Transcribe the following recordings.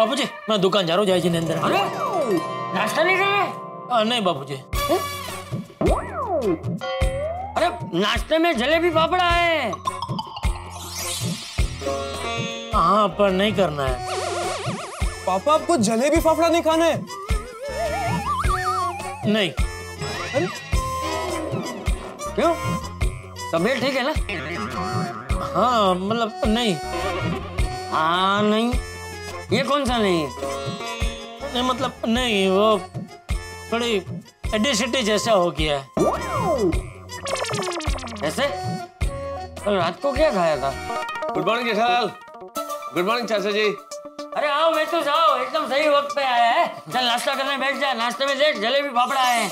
बापूजी मैं दुकान जा रहा हूँ, जाए जी अंदर। अरे नाश्ता नहीं कर रहे? नहीं बापूजी। अरे नाश्ते में जलेबी फाफड़ा है। हाँ पर नहीं करना है। पापा आपको जलेबी फाफड़ा नहीं खाना है? नहीं। अरे क्यों? तबीयत ठीक है ना? हाँ मतलब नहीं। हाँ नहीं, ये कौन सा नहीं? नहीं मतलब नहीं, वो थोड़ी एडिसिटी जैसा हो गया है। ऐसे? कल रात को क्या खाया था? Good morning Jethalal. Good morning चाचा जी। अरे आओ बेटू जाओ, एकदम सही वक्त पे आया है। चल नाश्ता करने बैठ जा, नाश्ते में देख जलेबी फाफड़ा है।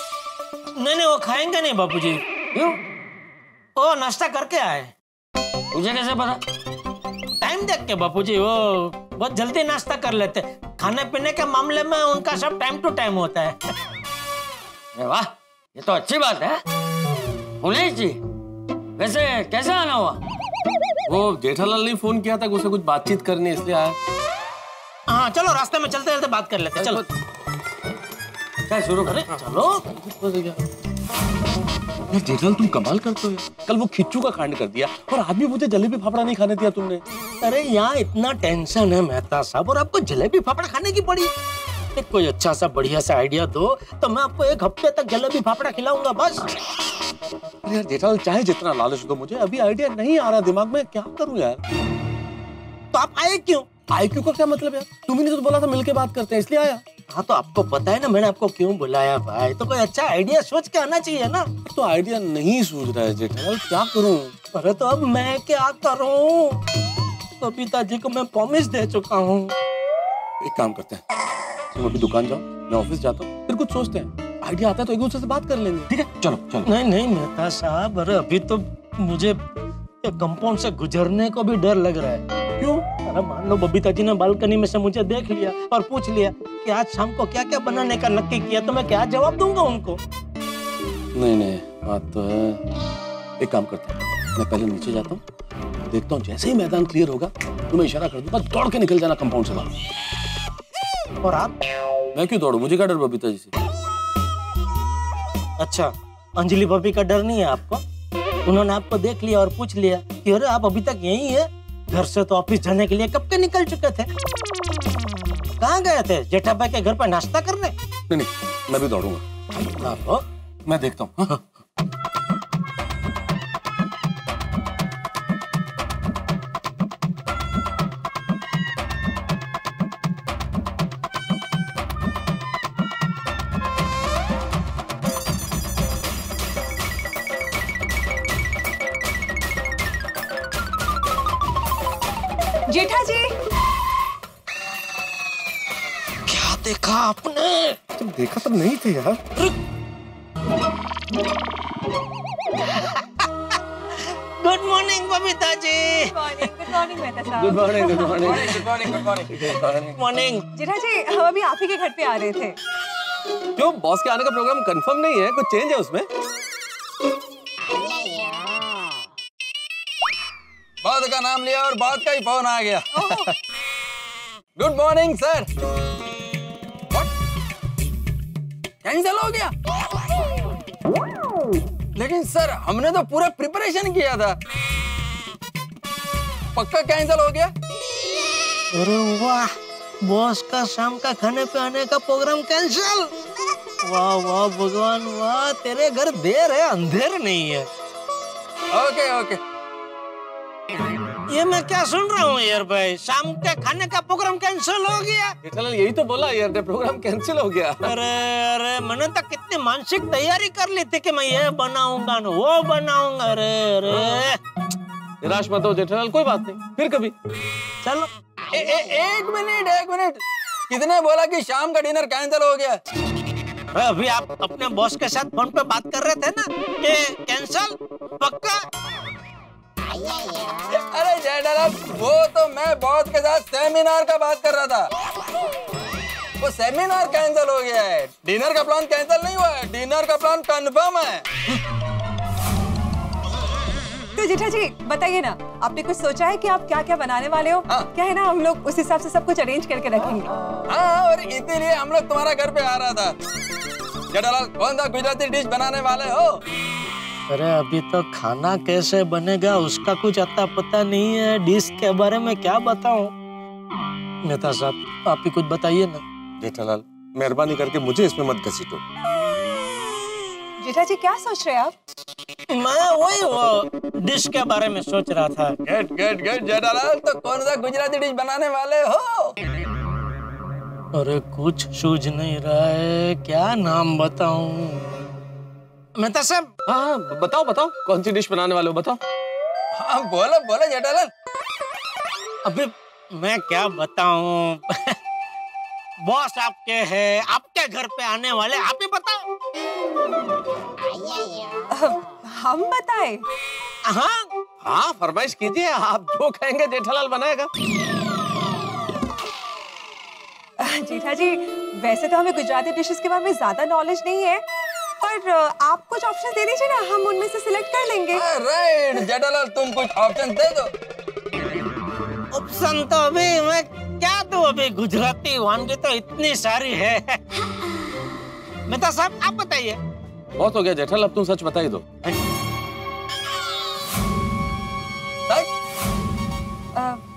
नहीं वो खाएंगे नहीं बापूजी। क्यों? वो नाश्ता करके आए। मुझे कैसे पता? टाइम देख के बापूजी, वो बहुत जल्दी नाश्ता कर लेते। खाने पीने के मामले में उनका सब टाइम टू टाइम होता है। अरे वाह, ये तो अच्छी बात है। उन्हें जी वैसे कैसे आना हुआ? वो जेठालाल ने फोन किया था, उससे कुछ बातचीत करनी इसलिए आया। हाँ चलो रास्ते में चलते चलते बात कर लेते। चलो क्या शुरू करें? चलो। यार जेठालाल तुम कमाल करते हो। कल वो खिच्चू का कांड कर दिया और आज भी मुझे जलेबी फाफड़ा नहीं खाने दिया तुमने। अरे यहाँ इतना टेंशन है मेहता साहब, और आपको जलेबी फाफड़ा खाने की पड़ी। कोई अच्छा सा बढ़िया सा आइडिया दो तो मैं आपको 1 हफ्ते तक जलेबी फाफड़ा खिलाऊंगा बस। अरे यार जेठालाल चाहे जितना लालच दो, मुझे अभी आइडिया नहीं आ रहा दिमाग में, क्या करूं यार। तो आप आए क्यों? आए क्यों का क्या मतलब यार? तुमने तो बोला था मिलके बात करते हैं इसलिए आया। हाँ तो आपको पता है ना मैंने आपको क्यों बुलाया भाई, तो कोई अच्छा आइडिया सोच के आना चाहिए ना। तो आइडिया नहीं सूझ रहा है जेठालाल, क्या करूं? अरे तो अब मैं क्या करूं? तो पिताजी को मैं प्रॉमिस दे चुका हूँ। एक काम करते हैं, तुम अभी दुकान जाओ, मैं ऑफिस जाता हूँ, फिर कुछ सोचते हैं। आइडिया आता है तो एक दूसरे से बात कर लेंगे, ठीक है? चलो चलो। नहीं मेहता साहब, अरे अभी तो मुझे कंपाउंड से गुजरने को भी डर लग रहा है। क्यों? अरे मान लो बबीता जी ने बालकनी में से मुझे देख लिया और पूछ लिया कि आज शाम को क्या क्या बनाने का नक्की किया, तो मैं क्या जवाब दूंगा उनको? नहीं बात तो है। एक काम करते हैं, मैं पहले नीचे जाता हूँ, देखता हूँ, जैसे ही मैदान क्लियर होगा तो मैं इशारा कर दूंगा, दौड़ के निकल जाना कंपाउंड से बाहर। और आप? मैं क्यों दौड़ू, मुझे क्या डर बबीता जी से। अच्छा अंजलि भाभी का डर नहीं है आपको? उन्होंने आपको देख लिया और पूछ लिया कि अरे आप अभी तक यहीं है, घर से तो ऑफिस जाने के लिए कब के निकल चुके थे। कहाँ गए थे? जेठा भाई के घर पर नाश्ता करने? नहीं मैं भी दौड़ूंगा। मैं देखता हूँ। जेठा जी, क्या देखा आपने? तुम देखा तो नहीं थे यार। Good morning Babita ji. Good morning Mehta साहब। Good morning. मॉर्निंग। जेठा जी हम अभी आप ही के घर पे आ रहे थे। क्यों, बॉस के आने का प्रोग्राम कंफर्म नहीं है? कुछ चेंज है उसमें? बाद का नाम लिया और बाद का ही फोन आ गया। Good morning sir. कैंसिल हो गया? लेकिन सर हमने तो पूरा प्रिपरेशन किया था। पक्का कैंसिल हो गया? अरे वाह, बॉस का शाम का खाने पे आने का प्रोग्राम कैंसिल। वाह वाह भगवान वाह, तेरे घर देर है अंधेर नहीं है। ओके। ये मैं क्या सुन रहा हूँ यार भाई, शाम के खाने का प्रोग्राम कैंसिल हो गया। जेठालाल यही तो बोला यार, प्रोग्राम कैंसिल हो गया। अरे मैंने तो कितनी मानसिक तैयारी कर ली थी कि मैं ये बनाऊंगा ना वो बनाऊंगा। अरे निराश मत हो जेठालाल, कोई बात नहीं, फिर कभी। चलो एक मिनट। कितने बोला कि शाम का डिनर कैंसिल हो गया? अभी आप अपने बॉस के साथ फोन पे बात कर रहे थे ना कि कैंसिल पक्का। अरे जेठालाल वो तो मैं बॉस के साथ सेमिनार का बात कर रहा था। वो सेमिनार कैंसिल हो गया है, डिनर का प्लान कैंसिल नहीं हुआ है। डिनर का प्लान कंफर्म है। तो जेठा जी बताइए ना, आपने कुछ सोचा है कि आप क्या क्या बनाने वाले हो? हाँ। क्या है ना, हम लोग उस हिसाब से सब कुछ अरेंज करके रखेंगे। हाँ, और इसीलिए हम लोग तुम्हारा घर पे आ रहा था। जेठालाल, कौन सा गुजराती डिश बनाने वाले हो? अरे अभी तो खाना कैसे बनेगा उसका कुछ अता पता नहीं है। डिश के बारे में क्या बताऊं? मेहता साहब आप ही कुछ बताइए ना। जेठालाल, मेहरबानी करके मुझे इसमें मत घसीटो। जेठा जी क्या सोच रहे हैं आप? मैं वही वो डिश के बारे में सोच रहा था। गुड गुड गुड जेठालाल, तो कौन सा गुजराती डिश बनाने वाले हो? अरे कुछ सूझ नहीं रहा है, क्या नाम बताऊं? मेहता साहब हाँ, बताओ बताओ, कौन सी डिश बनाने वाले हो बताओ। हाँ, बोलो बोलो जेठालाल। अभी मैं क्या बताऊं? बॉस आपके हैं, आपके घर पे आने वाले, आप ही बताओ। हम बताएं? हाँ हाँ, फरमाइश कीजिए, आप जो कहेंगे जेठालाल बनाएगा। जेठा जी वैसे तो हमें गुजराती डिशेस के बारे में ज्यादा नॉलेज नहीं है, पर आप कुछ ऑप्शन दे दीजिए ना, हम उनमें से सिलेक्ट कर लेंगे। राइट जेठालाल, तुम कुछ ऑप्शन दे दो। ऑप्शन तो अभी मैं क्या दूं? अभी गुजराती वानगी तो इतनी सारी है। मेहता साहब आप बताइए। बहुत हो गया जेठालाल, अब तुम सच बता ही दो।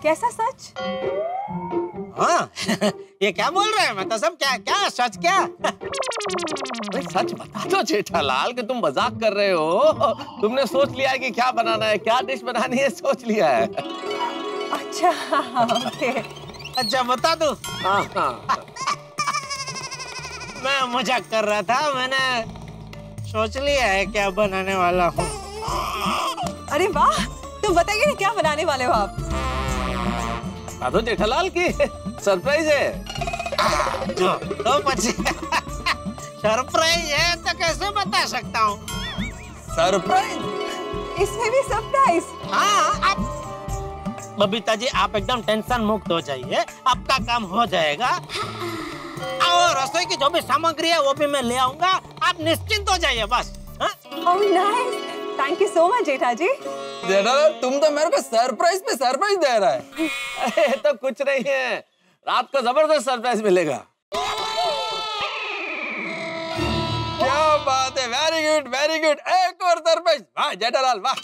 कैसा सच? हाँ ये क्या बोल रहे हैं मेहता साहब? क्या क्या सच क्या? भाई सच बता दो जेठालाल कि तुम मजाक कर रहे हो। तुमने सोच लिया है कि क्या बनाना है, क्या डिश बनानी है, सोच लिया है। अच्छा ओके। अच्छा बता दूं? हाँ हाँ। मैं मजाक कर रहा था, मैंने सोच लिया है क्या बनाने वाला हूँ। अरे वाह, तो बताइए ना क्या बनाने वाले हो आप? बता दो जेठालाल की सरप्राइज है। जो तो पची सरप्राइज है तो कैसे बता सकता हूँ? सरप्राइज? इसमें भी सरप्राइज? हाँ आप बबीता जी आप एकदम टेंशन मुक्त हो जाइए, आपका काम हो जाएगा। और रसोई की जो भी सामग्री है वो भी मैं ले आऊंगा, आप निश्चिंत हो जाइए बस। Oh nice, thank you so much Jetha ji. Jethalal तुम तो मेरे को सरप्राइज पे सरप्राइज दे रहा है। अरे तो कुछ नहीं है, रात को जबरदस्त सरप्राइज मिलेगा। क्या बात है, वेरी गुड वेरी गुड, एक और सरप्राइज। वाह जेठालाल वाह।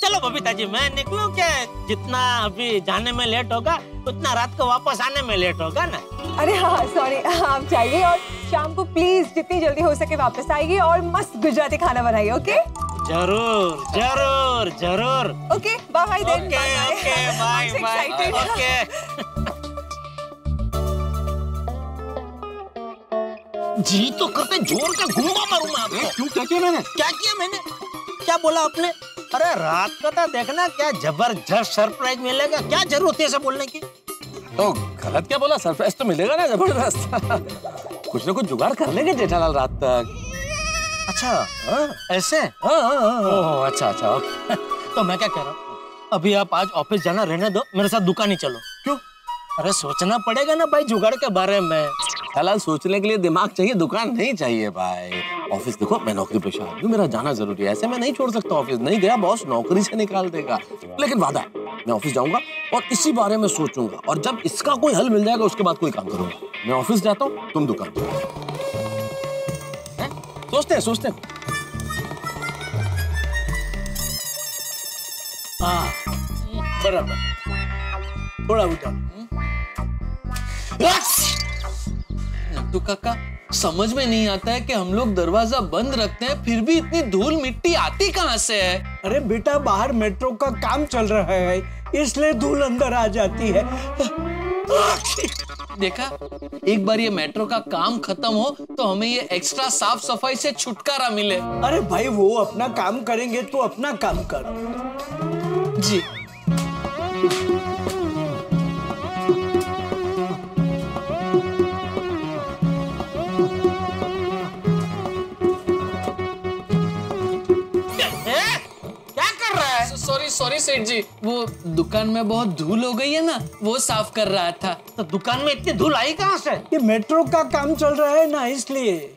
चलो बबीता जी मैं निकलूं क्या? जितना अभी जाने में लेट होगा उतना रात को वापस आने में लेट होगा ना। अरे हाँ सॉरी, आप जाइए और शाम को प्लीज जितनी जल्दी हो सके वापस आइए और मस्त गुजराती खाना बनाइए। ओके जरूर जरूर जरूर। Okay bye bye then. Okay bye bye. Okay ji तो करते जोर का घूमा मारूं मैं आपको। क्यों, क्या किया मैंने? क्या किया मैंने? क्या बोला आपने? अरे रात को तो देखना क्या जबरदस्त सरप्राइज मिलेगा, क्या जरूरत है ऐसा बोलने की? तो गलत क्या बोला, सरप्राइज तो मिलेगा ना जबरदस्त। कुछ ना कुछ जुगाड़ कर लेंगे जेठालाल रात तक। अच्छा ऐसे? ओह अच्छा अच्छा ओके। तो मैं क्या कह रहा हूँ, अभी आप आज ऑफिस जाना रहने दो, मेरे साथ दुकान ही चलो। क्यों? अरे सोचना पड़ेगा ना भाई जुगाड़ के बारे में। जेठालाल सोचने के लिए दिमाग चाहिए, दुकान नहीं चाहिए भाई। ऑफिस देखो मैं नौकरी पेशा आदमी हूं, मेरा जाना जरूरी है, ऐसे मैं नहीं छोड़ सकता ऑफिस। नहीं गया बॉस नौकरी से निकाल देगा। लेकिन वादा है मैं ऑफिस जाऊंगा और इसी बारे में सोचूंगा, और जब इसका कोई हल मिल जाएगा उसके बाद कोई काम करूंगा। मैं ऑफिस जाता हूँ, तुम दुकान। सोचते हैं। हाँ बराबर, थोड़ा उठा। नट्टू काका समझ में नहीं आता है कि हम लोग दरवाजा बंद रखते हैं फिर भी इतनी धूल मिट्टी आती कहाँ से है? अरे बेटा बाहर मेट्रो का काम चल रहा है इसलिए धूल अंदर आ जाती है। देखा, एक बार ये मेट्रो का काम खत्म हो तो हमें ये एक्स्ट्रा साफ सफाई से छुटकारा मिले। अरे भाई वो अपना काम करेंगे तो अपना काम कर। जी सॉरी सेठ जी, वो दुकान में बहुत धूल हो गई है ना, वो साफ कर रहा था। तो दुकान में इतनी धूल आई कहाँ से? ये मेट्रो का काम चल रहा है ना इसलिए।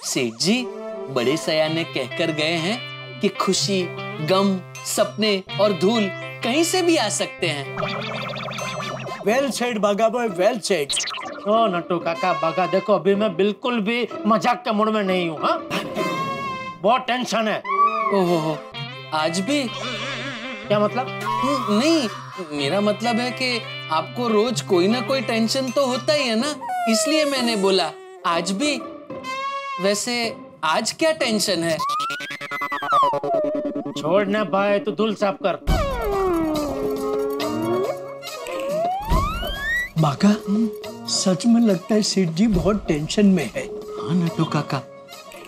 सेठ जी बड़े सयाने कहकर गए हैं कि खुशी गम, सपने और धूल कहीं से भी आ सकते हैं। वेल सेड बागा बॉय, वेल सेड। ओ नट्टू काका बागा, देखो अभी मैं बिल्कुल भी मजाक के मूड में नहीं हूँ। हाँ, बहुत टेंशन है। ओहो, आज भी? क्या मतलब? नहीं, मेरा मतलब है कि आपको रोज कोई ना कोई टेंशन तो होता ही है ना, इसलिए मैंने बोला आज भी। वैसे आज क्या टेंशन है? छोड़ना भाई, तू धूल साफ कर। बागा, सच में लगता है सेठ जी बहुत टेंशन में है। हाँ नट्टू काका,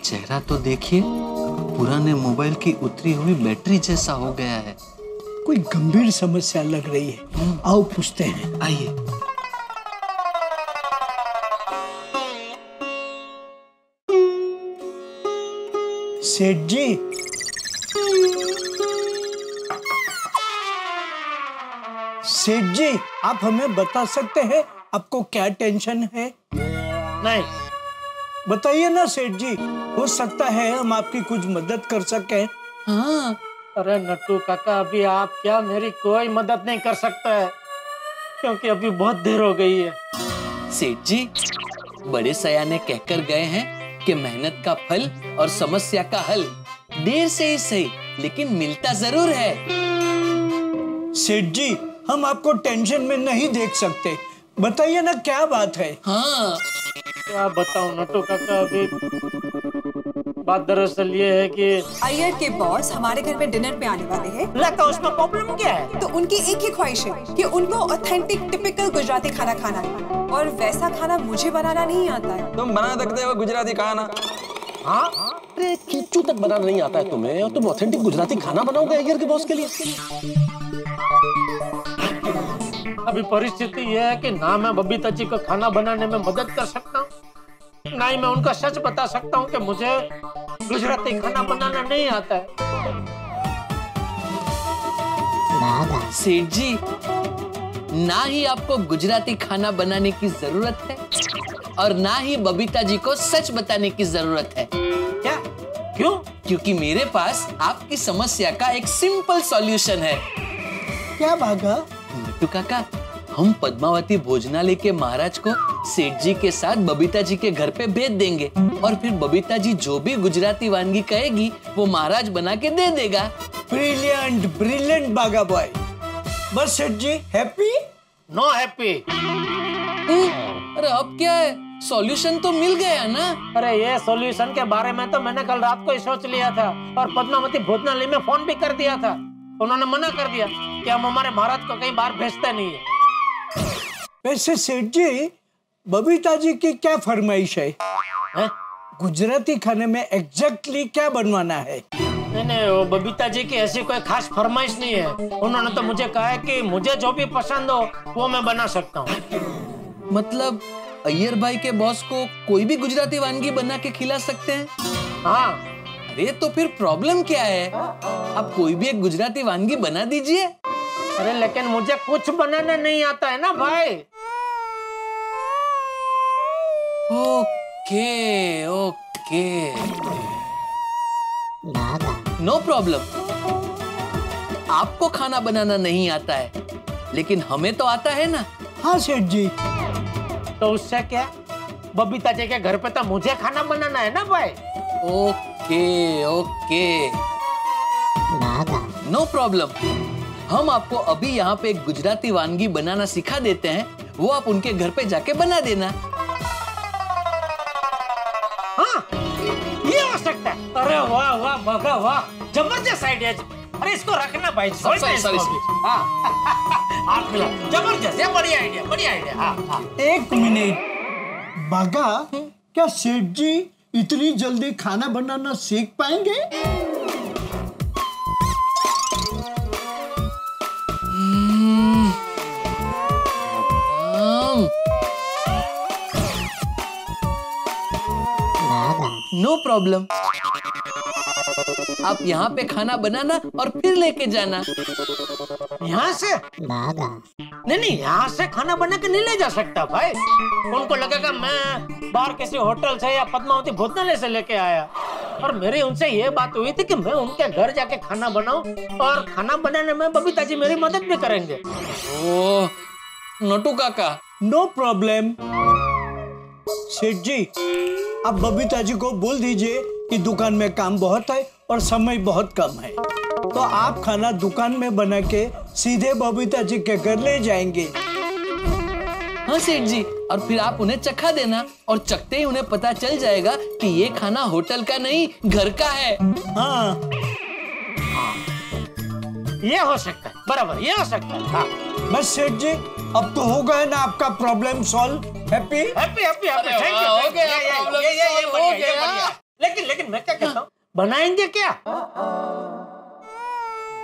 चेहरा तो देखिए, पुराने मोबाइल की उतरी हुई बैटरी जैसा हो गया है। कोई गंभीर समस्या लग रही है। आओ पूछते हैं। आइए। सेठ जी, सेठ जी, आप हमें बता सकते हैं आपको क्या टेंशन है? नहीं। बताइए ना सेठ जी, हो सकता है हम आपकी कुछ मदद कर सकें। हाँ। अरे नट्टू काका, अभी आप क्या मेरी कोई मदद नहीं कर सकता है, क्योंकि अभी बहुत देर हो गई है। सेठ जी, बड़े सयाने कहकर गए हैं कि मेहनत का फल और समस्या का हल देर से ही सही, लेकिन मिलता जरूर है। सेठ जी, हम आपको टेंशन में नहीं देख सकते। बताइए ना क्या बात है। हाँ। क्या बताऊं नट्टू काका, अभी बात दरअसल ये है कि अय्यर के बॉस हमारे घर में डिनर पे आने वाले हैं। लगा उसमें प्रॉब्लम क्या है? तो उनकी एक ही ख्वाहिश है कि उनको ऑथेंटिक टिपिकल गुजराती खाना खाना है, और वैसा खाना मुझे बनाना नहीं आता है। तुम बना सकते हो गुजराती खाना? हाँ? अरे किच्चू तक बनाना नहीं आता है तुम्हें, और तुम ऑथेंटिक गुजराती खाना बनाओगे अय्यर के बॉस के लिए? अभी परिस्थिति ये है कि ना मैं बबीता जी को खाना बनाने में मदद कर सकता हूँ, ना ही मैं उनका सच बता सकता हूँ कि मुझे गुजराती खाना बनाना नहीं आता है। सेठ जी, ना ही आपको गुजराती खाना बनाने की जरूरत है और ना ही बबीता जी को सच बताने की जरूरत है। क्या? क्यों? क्योंकि मेरे पास आपकी समस्या का एक सिंपल सॉल्यूशन है। क्या बागा? नट्टू काका, हम पद्मावती भोजनालय के महाराज को सेठ जी के साथ बबीता जी के घर पे भेज देंगे, और फिर बबीता जी जो भी गुजराती वानगी कहेगी वो महाराज बना के दे देगा। ब्रिलियंट, ब्रिलियंट बागा बॉय। बस सेठ जी, हैप्पी? Know happy. अरे अब क्या है, सॉल्यूशन तो मिल गया ना। अरे ये सॉल्यूशन के बारे में तो मैंने कल रात को ही सोच लिया था, और पद्मावती भोजनालय में फोन भी कर दिया था। उन्होंने मना कर दिया कि हम हमारे महाराज को कहीं बाहर भेजते नहीं है। वैसे सेठ जी, बबीता जी की क्या फरमाइश है? गुजराती खाने में एग्जैक्टली क्या बनवाना है? नहीं, वो बबीता जी की ऐसी कोई खास फरमाइश नहीं है। उन्होंने तो मुझे कहा है कि मुझे जो भी पसंद हो वो मैं बना सकता हूँ। मतलब अय्यर भाई के बॉस को कोई भी गुजराती वानगी बना के खिला सकते हैं? हाँ। अरे तो फिर प्रॉब्लम क्या है? आप कोई भी एक गुजराती वानगी बना दीजिए। अरे लेकिन मुझे कुछ बनाना नहीं आता है ना भाई। Okay okay, no problem. आपको खाना बनाना नहीं आता है, लेकिन हमें तो आता है ना। हाँ सेठ जी। तो उससे क्या, बबीता जी के घर पे तो मुझे खाना बनाना है ना भाई। Okay okay, no problem. हम आपको अभी यहाँ पे एक गुजराती वानगी बनाना सिखा देते हैं, वो आप उनके घर पे जाके बना देना। हाँ, ये हो सकता है। अरे वाह वाह बागा वाह, जबरदस्त आइडिया। अरे इसको रखना भाई। सॉरी। हाँ, हाथ मिला, जबरदस्त, ये बढ़िया आइडिया, बढ़िया आइडिया। हाँ हाँ। एक मिनट बागा, क्या सेठ जी इतनी जल्दी खाना बनाना सीख पाएंगे? No problem. आप यहाँ पे खाना बनाना और फिर लेके जाना। यहाँ से? नहीं, यहाँ से खाना बना के नहीं ले जा सकता भाई। उनको लगेगा मैं बाहर किसी होटल से या पद्मावती भोजनालय से लेके आया। और मेरी उनसे ये बात हुई थी कि मैं उनके घर जाके खाना बनाऊं और खाना बनाने में बबीता जी मेरी मदद भी करेंगे। ओ नोटू काका, नो प्रॉब्लम। सेठ जी, आप बबीता जी को बोल दीजिए कि दुकान में काम बहुत है और समय बहुत कम है, तो आप खाना दुकान में बना के सीधे बबीता जी के घर ले जाएंगे। हाँ सेठ जी, और फिर आप उन्हें चखा देना और चखते ही उन्हें पता चल जाएगा कि ये खाना होटल का नहीं घर का है। हाँ, ये हो सकता है, बराबर ये हो सकता है। हाँ। बस सेठ जी, अब तो हो गया ना आपका problem solve. Happy happy happy happy, thank you. हो गया, problem solve हो गया। लेकिन मैं क्या कहता हूँ, बनाएंगे क्या?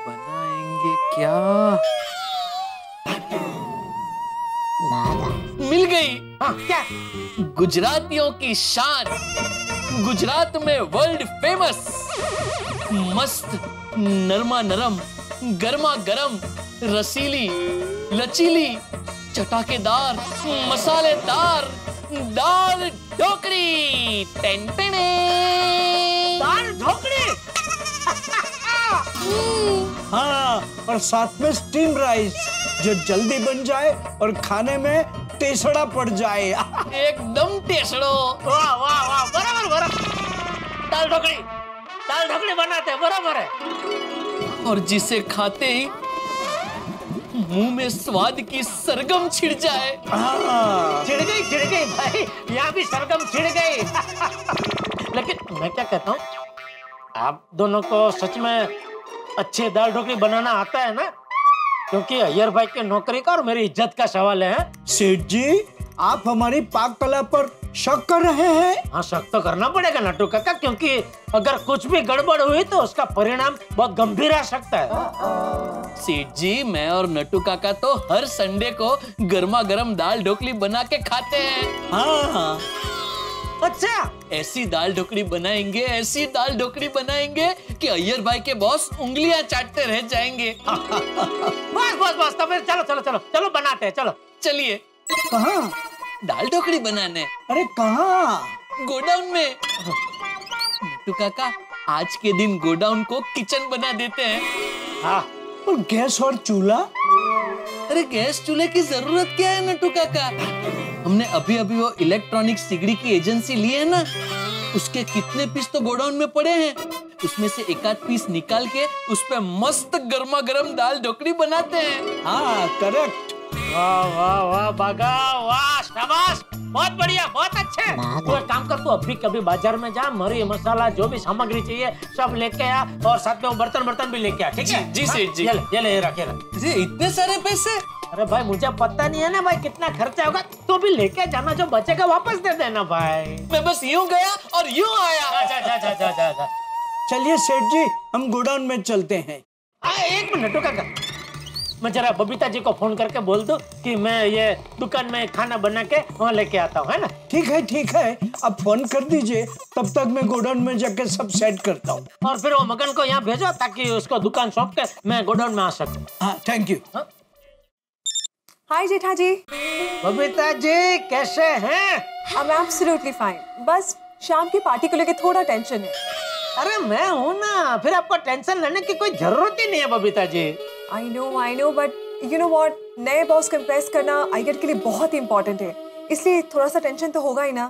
बनाएंगे क्या? मिल गई। हाँ, क्या? गुजरातियों की शान, गुजरात में वर्ल्ड फेमस, मस्त नरमा नरम, गर्मा गरम, रसीली, लचीली, चटाकेदार, मसालेदार दाल ढोकरी। दाल ढोकरी। हाँ, और साथ में स्टीम राइस जो जल्दी बन जाए और खाने में टेसड़ा पड़ जाए। एकदम टेसड़ो। वाह वाह वाह, बराबर। दाल ढोकरी बनाते हैं, बराबर है। और जिसे खाते ही मुंह में स्वाद की सरगम छिड़ जाए। छिड़ गई भाई, यहाँ भी सरगम छिड़ गई। लेकिन मैं क्या कहता हूँ, आप दोनों को सच में अच्छे दाल ढोकली बनाना आता है ना? क्योंकि अय्यर भाई के नौकरी का और मेरी इज्जत का सवाल है। सेठ जी, आप हमारी पाक कला पर शक कर रहे हैं? हाँ, शक तो करना पड़ेगा नट्टू काका, क्योंकि अगर कुछ भी गड़बड़ हुई तो उसका परिणाम बहुत गंभीर आ सकता है। सेठ जी, मैं और नट्टू काका तो हर संडे को गर्मा गर्म दाल ढोकली बना के खाते हैं। हाँ। अच्छा, ऐसी दाल ढोकली बनाएंगे कि अय्यर भाई के बॉस उंगलियां चाटते रह जाएंगे। बस तो फिर चलो बनाते हैं, चलो। चलिए। कहाँ? दाल ढोकली बनाने। अरे कहाँ? गोडाउन में। नट्टू काका, आज के दिन गोडाउन को किचन बना देते हैं। हाँ। और गैस और चूल्हा? अरे गैस चूल्हे की जरूरत क्या है नट्टू काका? हमने अभी वो इलेक्ट्रॉनिक सिगड़ी की एजेंसी ली है ना, उसके कितने पीस तो गोडाउन में पड़े हैं। उसमें से एक आध पीस निकाल के उस पे मस्त गर्मा गर्म दाल ढोकली बनाते हैं। हाँ, करेक्ट। वाह बागा, वाह, शाबाश, बहुत बढ़िया, बहुत अच्छे। तो एक काम कर, तू अभी कभी बाजार में जा, मरी मसाला जो भी सामग्री चाहिए सब लेके आ, और साथ में वो बर्तन भी लेके आ, ठीक है? जी सेठ जी। ये ले रख। जी, इतने सारे पैसे? अरे भाई, मुझे पता नहीं है ना भाई कितना खर्चा होगा, तो भी लेके जाना, जो बचेगा वापस दे देना भाई। मैं बस यूं गया और यूं आया। जा। चलिए सेठ जी, हम गोडाउन में चलते हैं। एक मिनट काका, मैं जरा बबीता जी को फोन करके बोल दूं कि मैं ये दुकान में खाना बना के वहाँ लेके आता हूँ, है ना? ठीक है, आप फोन कर दीजिए, तब तक मैं गोडाउन में जाके सब सेट करता हूँ। और फिर वो मगन को यहाँ भेजो ताकि उसको दुकान सौंप के मैं गोडाउन में आ सकूँ। हाँ, थैंक यू। हाय जेठा जी। बबीता जी कैसे हैं? I'm absolutely fine. बस शाम की पार्टी को लेके थोड़ा टेंशन है। अरे मैं हूँ ना, फिर आपको टेंशन लेने की कोई जरूरत ही नहीं है Babita ji. I know, but you know what? नए बॉस को इम्प्रेस करना आईगेट के लिए बहुत ही इम्पोर्टेंट है, इसलिए थोड़ा सा टेंशन तो होगा ही ना।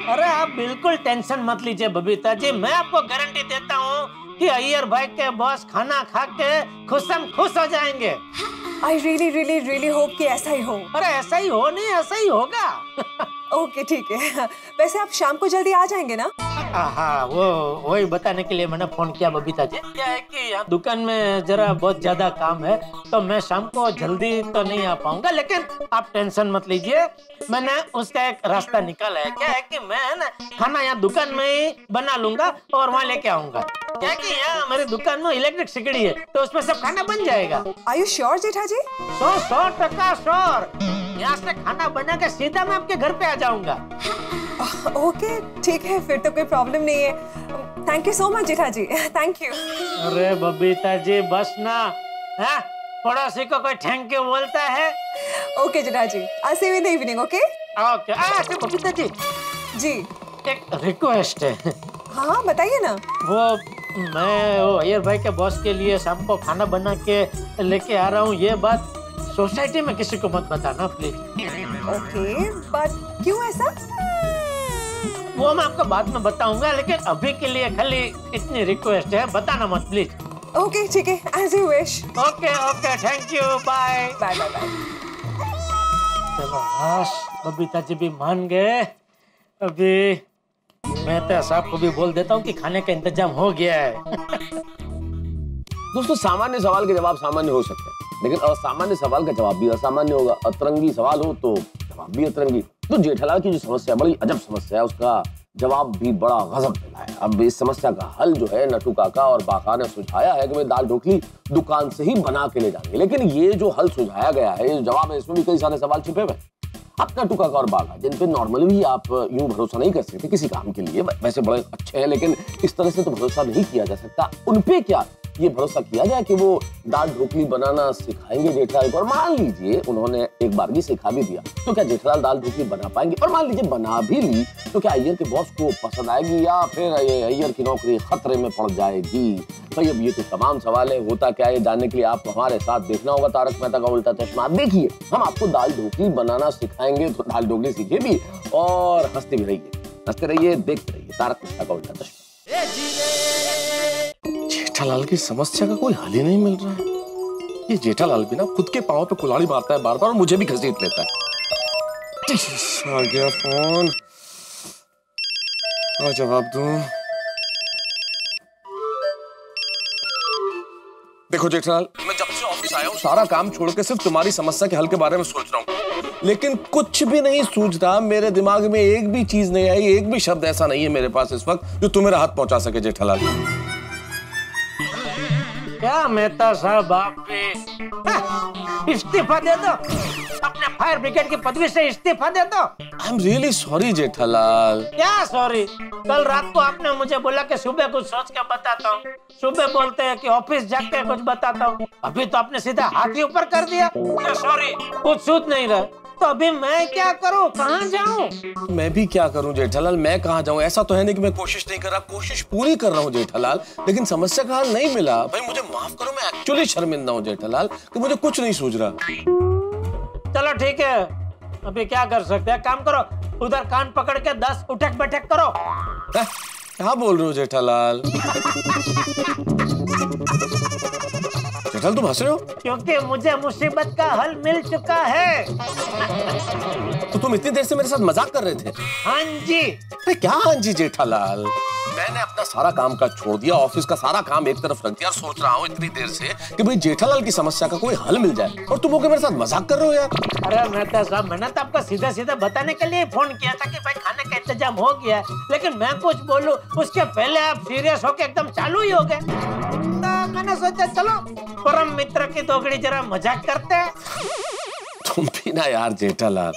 अरे आप बिल्कुल टेंशन मत लीजिए बबीता जी, मैं आपको गारंटी देता हूँ कि अय्यर भाई के बॉस खाना खा के खुश हो जाएंगे। I really hope कि ऐसा ही हो। अरे ऐसा ही हो, नहीं ऐसा ही होगा। ओके ठीक है। वैसे आप शाम को जल्दी आ जाएंगे ना? हाँ, वही बताने के लिए मैंने फोन किया बबीता जी। क्या है कि यहाँ दुकान में जरा बहुत ज्यादा काम है, तो मैं शाम को जल्दी तो नहीं आ पाऊंगा, लेकिन आप टेंशन मत लीजिए, मैंने उसका एक रास्ता निकाला है। क्या है कि मैं ना खाना यहाँ दुकान में ही बना लूंगा और वहाँ लेके आऊंगा। क्या कि यहाँ मेरी दुकान में इलेक्ट्रिक सिगड़ी है, तो उसमें सब खाना बन जाएगा। Are you sure Jetha ji? 100% sure. यहाँ से खाना बना के सीधा मैं आपके घर पे आ जाऊंगा। ओके ठीक है, फिर तो कोई प्रॉब्लम नहीं है। Thank you so much Jetha ji, thank you. अरे बबीता जी बस ना, है पड़ोसी को कोई थैंक यू बोलता है। Okay Jetha ji, I'll see you in the evening, okay? Okay. अच्छा बबीता जी जी, एक रिक्वेस्ट है। हाँ बताइए ना। मैं वो अय्यर भाई के बॉस के लिए शाम को खाना बना के लेके आ रहा हूँ। ये बात सोसाइटी में किसी को मत बताना प्लीज। ओके, बट क्यों ऐसा? वो मैं आपको बाद में बताऊंगा, लेकिन अभी के लिए खाली इतनी रिक्वेस्ट है, बताना मत प्लीज। ओके ठीक है, as you wish. Okay okay, thank you, bye bye bye bye. चलो हाश, बबीता जी भी मान गए। अभी मैं तो साहब को भी बोल देता हूँ कि खाने का इंतजाम हो गया है। दोस्तों, सामान्य सवाल के जवाब सामान्य हो सकते हैं, लेकिन असामान्य सवाल का जवाब भी असामान्य होगा। अतरंगी सवाल हो तो जवाब भी अतरंगी। तो जेठालाल की जो समस्या बड़ी अजब समस्या है, उसका जवाब भी बड़ा गजब देना है। अब इस समस्या का हल जो है नट्टू काका और बाका ने सुझाया है कि वे दाल ढोकली दुकान से ही बना के ले जाएंगे। लेकिन ये जो हल सुझाया गया है, ये जो जवाब है, इसमें भी कई सारे सवाल छिपे हुए हैं। अब नट्टू काका और बाका, जिन पे नॉर्मली भी आप यूं भरोसा नहीं कर सकते किसी काम के लिए, वैसे बड़े अच्छे हैं, लेकिन इस तरह से तो भरोसा नहीं किया जा सकता। उनपे क्या ये भरोसा किया जाए कि वो दाल ढोकली बनाना सिखाएंगे जेठालाल को? और मान लीजिए उन्होंने एक बार भी सिखा भी दिया, तो क्या जेठालाल दाल ढोकली बना पाएंगे? और मान लीजिए बना भी ली, तो क्या अय्यर के बॉस को पसंद आएगी या फिर अय्यर की नौकरी खतरे में पड़ जाएगी? भाई अब ये तो तमाम सवाल है। होता क्या है जानने के लिए आपको हमारे साथ देखना होगा तारक मेहता का उल्टा चश्मा। देखिए, हम आपको दाल ढोकली बनाना सिखाएंगे, तो दाल ढोकली सीखिए भी और हंसते भी रहिए, हंसते रहिए, देखते रहिए तारक मेहता का उल्टा चश्मा। जेठालाल की समस्या का कोई हल ही नहीं मिल रहा है। ये जेठालाल भी ना खुद के पांव पे कुल्हाड़ी मारता है बार बार और मुझे भी घसीट लेता है। आ गया फोन, और जवाब दूं। देखो जेठालाल, मैं जब से ऑफिस आया हूँ सारा काम छोड़ के सिर्फ तुम्हारी समस्या के हल के बारे में सोच रहा हूँ, लेकिन कुछ भी नहीं सूझता। मेरे दिमाग में एक भी चीज नहीं आई, एक भी शब्द ऐसा नहीं है मेरे पास इस वक्त जो तुम्हें राहत पहुंचा सके जेठालाल। क्या मेहता साहब, आप भी इस्तीफा दे दो, अपने फायर ब्रिगेड की पदवी से इस्तीफा दे दो। I am really sorry Jethalal. क्या सॉरी? कल रात को आपने मुझे बोला कि सुबह कुछ सोच के बताता हूँ, सुबह बोलते हैं कि ऑफिस जाके कुछ बताता हूँ, अभी तो आपने सीधा हाथ ही ऊपर कर दिया। सॉरी, कुछ सूझ नहीं रहा, तो अभी मैं क्या करूँ, कहाँ जाऊँ? मैं भी क्या करूं जेठालाल, मैं कहाँ जाऊं? ऐसा तो है नहीं कि मैं कोशिश नहीं कर रहा, कोशिश पूरी कर रहा हूं जेठालाल, लेकिन समस्या का हल नहीं मिला। भाई मुझे माफ करो, मैं एक्चुअली शर्मिंदा हूं जेठालाल कि मुझे कुछ नहीं सूझ रहा। चलो ठीक है, अभी क्या कर सकते हैं, काम करो, उधर कान पकड़ के 10 उठक बैठक करो। क्या बोल रहे हो जेठालाल? जेठालाल तुम हंस रहे हो? क्योंकि मुझे मुसीबत का हल मिल चुका है। तो तुम इतनी देर से मेरे साथ मजाक कर रहे थे? हाँ जी। अरे क्या हाँ जी जेठालाल, मैंने अपना सारा काम काज छोड़ दिया, ऑफिस का सारा काम एक तरफ रख दिया और सोच रहा हूँ इतनी देर से कि भाई जेठालाल की समस्या का कोई हल मिल जाए, और तुम होकर मेरे साथ मजाक कर रहे हो यार। अरे मेहता साहब, मैंने तो आपको सीधा सीधा बताने के लिए फोन किया था कि भाई खाने का इंतजाम हो गया है, लेकिन मैं कुछ बोलूं उसके पहले आप सीरियस होके एकदम चालू ही हो गए। तो मैंने सोचा चलो परम मित्र की दोगड़ी जरा मजाक करते हैं। तुम भी ना यार जेठालाल।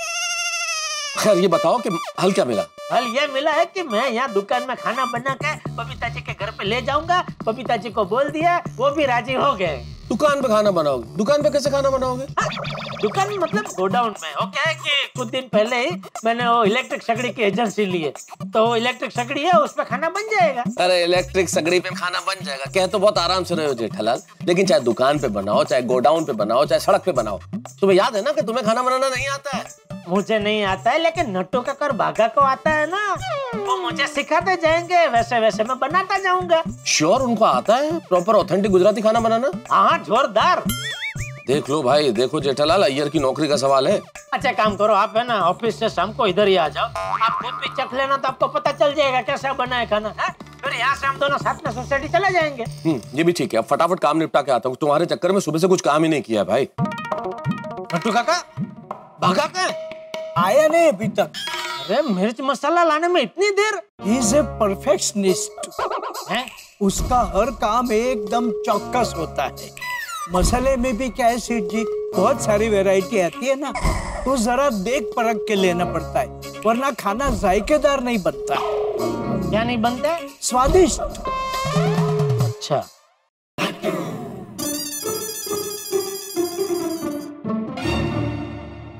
खैर ये बताओ कि हल क्या मिला? हल ये मिला है कि मैं यहाँ दुकान में खाना बना के बबीता जी के घर पे ले जाऊंगा। बबीता जी को बोल दिया, वो भी राजी हो गए। दुकान पे खाना बनाओगे? दुकान पे कैसे खाना बनाओगे? दुकान मतलब गोडाउन में। वो क्या है कि कुछ दिन पहले ही मैंने वो इलेक्ट्रिक सगड़ी की एजेंसी ली है, तो वो इलेक्ट्रिक सगड़ी है, उस पे खाना बन जाएगा। अरे इलेक्ट्रिक सगड़ी पे खाना बन जाएगा? कह तो बहुत आराम से रहे हो जेठालाल, लेकिन चाहे दुकान पे बनाओ, चाहे गोडाउन पे बनाओ, चाहे सड़क पे बनाओ, तुम्हें याद है ना कि तुम्हें खाना बनाना नहीं आता है। मुझे नहीं आता है, लेकिन नट्टू काका और बागा को आता है ना, वो मुझे सिखाते जाएंगे, वैसे वैसे मैं बनाता जाऊंगा। श्योर उनको आता है प्रॉपर ऑथेंटिक गुजराती खाना बनाना? हाँ जोरदार। देख लो भाई, देखो जेठालाल, अय्यर की नौकरी का सवाल है। अच्छा काम करो, आप है ना ऑफिस से शाम को इधर ही आ जाओ, आप खुद भी चख लेना, तो आपको पता चल जाएगा कैसा बना है खाना है? फिर यहाँ से हम दोनों साथ में सोसाइटी चले जाएंगे। ये भी ठीक है। अब फटाफट काम निपटा के आता हूँ, तुम्हारे चक्कर में सुबह से कुछ काम ही नहीं किया भाई। नट्टू काका, बागा का आया नहीं अभी तक। अरे मिर्च मसाला लाने में इतनी देर? He is a perfectionist. उसका हर काम एकदम चौकस होता है। मसाले में भी क्या है सेठ जी, बहुत सारी वैरायटी आती है ना, तो जरा देख परख के लेना पड़ता है, वरना खाना जायकेदार नहीं बनता। क्या नहीं बनता? स्वादिष्ट। अच्छा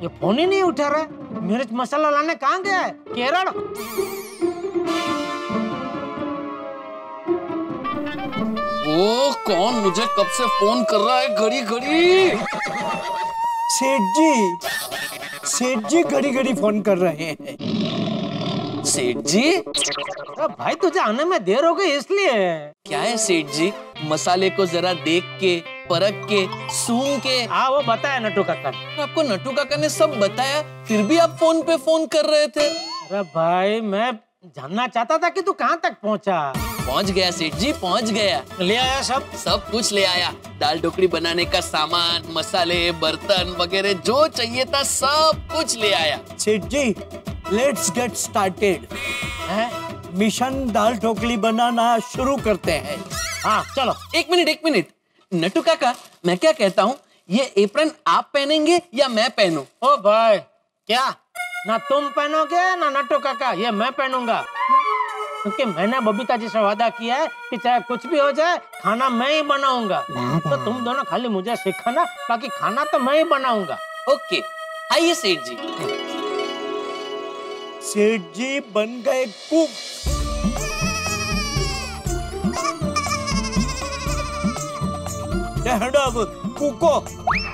ये फोन ही नहीं उठा रहा। मिर्च मसाला लाने कहाँ गया है? केरल? ओ कौन मुझे कब से फोन कर रहा है घड़ी घड़ी? सेठ जी घड़ी घड़ी फोन कर रहे हैं। सेठ जी? अरे भाई तुझे आने में देर हो गई इसलिए। क्या है सेठ जी? मसाले को जरा देख के, परख के, सूंघ के। हाँ वो बताया नट्टू काका। आपको नट्टू काका ने सब बताया, फिर भी आप फोन पे फोन कर रहे थे। अरे भाई मैं जानना चाहता था कि तू कहाँ तक पहुँचा। पहुंच गया सेठ जी, पहुंच गया। ले आया सब कुछ ले आया। दाल ढोकली बनाने का सामान, मसाले, बर्तन वगैरह जो चाहिए था सब कुछ ले आया। सेठ जी लेट्स गेट स्टार्टेड। मिशन दाल ढोकली बनाना शुरू करते हैं। हाँ चलो। एक मिनट नट्टू काका, मैं क्या कहता हूँ, ये एप्रन आप पहनेंगे या मैं पहनूं? ओ भाई क्या ना तुम पहनोगे ना नट्टू काका, ये मैं पहनूंगा, क्योंकि मैंने बबीता जी से वादा किया है कि चाहे कुछ भी हो जाए खाना मैं ही बनाऊंगा। तो तुम दोनों खाली मुझे सिखाना, बाकी खाना तो मैं ही बनाऊंगा। ओके, आइए सेठ जी। सेठ जी बन गए कुक। कुको।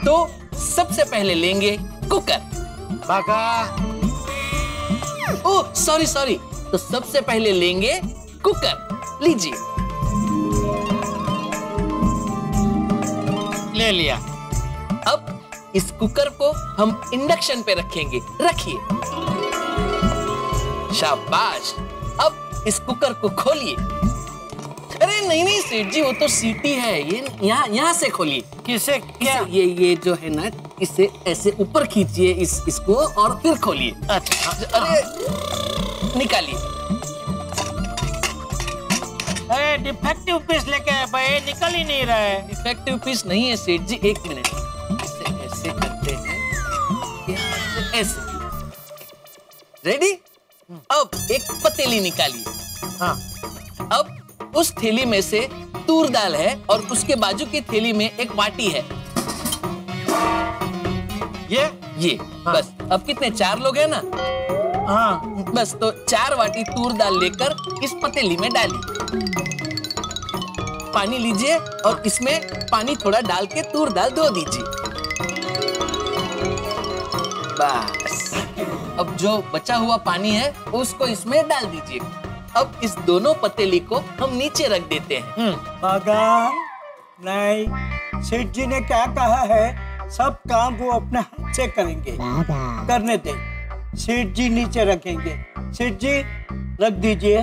तो सबसे पहले लेंगे कुकर। बाका। ओह सॉरी, तो सबसे पहले लेंगे कुकर। लीजिए। ले लिया। अब इस कुकर को हम इंडक्शन पे रखेंगे। रखिए। शाबाश। अब इस कुकर को खोलिए। अरे नहीं सेठ जी, वो तो सीटी है, ये यहाँ से खोलिए। किसे क्या? ये जो है ना, इसे ऐसे ऊपर खींचिए इसको और फिर खोलिए। अच्छा। अरे निकालिए। अरे डिफेक्टिव पीस लेके आए भाई, निकल ही नहीं रहा है। डिफेक्टिव पीस नहीं है सेठ जी, एक मिनट। इसे ऐसे करते हैं, ऐसे। रेडी? अब एक पतीली निकालिए। हाँ। अब उस थैली में से तूर दाल है और उसके बाजू की थैली में एक वाटी है। ये हाँ। बस। अब कितने, 4 लोग हैं ना? हाँ बस, तो 4 वाटी तूर दाल लेकर इस पतीली में डालिए। पानी लीजिए और इसमें पानी थोड़ा डाल के तूर दाल धो दीजिए। बस। अब जो बचा हुआ पानी है उसको इसमें डाल दीजिए। अब इस दोनों पतीली को हम नीचे रख देते हैं। बागा नहीं, सेठ जी ने क्या कहा है, सब काम वो अपने हाथ से करेंगे। करने दे। सेठ जी नीचे रखेंगे। सेठ जी रख दीजिए।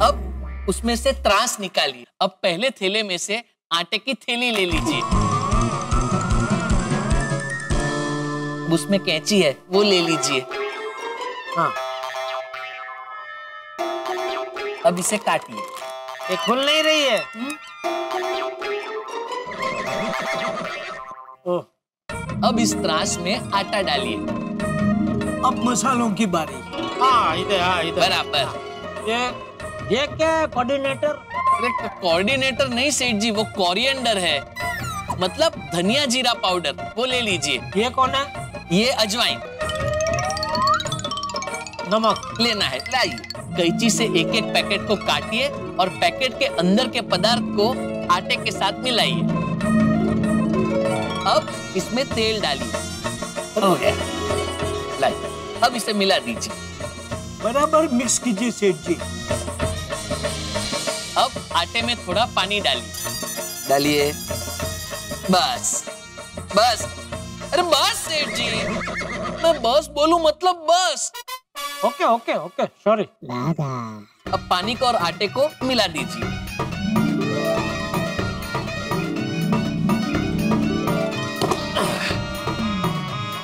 अब उसमें से त्रास निकालिए। अब पहले थैले में से आटे की थैली ले लीजिए। उसमें कैंची है, वो ले लीजिए। हाँ। अब इसे काटिए। ये खुल नहीं रही है। ओह। अब इस त्रास में आटा डालिए। अब मसालों की बारी। हाँ इधर। बराबर। ये क्या है कोऑर्डिनेटर? अरे कोऑर्डिनेटर नहीं सेठ जी, वो कोरिएंडर है, मतलब धनिया जीरा पाउडर, वो ले लीजिए। ये कौन है? ये अजवाइन। नमक लेना है, लाइए। कैंची से एक एक पैकेट को काटिए और पैकेट के अंदर के पदार्थ को आटे के साथ मिलाइए। अब इसमें तेल डालिए। हो गया। लाइए, अब इसे मिला दीजिए। बराबर मिक्स कीजिए सेठ जी। अब आटे में थोड़ा पानी डालिए। बस। अरे बस सेठ जी, मैं बस बोलूं मतलब बस। Okay sorry. अब पानी को और आटे को मिला दीजिए।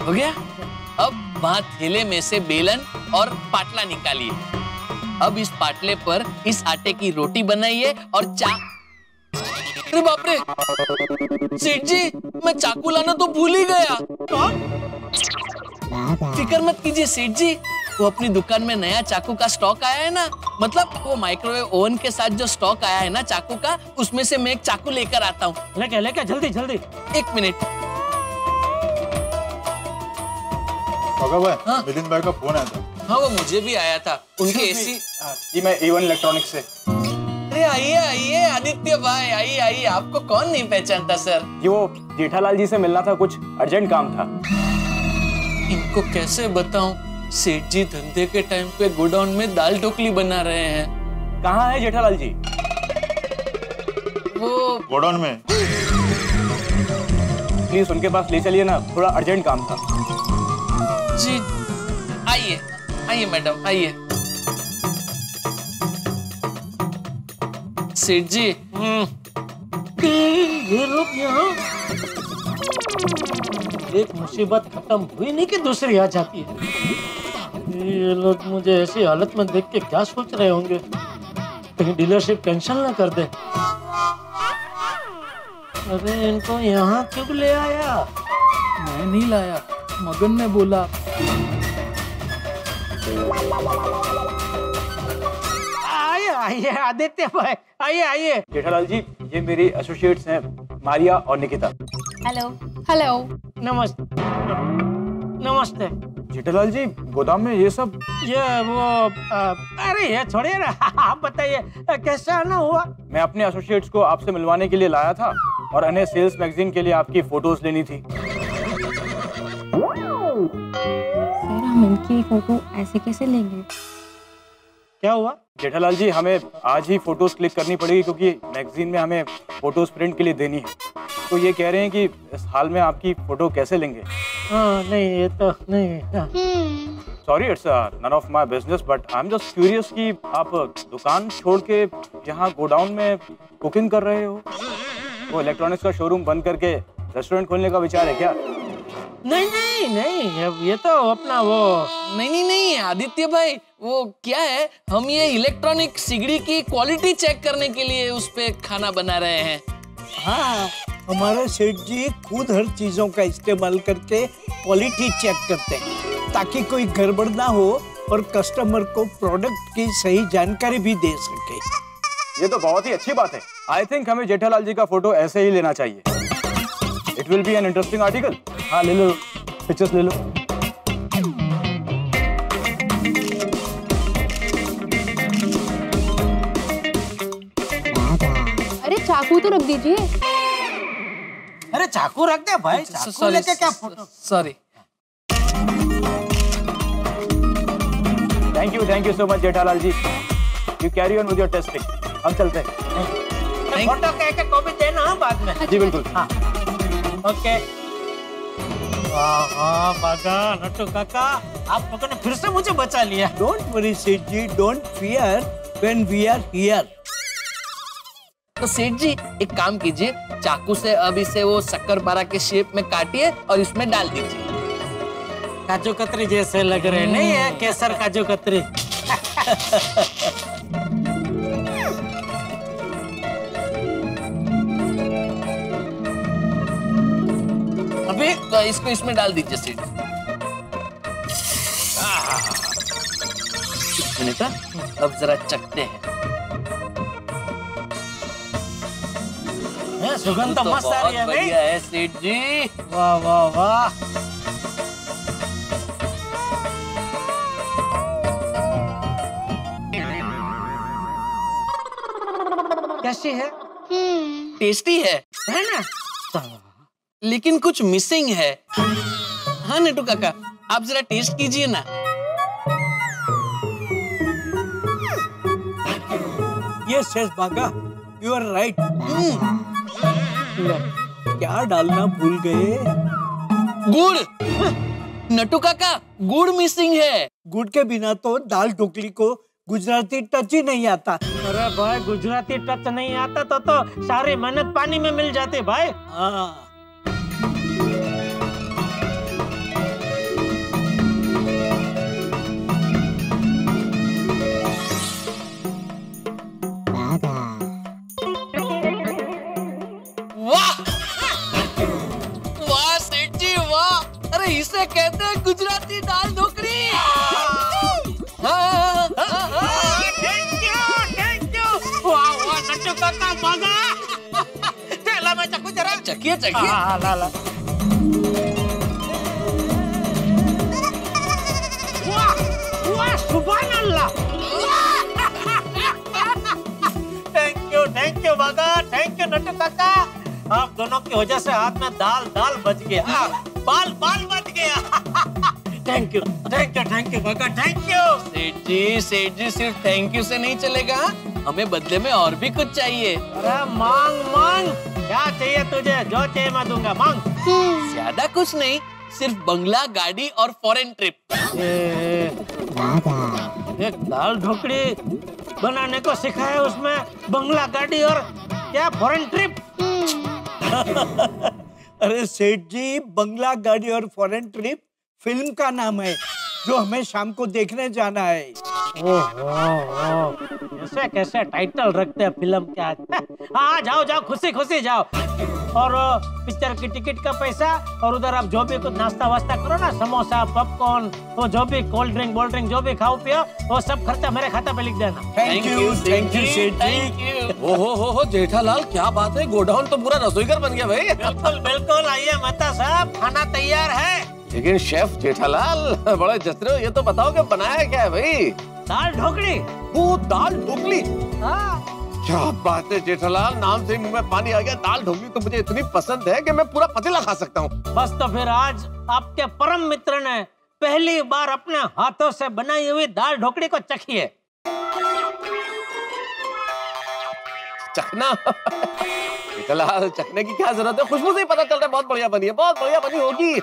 हो गया। अब वहां थैले में से बेलन और पाटला निकालिए। अब इस पाटले पर इस आटे की रोटी बनाइए और अरे बाप रे सेठ जी, मैं चाकू लाना तो भूल ही गया। फिक्र मत कीजिए सेठ जी, वो अपनी दुकान में नया चाकू का स्टॉक आया है ना, मतलब वो माइक्रोवेव ओवन के साथ जो स्टॉक आया है ना चाकू का, उसमें से मैं एक चाकू लेकर आता हूँ। लेके जल्दी। एक मिनट। भाई मिलिंद भाई का फोन आया था। हाँ वो मुझे भी आया था उनके एसी। जी मैं A1 इलेक्ट्रॉनिक्स से। अरे आइए आइए आदित्य भाई, आइए आइए, आपको कौन नहीं पहचानता सर। जी वो जेठालाल जी से मिलना था, कुछ अर्जेंट काम था। इनको कैसे बताऊं, सेठ जी धंधे के टाइम पे गोडाउन में दाल ढोकली बना रहे हैं। कहाँ है जेठालाल जी? वो गोडाउन में। प्लीज उनके पास ले चलिए ना, थोड़ा अर्जेंट काम था। जी आइए आइए मैडम आइए। सेठ जी ये लोग यहाँ एक मुसीबत खत्म हुई नहीं कि दूसरी आ जाती है। ये लोग मुझे ऐसी हालत में देख के क्या सोच रहे होंगे, कहीं डीलरशिप कैंसिल ना कर दे। अरे इनको यहाँ क्यों ले आया? मैं नहीं लाया, मगन ने बोला। आइए आइए आदित्य भाई, आइए आइए। जेठालाल जी ये मेरी एसोसिएट्स हैं, मारिया और निकिता। Hello hello. नमस्ते नमस्ते। जेठालाल जी गोदाम में ये सब? ये वो अरे ये छोड़िए ना, आप बताइए कैसा आना हुआ? मैं अपने एसोसिएट्स को आपसे मिलवाने के लिए लाया था और उन्हें सेल्स मैगजीन के लिए आपकी फोटोज लेनी थी। सर हम इनकी फोटो ऐसे कैसे लेंगे? क्या हुआ? जेठालाल जी हमें आज ही फोटोज क्लिक करनी पड़ेगी क्योंकि मैगजीन में हमें फोटोज प्रिंट के लिए देनी है। तो ये कह रहे हैं कि इस हाल में आपकी फोटो कैसे लेंगे? हाँ नहीं ये तो नहीं। Sorry it's none of my business but I am just curious कि आप दुकान छोड़ के यहाँ गोडाउन में कुकिंग कर रहे हो। वो इलेक्ट्रॉनिक्स का शोरूम बंद करके रेस्टोरेंट खोलने का विचार है क्या? नहीं नहीं नहीं, अब ये तो अपना वो नहीं आदित्य भाई, वो क्या है, हम ये इलेक्ट्रॉनिक सिगड़ी की क्वालिटी चेक करने के लिए उस पे खाना बना रहे हैं। हाँ हमारे सेठ जी खुद हर चीजों का इस्तेमाल करके क्वालिटी चेक करते हैं ताकि कोई गड़बड़ ना हो और कस्टमर को प्रोडक्ट की सही जानकारी भी दे सके। ये तो बहुत ही अच्छी बात है। आई थिंक हमें जेठालाल जी का फोटो ऐसे ही लेना चाहिए। It will be an interesting article. हाँ ले लो, पिक्चर्स ले लो। अरे चाकू तो रख दीजिए। अरे चाकू रख दे भाई, चाकू लेके क्या photo? Sorry. Thank you so much Jethalal ji. You carry on with your testing. हम चलते हैं। फोटो कह के कॉपी देना हाँ बाद में। जी बिल्कुल। हाँ ओके। वाह बागा नट्टू काका, आप लोगों ने फिर से मुझे बचा लिया। Don't worry Seth ji, don't fear when we are here. तो सेठ जी एक काम कीजिए, चाकू से अब इसे वो शक्करपारा के शेप में काटिए और इसमें डाल दीजिए। काजू कतरी जैसे लग रहे नहीं है? केसर काजू कतरी। अभी तो इसको इसमें डाल दीजिए सेठ। सुनीता अब जरा चखते हैं। सुगंध तो मस्त आ रही है नहीं? बढ़िया है सेठ जी। वाह वाह वाह। कैसी है? टेस्टी है ना? लेकिन कुछ मिसिंग है। हाँ नेटू काका, आप जरा टेस्ट कीजिए ना। यस यस बागा, यू आर राइट। क्या डालना भूल गए? गुड़। नटू काका गुड़ मिसिंग है। गुड़ के बिना तो दाल ढोकली को गुजराती टच ही नहीं आता। अरे भाई गुजराती टच नहीं आता तो सारी मेहनत पानी में मिल जाती भाई। हाँ वाह वाह सेठ जी वाह, अरे इसे कहते हैं गुजराती दाल ढोकली। Thank you. वाह वाह नट्टू काका मजा। चला मैं चखूं जरा। चखिए चखिए। हाँ ला ला। वाह वाह थैंक यू बागा, थैंक यू नट्टू काका। आप दोनों की वजह से हाथ में दाल दाल बच गया, बाल बाल बच गया। थैंक यू बागा, थैंक यू। सेठ जी सिर्फ थैंक यू से नहीं चलेगा, हमें बदले में और भी कुछ चाहिए। अरे मांग मांग, क्या चाहिए तुझे? जो चाहिए मैं दूंगा, मांग। ज्यादा कुछ नहीं, सिर्फ बंगला, गाड़ी और फॉरेन ट्रिप। एक दाल ढोकड़ी बनाने को सिखाया, उसमें बंगला, गाड़ी और क्या फॉरेन ट्रिप? अरे सेठ जी, बंगला, गाड़ी और फॉरेन ट्रिप फिल्म का नाम है जो हमें शाम को देखने जाना है। कैसे कैसे टाइटल रखते हैं फिल्म के आज। हाँ जाओ जाओ, खुशी खुशी जाओ। और पिक्चर की टिकट का पैसा और उधर आप जो भी कुछ नाश्ता वास्ता करो ना, समोसा, पॉपकॉर्न, वो जो भी कोल्ड ड्रिंक जो भी खाओ पियो, वो सब खर्चा मेरे खाता पे लिख देना। थैंक यू सेठ जी। हो जेठालाल, क्या बात है, गोडाउन तो पूरा रसोईघर बन गया भाई। बिल्कुल बिल्कुल, आइए मेहता साहब, खाना तैयार है। लेकिन शेफ जेठालाल बड़े जसरे हो, ये तो बताओ कि बनाया क्या है भाई? दाल ढोकड़ी। वो दाल ढोकली? हाँ। क्या बात है जेठालाल, नाम से मुंह में पानी आ गया। दाल ढोकली तो मुझे इतनी पसंद है कि मैं पूरा पतीला खा सकता हूँ। बस तो फिर आज आपके परम मित्र ने पहली बार अपने हाथों से बनाई हुई दाल ढोकड़ी को चखिए। चखना? जेठालाल, चखने की क्या जरूरत है, खुशबू से ही पता चल रहा है बहुत बढ़िया बनी है, बहुत बढ़िया बनी होगी।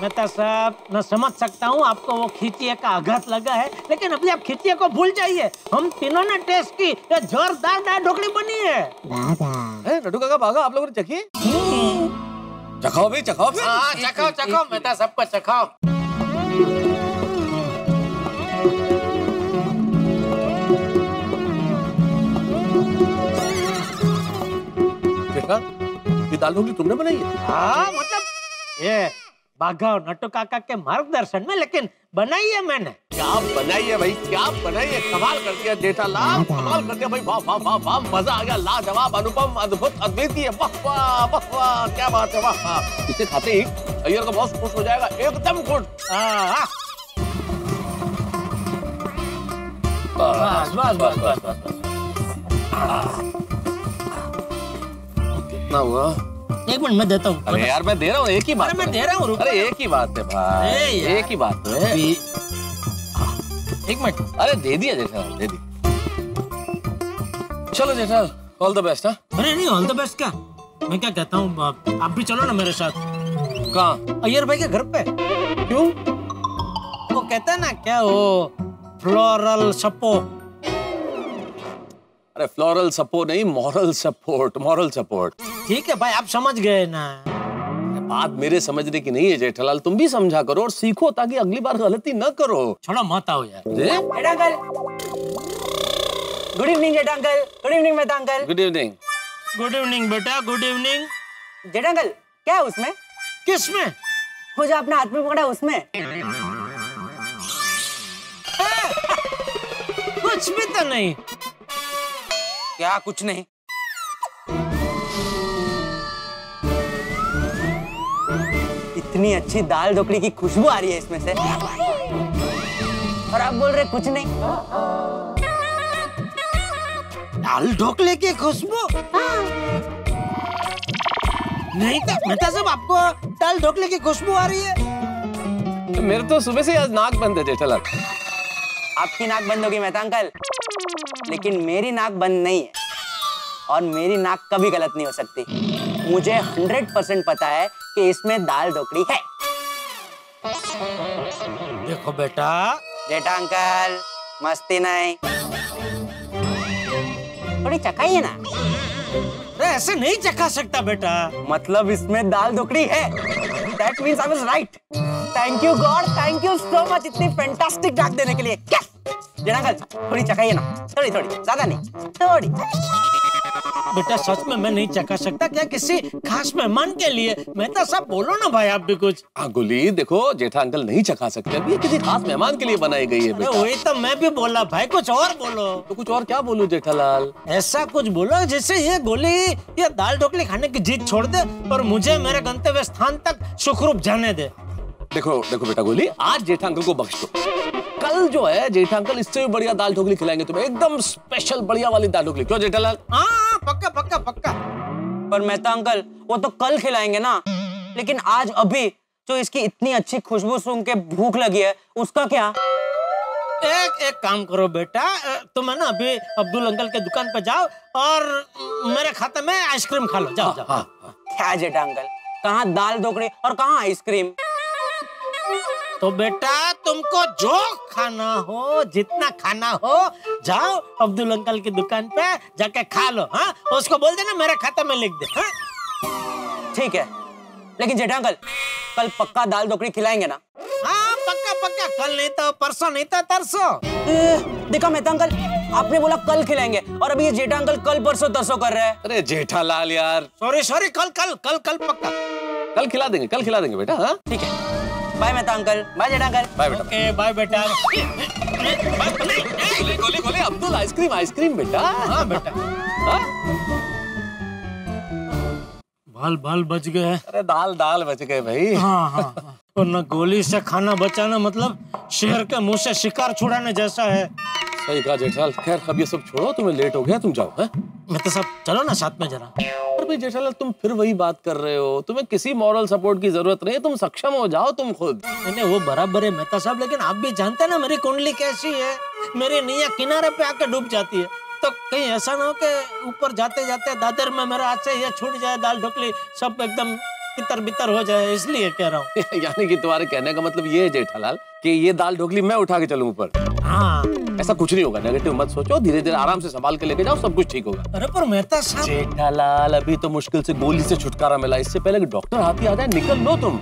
मेहता साहब, मैं समझ सकता हूँ आपको वो खिचिया का आघात लगा है, लेकिन अभी आप खिचिया को भूल जाइए। हम तीनों ने टेस्ट की, ये जोरदार दाल ढोकली बनी है। नट्टू काका, बागा, आप लोगों ने चखी? चखाओ भी, चखाओ फिर। हाँ, चखाओ चखाओ, मेहता सबको चखाओ। ये दाल ढोकली तुमने बनाई है? हाँ, मतलब ये बाघा और नट्टू काका के मार्गदर्शन में, लेकिन बनाई है मैंने। क्या बनाई है भाई, क्या बनाई है? कमाल कर दिया जेठालाल, कमाल कर दिया भाई, वाह वाह वाह वाह, मजा आ गया, लाजवाब, अनुपम, अद्भुत, अद्वितीय, वाह वाह वाह वाह, क्या बात है, वाह वाह। इसे खाते ही अय्यर का बॉस खुश हो जाएगा, एकदम खुश। बस बस बस बस बस। कितना हुआ? एक मिनट मैं देता हूँ। अरे यार, मैं दे रहा हूँ, एक ही बात। अरे मैं दे रहा हूँ, रुको। अरे एक ही बात है भाई, एक ही बात है। एक मिनट। अरे दे दिया जेठालाल, दे दी। चलो जेठालाल, ऑल द बेस्ट। अरे नहीं, ऑल द बेस्ट क्या, मैं क्या कहता हूँ, आप भी चलो ना मेरे साथ। कहाँ? अय्यर भाई के घर पे। क्यों? वो कहता है ना, क्या वो फ्लोरल सपो। अरे फ्लोरल सपोर्ट नहीं, मॉरल सपोर्ट, मॉरल सपोर्ट। ठीक है भाई, आप समझ गए ना। बात मेरे समझने की नहीं है जेठालाल, तुम भी समझा करो और सीखो ताकि अगली बार गलती न करो। छोड़ो मत आओ यार। Jetha uncle, good evening Jetha uncle. Good evening Mehta uncle. Good evening. Good evening बेटा, गुड इवनिंग। जेठा अंकल, क्या है उसमें? किसमें? वो जो आपने हाथ में पकड़ा उसमें। कुछ भी तो नहीं। क्या कुछ नहीं? इतनी अच्छी दाल ढोकली की खुशबू आ रही है इसमें से, और आप बोल रहे कुछ नहीं। दाल ढोकले की खुशबू? नहीं तो मेहता साहब, आपको दाल ढोकले की खुशबू आ रही है? मेरे तो सुबह से आज नाक बंद है जेठालाल। आपकी नाक बंद होगी मेहता अंकल, लेकिन मेरी नाक बंद नहीं है, और मेरी नाक कभी गलत नहीं हो सकती। मुझे 100% पता है कि इसमें दाल ढोकली है। देखो बेटा। जेठा अंकल, मस्ती नहीं, थोड़ी चखाइए ना। अरे ऐसे नहीं चखा सकता बेटा। मतलब इसमें दाल ढोकली है। That means I was right. Thank you God, thank you so much इतनी फैंटास्टिक डाक देने के लिए। क्या? जेठा अंकल, थोड़ी चखाइए ना, थोड़ी थोड़ी, ज्यादा नहीं, थोड़ी। बेटा सच में मैं नहीं चखा सकता, क्या किसी खास मेहमान के लिए? मेहता साहब बोलो ना भाई, आप भी कुछ। गुली देखो, जेठा अंकल नहीं चखा सकते, अभी किसी खास मेहमान के लिए बनाई गई है बेटा। वही तो मैं भी बोला भाई, कुछ और बोलो। तो कुछ और क्या बोलूं जेठालाल? ऐसा कुछ बोलो जिससे ये गोली, ये दाल ढोकली खाने की जिद छोड़ दे और मुझे मेरे गंतव्य स्थान तक सुखरूप जाने दे। देखो देखो बेटा गोली, आज जेठा अंकल को बख्श दो, कल जो है जेठा अंकल इससे भी बढ़िया दाल ढोकली खिलाएंगे तुम्हें, एकदम स्पेशल बढ़िया वाली दाल ढोकली। क्यों जेठालाल? हाँ पक्का पक्का पक्का। पर मेहता अंकल वो तो कल खिलाएंगे ना, लेकिन आज अभी जो इसकी इतनी अच्छी खुशबू सूंघ के भूख लगी है उसका क्या? एक काम करो बेटा, तुम है ना अभी अब्दुल अंकल के दुकान पे जाओ और मेरे खाते में आइसक्रीम खा लो। जाओ जाओ। क्या जेठा अंकल, कहाँ दाल ढोकली और कहाँ आइसक्रीम? तो बेटा तुमको जो खाना हो, जितना खाना हो, जाओ अब्दुल अंकल की दुकान पे जाके खा लो। हाँ, उसको बोल देना मेरे खाते में लिख दे। हाँ? ठीक है, लेकिन जेठा अंकल कल पक्का दाल ढोकली खिलाएंगे ना? हाँ पक्का पक्का, कल नहीं तो परसों, नहीं तो तरसों। देखा मेहता अंकल, आपने बोला कल खिलाएंगे और अभी ये जेठा अंकल कल परसों तरसों कर रहे हैं। अरे जेठालाल यार, सॉरी कल कल कल कल पक्का, कल खिला देंगे बेटा। हाँ ठीक है, बाय मेहता अंकल, बाय जेठा अंकल। बाय बेटा। ओके बाय बेटा। गोले अब्दुल आइसक्रीम बेटा। हाँ बेटा। बाल बच गए। अरे दाल बच गए भाई। हाँ। और न गोली से खाना बचाना मतलब शेर के मुंह से शिकार छुड़ाने जैसा है। सही कहा जेठालाल। खैर अब ये सब छोड़ो, तुम्हें लेट हो गया, तुम जाओ। है मैं तो सब चलो ना साथ में जरा। अरे भाई जेठालाल, तुम फिर वही बात कर रहे हो, तुम्हें किसी मॉरल सपोर्ट की जरूरत नहीं है, तुम सक्षम हो जाओ तुम खुद। नहीं वो बराबर है मेहता साहब, लेकिन आप भी जानते हैं ना मेरी कुंडली कैसी है, मेरी नैया किनारे पे आके डूब जाती है। तो कहीं ऐसा ना हो कि ऊपर जाते जाते दादर में मेरा हाथ से ये छूट जाए, दाल ढोकली सब एकदम तितर बितर हो जाए, इसलिए कह रहा हूँ। यानी कि तुम्हारे कहने का मतलब ये है जेठालाल कि ये दाल ढोकली मैं उठा के चलूं ऊपर? हाँ। ऐसा कुछ नहीं होगा, नेगेटिव मत सोचो, धीरे धीरे आराम से संभाल के लेके जाओ, सब कुछ ठीक होगा। अरे पर मेहता साहब। जेठालाल अभी तो मुश्किल से गोली से छुटकारा मिला, इससे पहले कि डॉक्टर हाथी आ जाए निकल लो तुम।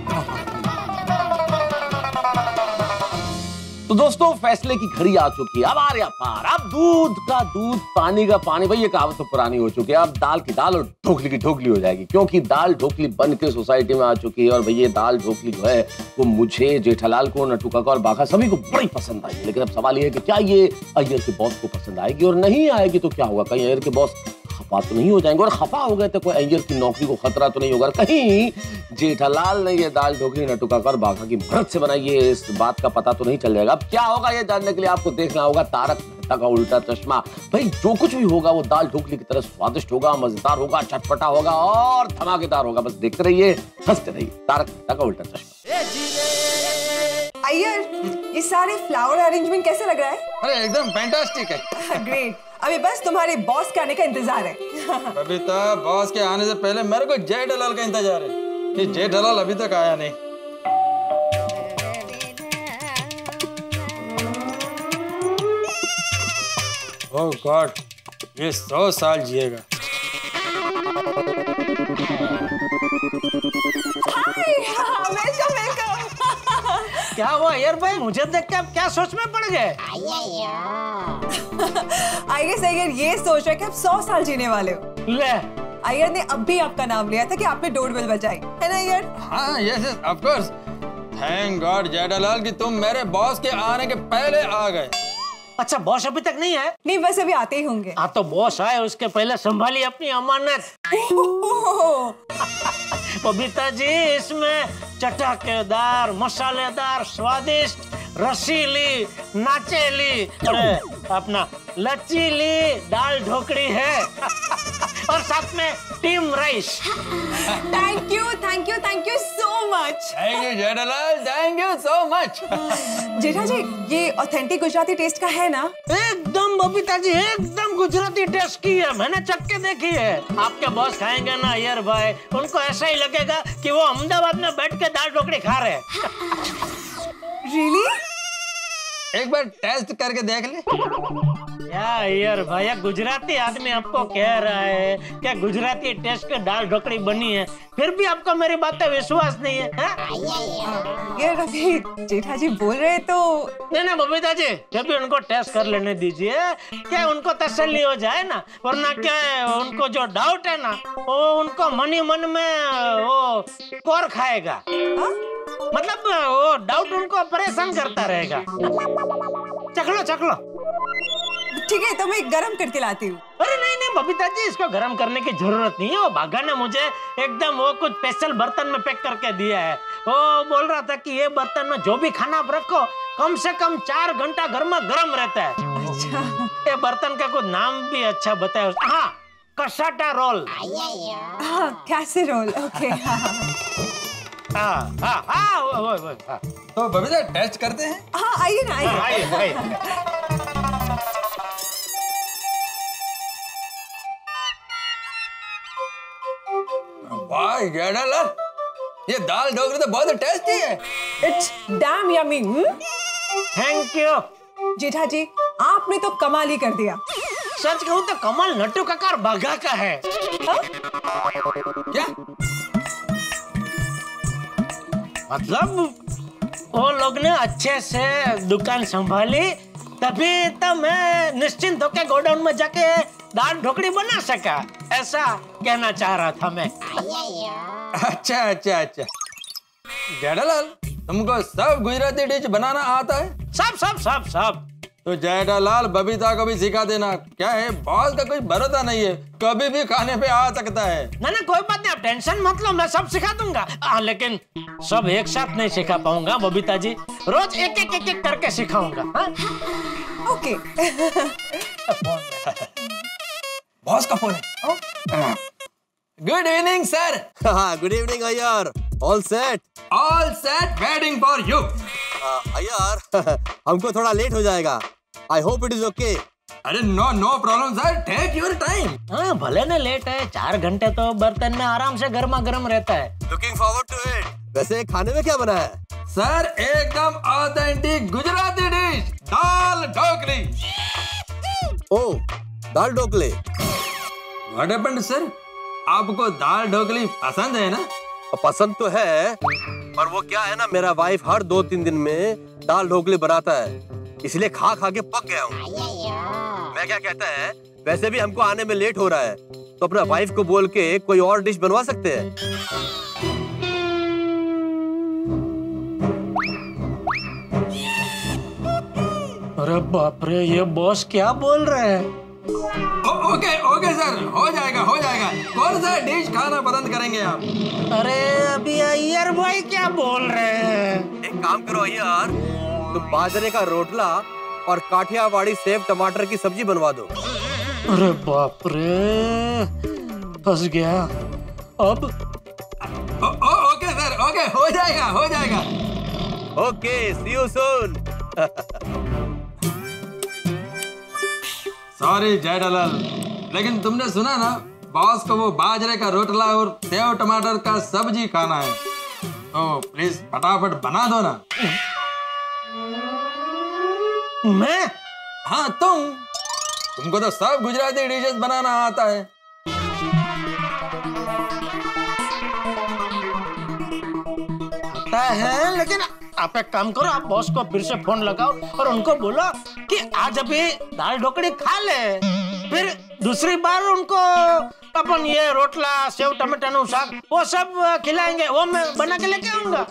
तो दोस्तों फैसले की घड़ी आ चुकी है, अब आ रहा पार। अब दूध का दूध, पानी का पानी, भाई ये कहावत तो पुरानी हो चुकी है। अब दाल की दाल और ढोकली की ढोकली हो जाएगी, क्योंकि दाल ढोकली बन के सोसाइटी में आ चुकी है। और भाई ये दाल ढोकली जो है वो मुझे, जेठालाल को, नट्टू काका और बाघा सभी को बड़ी पसंद आई। लेकिन अब सवाल ये है कि क्या ये अय्यर के बॉस को पसंद आएगी, और नहीं आएगी तो क्या होगा? कहीं अय्यर के बॉस खफा तो नहीं हो जाएंगे, और खफा हो गए तो कोई अय्यर की नौकरी को खतरा तो नहीं होगा? कहीं जेठालाल ने ये दाल ढोकली नट्टू काका और बाघा की मदद से बनाई है, इस बात का पता तो नहीं चल जाएगा। अब क्या होगा ये जानने के लिए आपको देखना होगा तारक मेहता का उल्टा चश्मा। भाई जो कुछ भी होगा वो दाल ढोकली की तरह स्वादिष्ट होगा, मजेदार होगा, चटपटा होगा और धमाकेदार होगा। बस देखते रहिए, हंसते रहिए। तारक मेहता का उल्टा चश्मा। अय्यर, ये सारे फ्लावर अरेंजमेंट कैसे लग रहा है? अरे एकदम फैंटास्टिक है। ग्रेट, अभी बस तुम्हारे बॉस के आने का इंतजार है। बबीता, बॉस के आने से पहले मेरे को जेठालाल का इंतजार है कि जेठालाल अभी तक आया नहीं। ओह गॉड, ये 100 साल जिएगा। क्या हुआ यार भाई, मुझे देख के आप क्या सोच में पड़ गए? अय्यर ये सोच रहा है कि आप 100 साल जीने वाले हो। ले, अय्यर ने अभी आपका नाम लिया था कि आपने डोरबेल बजाई, है ना अय्यर? हाँ yes of course. Thank God Jethalal कि तुम मेरे बॉस के आने के पहले आ गए। अच्छा बॉस अभी तक नहीं है? नहीं, बस अभी आते ही होंगे। हाँ तो बॉस आए उसके पहले संभालिए अपनी अमानत। बबीता जी, इसमें चटकेदार, मसालेदार, स्वादिष्ट, रसीली, नाचेली, अरे अपना लचीली दाल ढोकली है और साथ में team rice. Thank you so much. Thank you Jethalal, thank you so much. Jetha ji, ये ऑथेंटिक गुजराती टेस्ट का है ना? एकदम बबीता जी, एकदम गुजराती टेस्ट की है, मैंने चख के देखी है। आपके बॉस खाएंगे ना अय्यर भाई, उनको ऐसा ही लगेगा कि वो अहमदाबाद में बैठ के दाल ढोकली खा रहे हैं। रियली? एक बार टेस्ट करके देख ले। क्या अय्यर भाई, गुजराती आदमी आपको कह रहा है क्या गुजराती टेस्ट के दाल ढोकली बनी है, फिर भी आपको मेरी बात पे विश्वास नहीं है? यार अभी जेठा जी बोल रहे तो। नहीं बबीता जी, जब भी उनको टेस्ट कर लेने दीजिए, क्या उनको तसल्ली हो जाए ना, वरना क्या है, उनको जो डाउट है ना वो उनको मन ही मन में वो कोर खाएगा। मतलब वो डाउट उनको परेशान करता रहेगा। चख लो। ठीक है, तो मैं गरम करके लाती हूँ। अरे नहीं बबीता जी, इसको गर्म करने की जरूरत नहीं है। वो भागा ने मुझे एकदम वो कुछ स्पेशल बर्तन में पैक करके दिया है। वो बोल रहा था कि ये बर्तन में जो भी खाना आप रखो कम से कम 4 घंटा गर्मा गर्म रहता है। अच्छा। ये बर्तन का कुछ नाम भी अच्छा बताया। हाँ, कसाटा रोल। हाँ, कैसेरोल। ओके। हाँ हाँ हाँ, वो। तो बबीता टेस्ट करते हैं। हाँ, आइए ना, आइए। वाह जेठालाल, ये दाल ढोकली तो बहुत टेस्टी है। It's damn yummy. Thank you Jetha ji, आपने तो कमाल ही कर दिया। सच कहूँ तो कमाल नट्टू काका बाघा का है। क्या मतलब वो लोग ने अच्छे से दुकान संभाली, तभी तो मैं निश्चिंत होकर गोडाउन में जाके दाल ढोकली बना सका, ऐसा कहना चाह रहा था मैं। अच्छा अच्छा अच्छा। जेठालाल, तुमको सब गुजराती डिश बनाना आता है? सब सब सब सब। तो जेठालाल बबीता को भी सिखा देना। क्या है, बॉस का कोई भरोसा नहीं है, कभी भी खाने पे आ सकता है। ना ना कोई बात नहीं, आप टेंशन मत लो, मैं सब सिखा दूंगा। लेकिन सब एक साथ नहीं सिखा पाऊंगा बबीता जी, रोज एक एक एक एक करके सिखाऊंगा। ओके। बॉस का फोन है। Good evening sir. हाँ, good evening Iyer. All set? All set, waiting for you. Iyer, हमको थोड़ा लेट हो जाएगा। I hope it is okay. अरे no problem sir, take your time. हाँ, भले न लेट है, 4 घंटे तो बर्तन में आराम से गर्मा गर्म रहता है। Looking forward to it. वैसे खाने में क्या बना है? सर एकदम authentic Gujarati dish, dal dhokli. Oh, दाल ढोकले। व्हाट हैपेंड सर, आपको दाल ढोकली पसंद है ना? पसंद तो है, पर वो क्या है ना, मेरा वाइफ हर 2-3 दिन में दाल ढोकली बनाता है, इसलिए खा खा के पक गया हूँ। मैं क्या कहता है, वैसे भी हमको आने में लेट हो रहा है, तो अपना वाइफ को बोल के कोई और डिश बनवा सकते हैं। अरे बाप रे, ये बॉस क्या बोल रहे हैं? ओके सर, हो जाएगा। कौन सा डिश खाना पसंद करेंगे आप? अरे अभी अय्यर भाई क्या बोल रहे हैं? एक काम करो अय्यर, तुम बाजरे का रोटला और काठियावाड़ी सेव टमाटर की सब्जी बनवा दो। अरे बाप रे, फंस गया। अब ओके सर, ओके, हो जाएगा। Okay, see you soon. Sorry Jethalal, लेकिन तुमने सुना ना, बॉस को वो बाजरे का रोटला और सेव टमाटर का सब्जी खाना है, तो प्लीज फटाफट बना दो ना। मैं? हाँ तुमको तो सब गुजराती डिशेस बनाना आता है। आता है, लेकिन आप एक काम करो, आप बॉस को फिर से फोन लगाओ और उनको बोलो कि आज अभी दाल ढोकली खा ले, फिर दूसरी बार उनको अपन ये रोटला सेव टमाटर साग वो सब खिलाएंगे, वो मैं बना के लेके आऊंगा।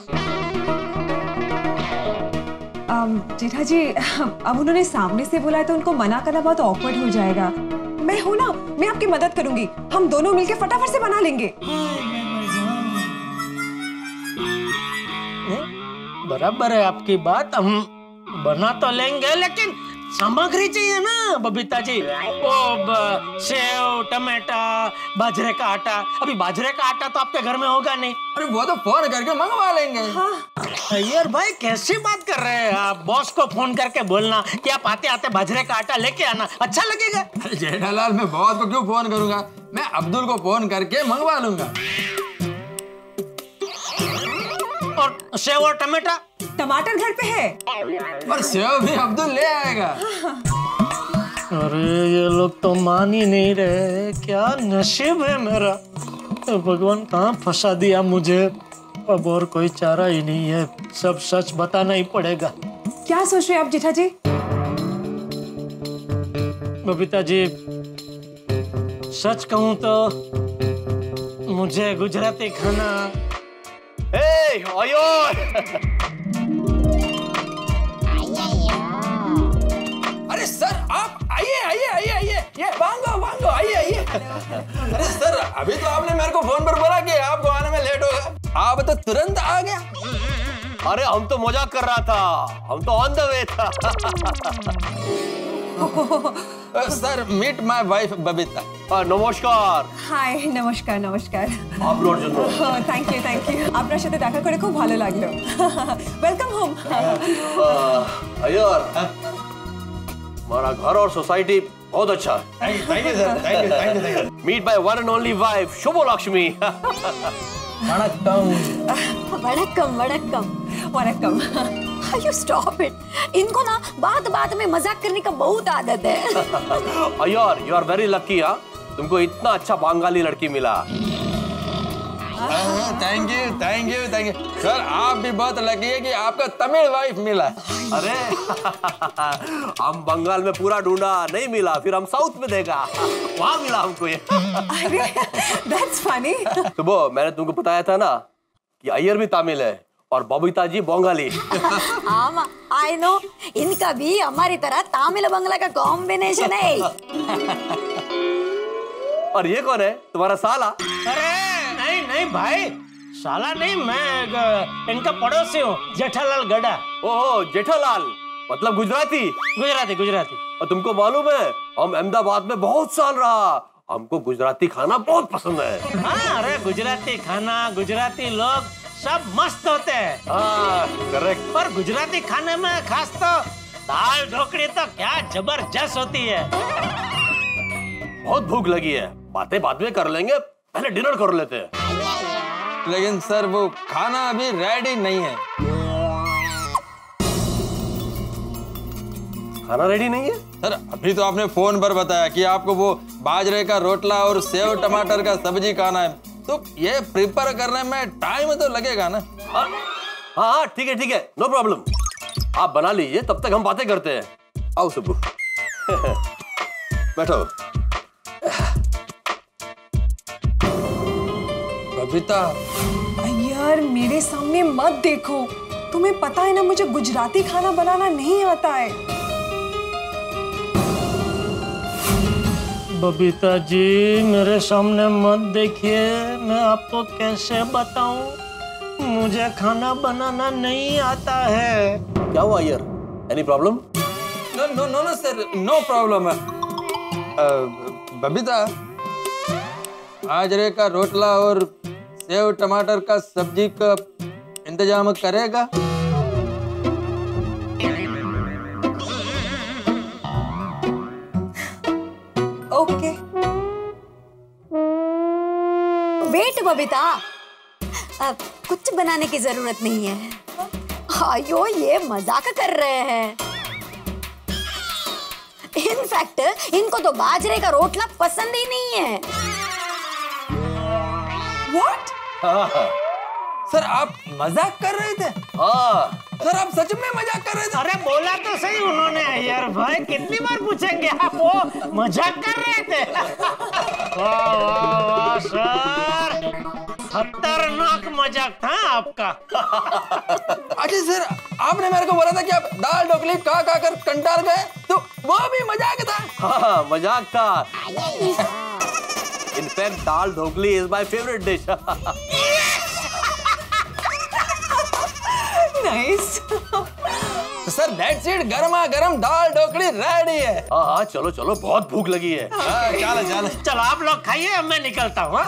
जेठा जी, अब उन्होंने सामने से बोला है तो उनको मना करना बहुत ऑकवर्ड हो जाएगा। मैं हूं ना, मैं आपकी मदद करूंगी, हम दोनों मिलके फटाफट से बना लेंगे। बराबर है आपकी बात, हम बना तो लेंगे, लेकिन सामग्री चाहिए ना बबीता जी। वो सेव टमाटा, बाजरे का आटा। अभी बाजरे का आटा तो आपके घर में होगा नहीं। अरे वो तो फोन करके मंगवा लेंगे। हाँ। अय्यर भाई कैसी बात कर रहे हैं आप? बॉस को फोन करके बोलना कि आप आते आते बाजरे का आटा लेके आना, अच्छा लगेगा। जेठालाल, मैं बॉस को क्यों फोन करूंगा, मैं अब्दुल को फोन करके मंगवा लूंगा। और सेव और टमाटा? टमाटर घर पे है, और सेव भी अब्दुल ले आएगा। अरे ये लोग तो मान ही नहीं रहे, क्या नसीब है मेरा। तो भगवान कहाँ फंसा दिया मुझे। अब और कोई चारा ही नहीं है, सब सच बताना ही पड़ेगा। क्या सोच रहे हैं आप जेठा जी? बबीता जी, सच कहूँ तो मुझे गुजराती खाना। अरे सर, आप आइए, ये वांगो, आइए। अरे सर, अभी तो आपने मेरे को फोन पर बोला कि आपको आने में लेट होगा, आप तो तुरंत आ गया। अरे हम तो मजाक कर रहा था, हम तो ऑन द वे था। Sir, meet my wife Babita. नमस्कार। হাই নমস্কার নমস্কার আপনার জন্য। থ্যাংক ইউ আপনার সাথে দেখা করে খুব ভালো লাগলো ওয়েলকাম হোম अय्यर, हमारा घर और सोसाइटी बहुत अच्छा है। Thank you sir, thank you. Meet my one and only wife Shubho Lakshmi. वड़क्कम वणक्कम यू स्टॉप इट। इनको ना बात बात में मजाक करने का बहुत आदत है। Iyer, you are very lucky. तुमको इतना अच्छा बंगाली लड़की मिला। थैंक यू सर, आप भी बहुत लकी है कि आपका तमिल वाइफ मिला। अरे हम बंगाल में पूरा ढूंढा, नहीं मिला, फिर हम साउथ में देखा, वहां मिला हमको ये। अरे दैट्स फनी। तो वो मैंने तुमको बताया था ना कि अय्यर भी तमिल है और बबीता जी बंगाली। हाँ, आई नो, इनका भी हमारी तरह तमिल बंगला का कॉम्बिनेशन है। और ये कौन है, तुम्हारा साला? अरे नहीं भाई, साला नहीं, मैं इनका पड़ोसी हूँ, जेठालाल गड्ढा। ओहो, जेठालाल मतलब गुजराती। और तुमको मालूम है, हम अहमदाबाद में बहुत साल रहा, हमको गुजराती खाना बहुत पसंद है। हाँ, अरे गुजराती खाना, गुजराती लोग सब मस्त होते हैं। हाँ, करेक्ट। और गुजराती खाने में खास तो दाल ढोकड़ी तो क्या जबरदस्त होती है। बहुत भूख लगी है, बातें बाद में कर लेंगे, पहले डिनर कर लेते हैं। लेकिन सर, वो खाना अभी रेडी नहीं है। खाना रेडी नहीं है? सर, अभी तो आपने फोन पर बताया कि आपको वो बाजरे का रोटला और सेव टमाटर का सब्जी खाना है, तो ये प्रिपेयर करने में टाइम तो लगेगा ना। हाँ, ठीक है, नो प्रॉब्लम। आप बना लीजिए, तब तक हम बातें करते हैं। आओ सुब्बू। बैठो। बबीता, यार मेरे सामने मत देखो, तुम्हें पता है ना मुझे गुजराती खाना बनाना नहीं आता है। बबीता जी, मेरे सामने मत देखिए, मैं आपको कैसे बताऊं, मुझे खाना बनाना नहीं आता है। क्या हुआ Iyer, any problem? No sir, no problem है। बबीता, बाजरे का रोटला और सेव टमाटर का सब्जी का इंतजाम करेगा? ओके। वेट बबीता, कुछ बनाने की जरूरत नहीं है। आयो, ये मजाक कर रहे हैं। इनफैक्ट इनको तो बाजरे का रोटला पसंद ही नहीं है। What? सर, आप मजाक कर रहे थे? हाँ। सर, आप सच में मजाक कर रहे थे? अरे बोला तो सही उन्होंने यार भाई, कितनी बार पूछेंगे आप, वो मजाक कर रहे थे। वाह वाह वाह सर, खतरनाक मजाक था आपका। अच्छा सर, आपने मेरे को बोला था कि आप दाल ढोकली खा कर कंटाल गए, तो वो भी मजाक था? हाँ, मजाक था। In fact dal dhokli is my favourite dish. Nice. Sir, that's it, गर्मा गर्म दाल ढोकली रेडी है। हाँ, चलो बहुत भूख लगी है। चलो आप लोग खाइए, मैं निकलता हूँ।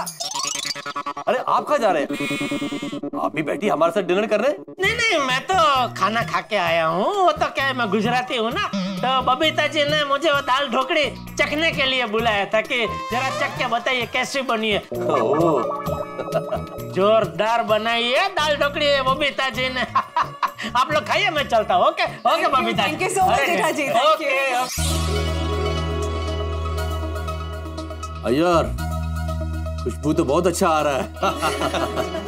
अरे आप कहाँ जा रहे हैं? आप भी बैठी हमारे साथ डिनर कर रहे हैं? नहीं, मैं तो खाना खा के आया हूँ। वो तो क्या है, मैं गुजराती हूँ ना, तो बबीता जी ने मुझे वो दाल ढोकड़ी चखने के लिए बुलाया था कि जरा चख के बताइए कैसी बनी है। जोरदार बनाई है दाल ढोकड़ी बबीता जी ने। आप लोग खाइए, मैं चलता हूँ। Okay Babita, thank you so much Jetha ji. Iyer, खुशबू तो बहुत अच्छा आ रहा है।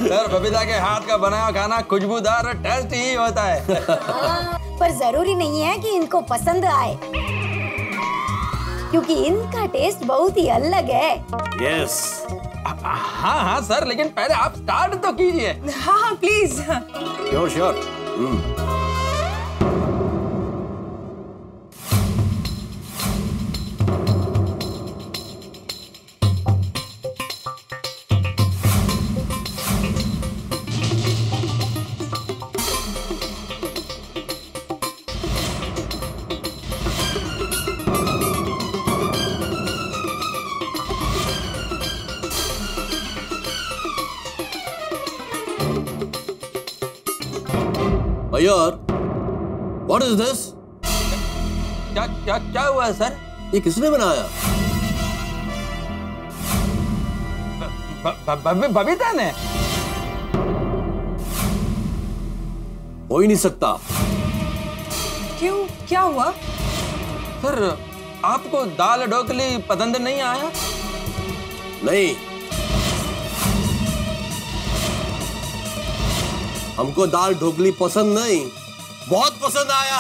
सर, बबीता के हाथ का बनाया खाना खुशबूदार और टेस्टी ही होता है। पर जरूरी नहीं है कि इनको पसंद आए, क्योंकि इनका टेस्ट बहुत ही अलग है। यस। हाँ सर, लेकिन पहले आप स्टार्ट तो कीजिए। हाँ please. Sure. Iyer, what is this? क्या क्या क्या हुआ है सर? ये किसने बनाया? बबीता ने। हो ही नहीं सकता। क्यों, क्या हुआ? सर आपको दाल ढोकली पसंद नहीं आया? नहीं, हमको दाल ढोकली पसंद नहीं, बहुत पसंद आया।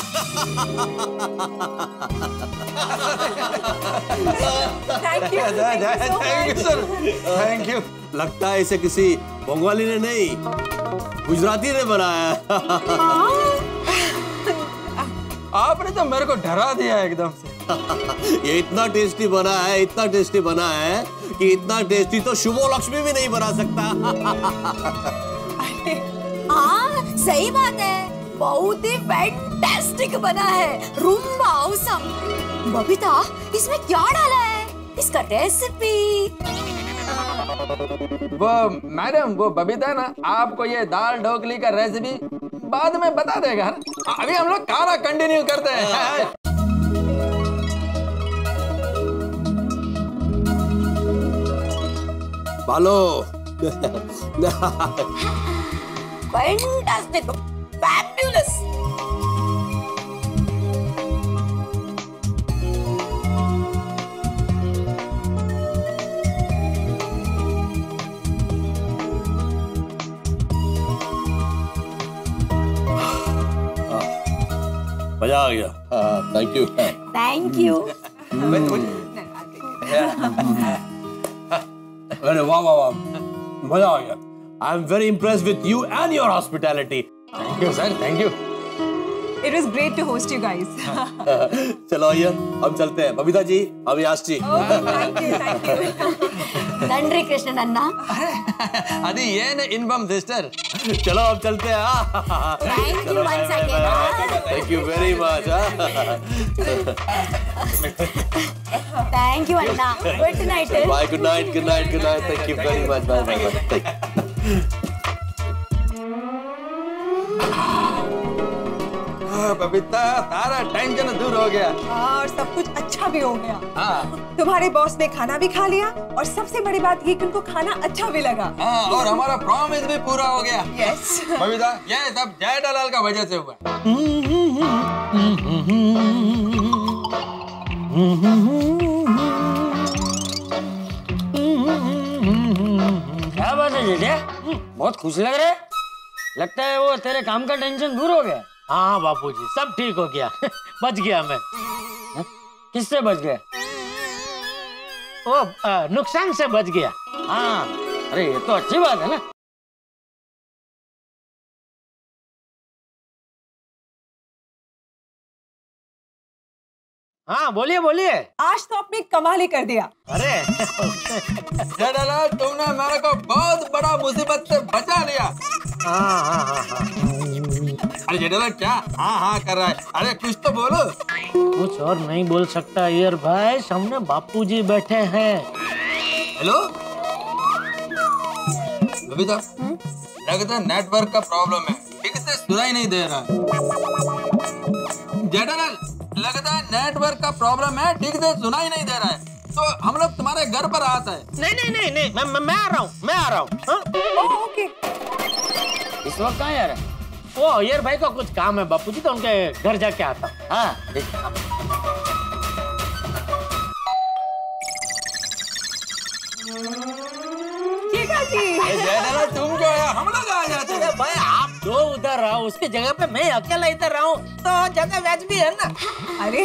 Thank you sir, thank you. लगता है इसे किसी बंगाली ने नहीं, गुजराती ने बनाया। आपने तो मेरे को डरा दिया एकदम से। ये इतना टेस्टी बना है, इतना टेस्टी बना है कि इतना टेस्टी तो शुभो लक्ष्मी भी नहीं बना सकता। हाँ सही बात है, बहुत ही फैंटास्टिक बना है, रूम्बा ऑसम। बबीता इसमें क्या डाला है, इसका रेसिपी? वो मैडम, वो बबीता ना आपको ये दाल ढोकली का रेसिपी बाद में बता देगा। अभी हम लोग खाना कंटिन्यू करते हैं। बालो। Fantastic, fabulous. मजा आ गया। Thank you. Thank you. अरे वाह वाह वाह, मजा आ गया। I am very impressed with you and your hospitality. Thank you sir, thank you. It was great to host you guys. चलो अय्यर, हम चलते हैं। बबीता जी, अविनाश जी। Thank you. नंद्री कृष्ण अन्ना। अदी ये ने इनबम सिस्टर। चलो हम चलते हैं। Thank you once again. Thank you very much. Thank you अन्ना। Good night. Bye, good night, good night, good night. Thank you very much. Bye bye bye. Babita, सारा टेंशन दूर हो गया और सब कुछ अच्छा भी हो गया। हाँ तुम्हारे बॉस ने खाना भी खा लिया और सबसे बड़ी बात ये कि उनको खाना अच्छा भी लगा। हाँ, और हमारा प्रॉमिस भी पूरा हो गया। यस। बबीता, ये सब जेठालाल का वजह से हुआ। क्या बात है जेठे, बहुत खुश लग रहा है। लगता है वो तेरे काम का टेंशन दूर हो गया। हाँ बापूजी, सब ठीक हो गया। बच गया मैं। किससे बच गया? वो नुकसान से बच गया। हाँ, अरे ये तो अच्छी बात है ना। हाँ बोलिए बोलिए। आज तो आपने कमाल ही कर दिया। अरे जेठालाल, तुमने मेरे को बहुत बड़ा मुसीबत से बचा लिया। हाँ। अरे जेठालाल क्या हाँ हाँ कर रहा है? अरे कुछ तो बोलो। कुछ और नहीं बोल सकता यार भाई, सामने बापूजी बैठे हैं। हेलो बबीता, लगता है नेटवर्क का प्रॉब्लम है, ठीक से सुनाई नहीं दे रहा है। जेठालाल, लगता है नेटवर्क का प्रॉब्लम है, ठीक से सुनाई नहीं दे रहा है। तो हम लोग तुम्हारे घर पर आता है। नहीं, मैं आ रहा हूँ। ओके। इस वक्त कहाँ जा रहा है? वो यार भाई को कुछ काम है बापूजी, तो उनके घर जाके आता हूँ। हाँ जेठालाल, तुम क्यों आया? हम लोग आ जाते हैं। भाई आप दो उधर रहो, उसकी जगह पे मैं अकेला इधर रहा हूँ तो ज्यादा व्याज भी है ना। अरे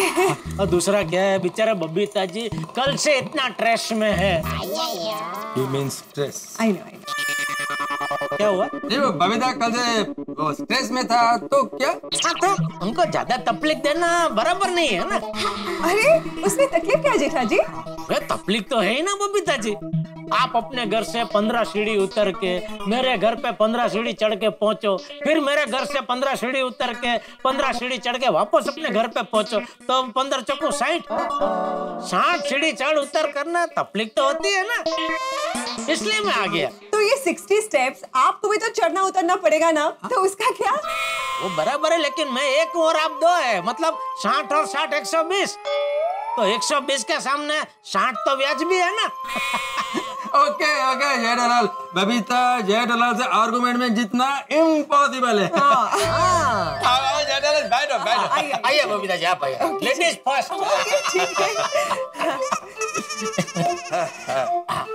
और दूसरा क्या है, बेचारा बबीता जी कल से इतना ट्रेस में है। He means stress. I know. क्या हुआ? नहीं, वो बबीता कल से वो स्ट्रेस में था तो क्या? हाँ तो उनको ज्यादा तकलीफ देना बराबर नहीं है ना। अरे उसमें तकलीफ क्या जेठा जी? तकलीफ तो है ही ना बबीता जी। आप अपने घर से 15 सीढ़ी उतर के मेरे घर पे 15 सीढ़ी चढ़ के पहुंचो, फिर मेरे घर से 15 सीढ़ी उतर के 15 सीढ़ी चढ़ के वापस अपने घर पे पहुंचो, तो 15 चौको 60 सीढ़ी चढ़ उतर करना तकलीफ तो होती है ना, इसलिए मैं आ गया। तो ये 60 स्टेप्स आपको भी तो चढ़ना उतरना पड़ेगा ना, तो उसका क्या? वो बराबर है, लेकिन मैं 1 हूँ और आप 2 है, मतलब 60 और 60 120। तो 120 के सामने 60 तो व्याज भी है ना। ओके ओके जेठालाल, बबीता जेठालाल से आर्गुमेंट में जीतना इम्पॉसिबल है। आओ जेठालाल, बैठो बैठो। आइए बबीता जी, आप आइए। Ladies first.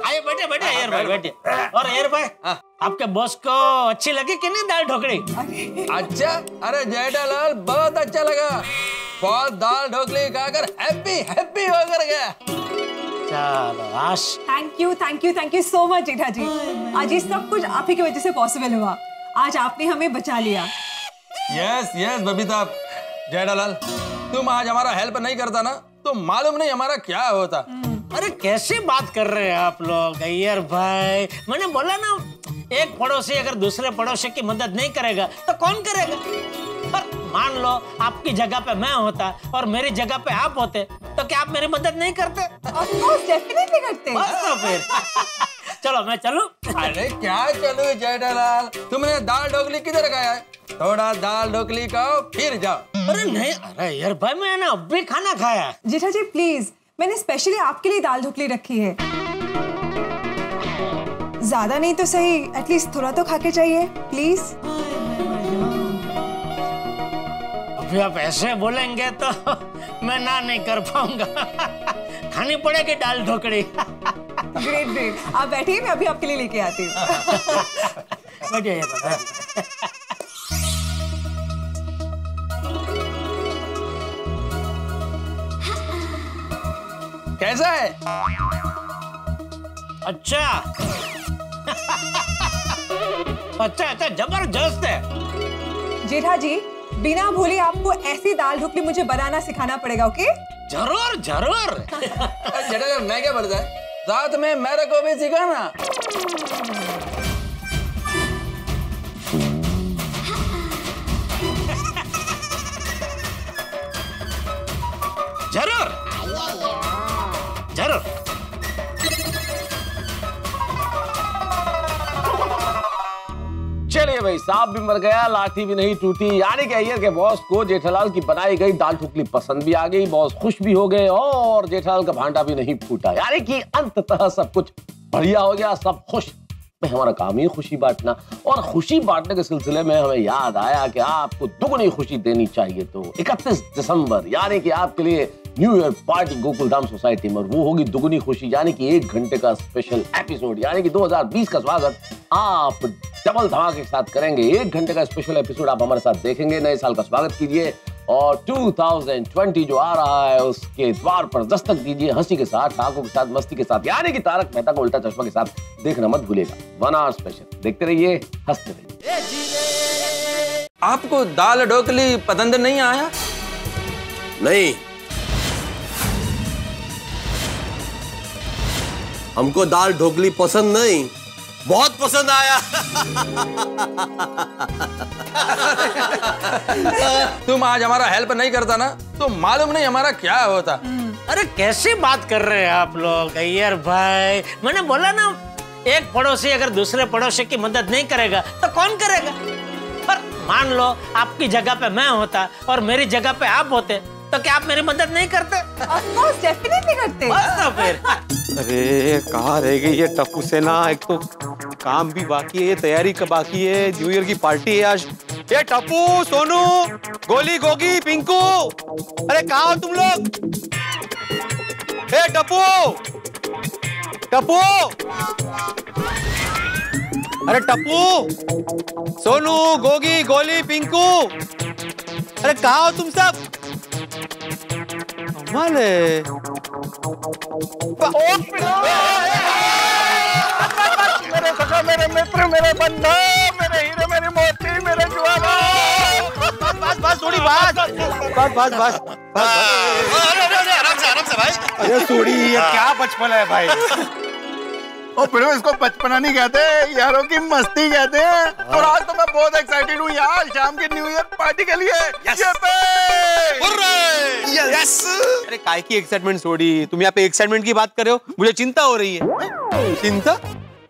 आइए बैठे बैठे एयर भाई बैठे। और एयर भाई, आपके बॉस को अच्छी लगी कि नहीं दाल ढोकली? अच्छा, अरे जेठालाल बहुत अच्छा लगा। बहुत दाल ढोकली खाकर हैप्पी हैप्पी होकर गया। चलो आश। Thank you so much Jetha जी। आज ये सब कुछ आप ही की वजह से पॉसिबल हुआ। आज आपने हमें बचा लिया। यस यस बबीता, जेठालाल तुम आज हमारा हेल्प नहीं करता ना तो मालूम नहीं हमारा क्या होता। अरे कैसी बात कर रहे हैं आप लोग अय्यर भाई। मैंने बोला ना, एक पड़ोसी अगर दूसरे पड़ोसी की मदद नहीं करेगा तो कौन करेगा? पर मान लो आपकी जगह पे मैं होता और मेरी जगह पे आप होते तो क्या आप मेरी मदद नहीं करते? डेफिनेटली करते। बस तो फिर चलो मैं चलूं? अरे क्या चलूं जेठालाल, तुमने दाल ढोकली किधर खाया है? थोड़ा दाल ढोकली खाओ फिर जाओ। अरे नहीं, अरे यार भाई मैं ना अब भी खाना खाया। जेठा जी प्लीज, मैंने स्पेशली आपके लिए दाल ढोकली रखी है। ज्यादा नहीं तो सही, एटलीस्ट थोड़ा तो खा के चाहिए प्लीज। अभी आप ऐसे बोलेंगे तो मैं ना नहीं कर पाऊंगा। खानी पड़ेगी दाल ढोकली। ग्रेट ग्रेट, आप बैठिए, मैं अभी आपके लिए लेके आती हूँ। बैठिए। कैसा है? अच्छा अच्छा अच्छा, जबरदस्त है। जेठा जी बिना भूले आपको ऐसी दाल ढोकली मुझे बनाना सिखाना पड़ेगा, ओके? जरूर जरूर। जेठालाल मैं क्या बोलता है, साथ में मेरे को भी सिखाना। जरूर जरूर। चलिए भाई, सांप भी मर गया लाठी भी नहीं टूटी। यानी कि अय्यर के बॉस को जेठालाल की बनाई गई दाल ढोकली पसंद भी आ गई, बॉस खुश भी हो गए और जेठालाल का भांडा भी नहीं फूटा। यानी कि अंततः सब कुछ बढ़िया हो गया, सब खुश। हमारा काम ही खुशी बांटना, और खुशी बांटने के सिलसिले में हमें याद आया कि आपको दुगनी खुशी देनी चाहिए। तो 31 दिसंबर यानी कि आपके लिए new year party Gokuldham society में, और वो होगी दुगनी खुशी, यानी कि 1 घंटे का स्पेशल एपिसोड। यानी कि 2020 का स्वागत आप डबल धमाके के साथ करेंगे। 1 घंटे का स्पेशल एपिसोड आप हमारे साथ देखेंगे। नए साल का स्वागत कीजिए और 2020 जो आ रहा है उसके द्वार पर दस्तक दीजिए, हंसी के साथ, ठाकों के साथ, मस्ती के साथ। यानी कि तारक मेहता का उल्टा चश्मा के साथ देखना मत भूलिएगा। 1 आवर स्पेशल देखते रहिए, हंसते रहिए। आपको दाल ढोकली पसंद नहीं आया? नहीं, हमको दाल ढोकली पसंद नहीं, बहुत पसंद आया। तुम आज हमारा हेल्प नहीं करता ना तो मालूम नहीं हमारा क्या होता। अरे कैसी बात कर रहे हैं आप लोग अय्यर भाई। मैंने बोला ना, एक पड़ोसी अगर दूसरे पड़ोसी की मदद नहीं करेगा तो कौन करेगा? पर मान लो आपकी जगह पे मैं होता और मेरी जगह पे आप होते तो क्या आप मेरी मदद नहीं करते? Of course, definitely करते। बस तो फिर। अरे कहाँ रह गई ये टप्पू सेना, एक तो काम भी बाकी है, तैयारी का बाकी है, न्यू ईयर की पार्टी है आज। ये टप्पू, सोनू, गोली, गोगी, पिंकू, अरे कहाँ हो तुम लोग? ए टप्पू, टप्पू, अरे टप्पू, सोनू, गोगी, गोली, पिंकू, अरे कहाँ हो तुम सब? माले मेरे सखा, मेरे मित्र, मेरे बंधु, मेरे हीरे, मेरी मोती, मेरे ज्वाला। बस थोड़ी बात, बस आराम से भाई। अरे सोड़ी, ये क्या बचपन है भाई। ओ फिर इसको बचपना नहीं कहते, यारों की मस्ती कहते हैं। और आज तो मैं बहुत एक्साइटेड हूँ यार, शाम की न्यू ईयर पार्टी के लिए। यस। अरे काय की एक्साइटमेंट सोड़ी, तुम यहाँ पे एक्साइटमेंट की बात कर रहे हो, मुझे चिंता हो रही है। चिंता?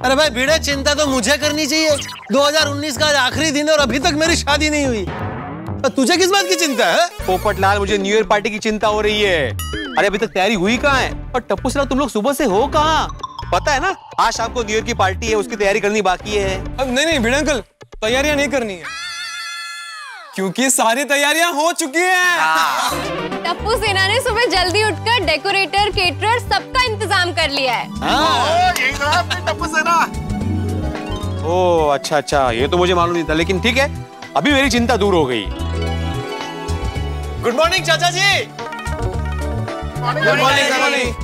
अरे भाई भिड़े, चिंता तो मुझे करनी चाहिए। 2019 का आखिरी दिन और अभी तक मेरी शादी नहीं हुई। तुझे किस बात की चिंता है? पोपटलाल, मुझे न्यू ईयर पार्टी की चिंता हो रही है। अरे अभी तक तैयारी हुई कहाँ है? और टप्पू सेना, तुम लोग सुबह से हो कहाँ? पता है ना, आज शाम को न्यू ईयर की पार्टी है, उसकी तैयारी करनी बाकी है। अब नहीं भिड़े अंकल, तैयारियां नहीं करनी है क्योंकि सारी तैयारियां हो चुकी हैं। टप्पू सेना ने सुबह जल्दी उठकर डेकोरेटर, केटरर सबका इंतजाम कर लिया है। यही तो है अपनी टप्पू सेना। ओह अच्छा अच्छा, ये तो मुझे मालूम नहीं था, लेकिन ठीक है, अभी मेरी चिंता दूर हो गई। गुड मॉर्निंग चाचा जी। Good morning.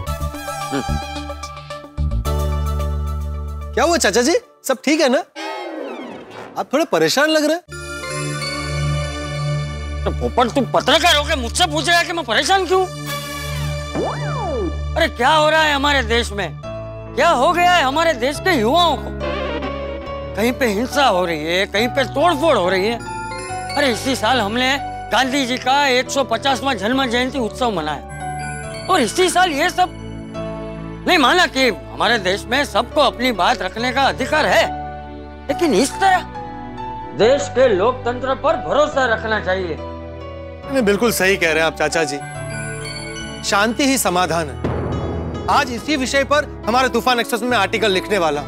क्या हुआ चाचा जी, सब ठीक है ना? आप थोड़े परेशान लग रहे हैं। तो पोपट, तू पत्रकार होकर मुझसे पूछ रहा है कि मैं परेशान क्यों? अरे क्या हो रहा है हमारे देश में? क्या हो गया है हमारे देश के युवाओं को? कहीं पे हिंसा हो रही है, कहीं पे तोड़फोड़ हो रही है। अरे इसी साल हमने गांधी जी का 150वां जन्म जयंती उत्सव मनाया और इसी साल ये सब नहीं माना कि हमारे देश में सबको अपनी बात रखने का अधिकार है, लेकिन इस तरह देश के लोकतंत्र पर भरोसा रखना चाहिए। नहीं, बिल्कुल सही कह रहे हैं आप चाचा जी। शांति ही समाधान है। आज इसी विषय पर हमारे तूफान एक्सप्रेस में आर्टिकल लिखने वाला।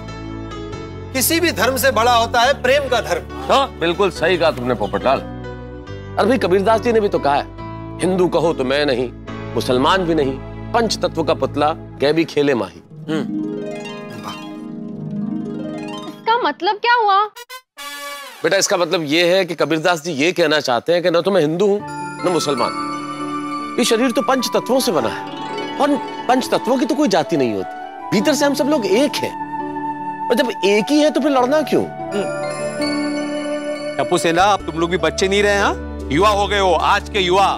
किसी भी धर्म से बड़ा होता है प्रेम का धर्म। तो बिल्कुल सही कहा तुमने पोपटलाल। अरे भाई, कबीरदास जी ने भी तो कहा है, हिंदू कहो तो मैं नहीं, मुसलमान भी नहीं, पंच तत्व का पुतला कै भी खेले माही। इसका मतलब क्या हुआ? बेटा, इसका मतलब ये है कि कबीरदास जी ये कहना चाहते हैं कि न तो मैं हिंदू हूं न मुसलमान। ये शरीर तो पंच तत्वों से बना है और पंच तत्वों की तो कोई जाति नहीं होती। भीतर से हम सब लोग एक हैं और जब एक ही है तो फिर लड़ना क्यों? टप्पू सेना, अब तुम लोग भी बच्चे नहीं रहे, हाँ? युवा हो गए हो, आज के युवा।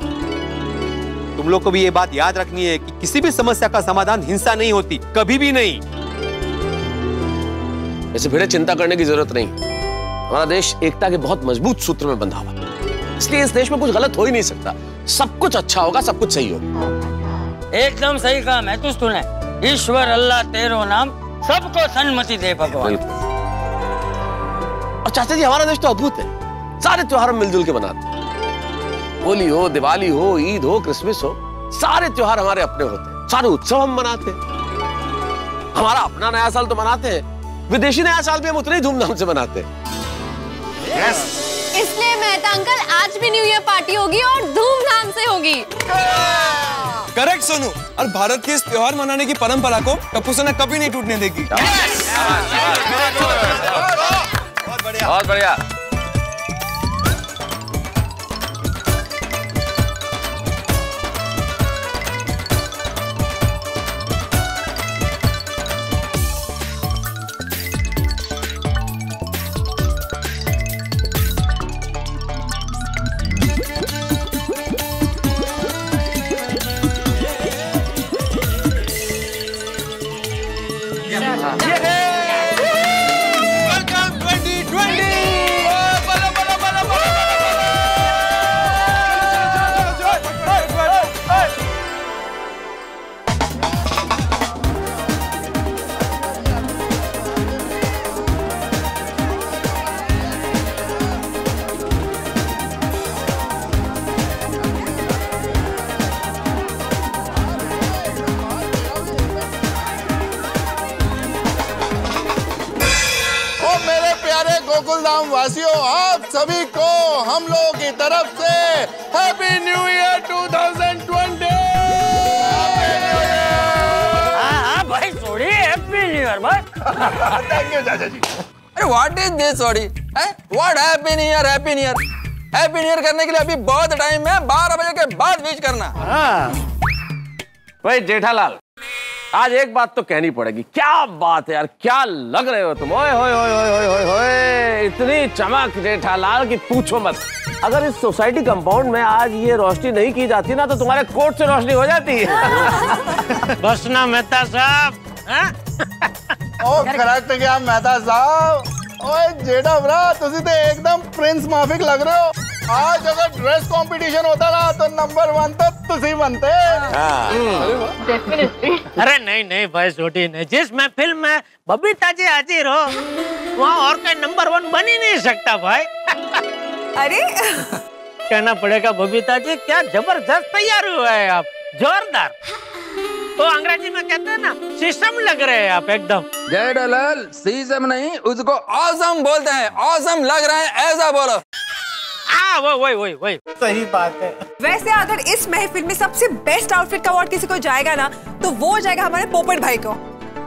तुम लोग को भी ये बात याद रखनी है कि किसी भी समस्या का समाधान हिंसा नहीं होती, कभी भी नहीं। ऐसे भिड़े, चिंता करने की जरूरत नहीं। हमारा देश एकता के बहुत मजबूत सूत्र में बंधा हुआ, इसलिए इस देश में कुछ गलत हो ही नहीं सकता। सब कुछ अच्छा होगा, सब कुछ सही होगा। एकदम सही कहा मैं तो सुने। ईश्वर अल्लाह तेरो नाम, सबको सन्मति दे भगवान। और चाचा जी, हमारा देश तो अद्भुत है। सारे त्योहार हम मिलजुल के मनाते हैं। होली हो, दिवाली हो, ईद हो, क्रिसमस हो, सारे त्योहार हमारे अपने होते हैं। सारे उत्सव हम मनाते हैं। हमारा अपना नया साल तो मनाते हैं, विदेशी नया साल भी हम उतने ही धूमधाम से मनाते हैं। इसलिए मेहता अंकल, आज भी न्यू ईयर पार्टी होगी और धूमधाम से होगी। करेक्ट सोनू। और भारत के इस त्योहार मनाने की परंपरा को टप्पू सेना कभी नहीं टूटने देगी। बहुत बढ़िया। गोकुलधाम वासियों, आप सभी को हम लोगों की तरफ से हैप्पी न्यू ईयर 2020। हाँ भाई, सॉरी, हैप्पी न्यू ईयर भाई। थैंक यू चाचा जी। अरे what is this sorry? What happy new year? Happy new year, happy new year करने के लिए अभी बहुत टाइम है। 12 बजे के बाद विश करना। भाई जेठालाल, आज एक बात तो कहनी पड़ेगी। क्या बात है यार, क्या लग रहे हो तुम। ओए होए होए होए होए होए, इतनी चमक जेठालाल की पूछो मत। अगर इस सोसाइटी कंपाउंड में आज ये रोशनी नहीं की जाती ना, तो तुम्हारे कोट से रोशनी हो जाती है। बस ना मेहता साहब। ओ करेक्ट क्या मेहता साहब। ओए जेठा भरा, तुसी तो एकदम प्रिंस माफिक लग रहे हो। आज अगर ड्रेस कंपटीशन होता ना तो नंबर 1 तो तुसी बनते। अरे नहीं भाई छोटी नहीं, जिस महफिल में बबीता जी हाजिर हो वहाँ और कोई नंबर 1 बन ही नहीं सकता भाई। अरे कहना पड़ेगा बबीता जी, क्या जबरदस्त तैयार हुआ है आप, जोरदार। तो अंग्रेजी में कहते हैं ना, शीशम लग रहे हैं आप एकदम। जय दलाल, शीशम नहीं उसको ऑसम बोलते हैं, ऑसम लग रहा है ऐसा बोलो। वही सही बात है। वैसे अगर इस महफिल में सबसे बेस्ट आउटफिट का अवार्ड किसी को जाएगा ना, तो वो जाएगा हमारे पोपट भाई को।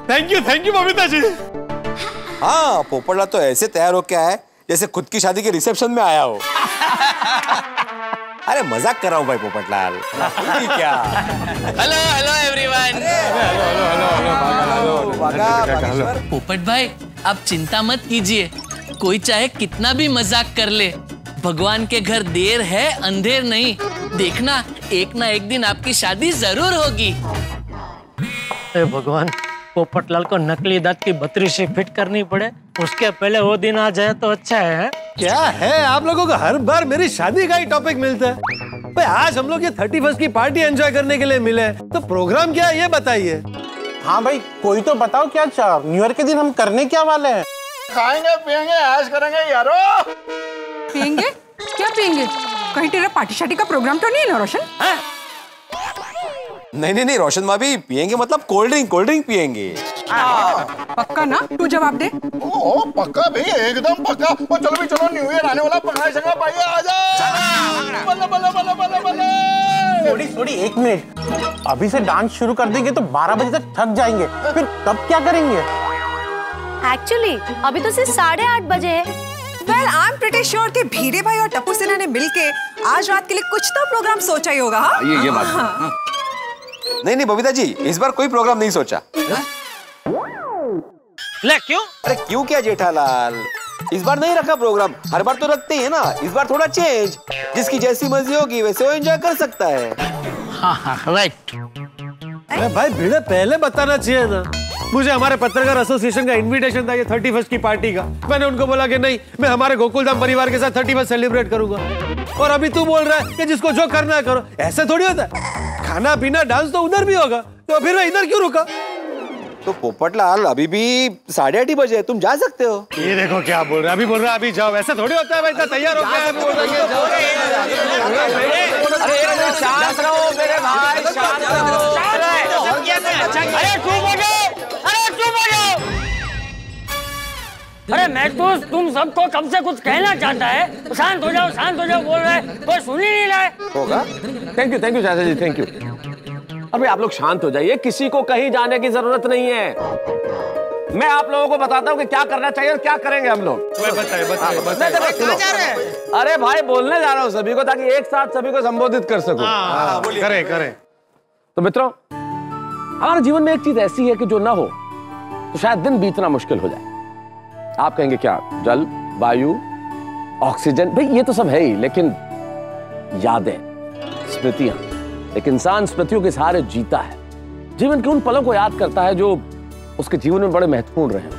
Thank you Babita ji. हाँ, पोपटला तो ऐसे तैयार हो क्या है जैसे खुद की शादी के रिसेप्शन में आया हो। अरे मजाक कर रहा हूँ भाई पोपटलाल। क्या? Hello everyone. पोपट भाई, आप चिंता मत कीजिए, कोई चाहे कितना भी मजाक कर ले, भगवान के घर देर है अंधेर नहीं। देखना एक ना एक दिन आपकी शादी जरूर होगी। भगवान, पोपटलाल को नकली दांत की बत्रीसी फिट करनी पड़े, उसके पहले वो दिन आ जाए तो अच्छा है। क्या है आप लोगों को हर बार मेरी शादी का ही टॉपिक मिलता है। भाई आज हम लोग ये 31st की पार्टी एंजॉय करने के लिए मिले हैं, तो प्रोग्राम क्या है ये बताइए। हाँ भाई, कोई तो बताओ क्या न्यू ईयर के दिन हम करने क्या वाले हैं? खाएंगे पियेंगे ऐश करेंगे यारो। पियेंगे? क्या पियेंगे? कहीं तेरा पार्टी शार्टी का प्रोग्राम तो नहीं है ना रोशन? नहीं रोशन भाभी, पियेंगे मतलब कोल्ड ड्रिंक पियेंगे। पक्का ना? तू जवाब दे। ओ पक्का भाई, एकदम पक्का। ओ चलो भी चलो, न्यू ईयर आने वाला, पढ़ाई संगा पाइए, आजा। बल्ले। थोड़ी 1 मिनट, अभी से डांस शुरू कर देंगे तो 12 बजे तक थक जाएंगे, फिर तब क्या करेंगे? एक्चुअली अभी तो सिर्फ 8:30 बजे है। Well, I'm pretty sure कि भीरे भाई और टप्पू सिन्हा ने मिलके आज रात के लिए कुछ तो प्रोग्राम सोचा ही होगा। हाँ? ये बात। नहीं बबीता जी, इस बार कोई प्रोग्राम नहीं सोचा। ले क्यों? अरे क्यों क्या जेठालाल, इस बार नहीं रखा प्रोग्राम, हर बार तो रखते हैं ना। इस बार थोड़ा चेंज, जिसकी जैसी मर्जी होगी वैसे वो एंजॉय कर सकता है। हाँ, राइट। अरे भाई भिड़े, पहले बताना चाहिए ना। मुझे हमारे पत्रकार एसोसिएशन का इनविटेशन था ये 31st की पार्टी का। मैंने उनको बोला कि नहीं, मैं हमारे गोकुलधाम परिवार के साथ 31st सेलिब्रेट करूंगा। और अभी तू बोल रहा है कि जिसको जो करना है करो। ऐसे थोड़ी होता है, खाना पीना डांस तो उधर भी होगा, तो फिर मैं इधर क्यों रुका? तो पोपटलाल, अभी भी 8:30 बजे, तुम जा सकते हो। ये देखो क्या बोल रहा है, अभी बोल रहा है अभी जाओ। ऐसा थोड़ी होता है भाई, तैयार हो गया है। शांत रहो मेरे भाई, शांत रहो। अरे मैं तो तुम सबको कब से कुछ कहना चाहता है, शांत हो जाओ बोल रहा है, कोई सुन ही नहीं रहा है। होगा। थैंक यू चाचा जी, थैंक यू। अरे आप लोग शांत हो जाइए, किसी को कहीं जाने की जरूरत नहीं है। मैं आप लोगों को बताता हूँ कि क्या करना चाहिए और क्या करेंगे हम लोग। बताइए। अरे भाई, बोलने जा रहा हूँ सभी को, ताकि एक साथ सभी को संबोधित कर सकूं। करें। तो मित्रों, हमारे जीवन में एक चीज ऐसी है कि जो ना हो तो शायद दिन बीतना मुश्किल हो जाए। आप कहेंगे क्या? जल, वायु, ऑक्सीजन, भाई ये तो सब है ही, लेकिन यादें, स्मृतियां। एक इंसान स्मृतियों के सहारे जीता है, जीवन के उन पलों को याद करता है जो उसके जीवन में बड़े महत्वपूर्ण रहे।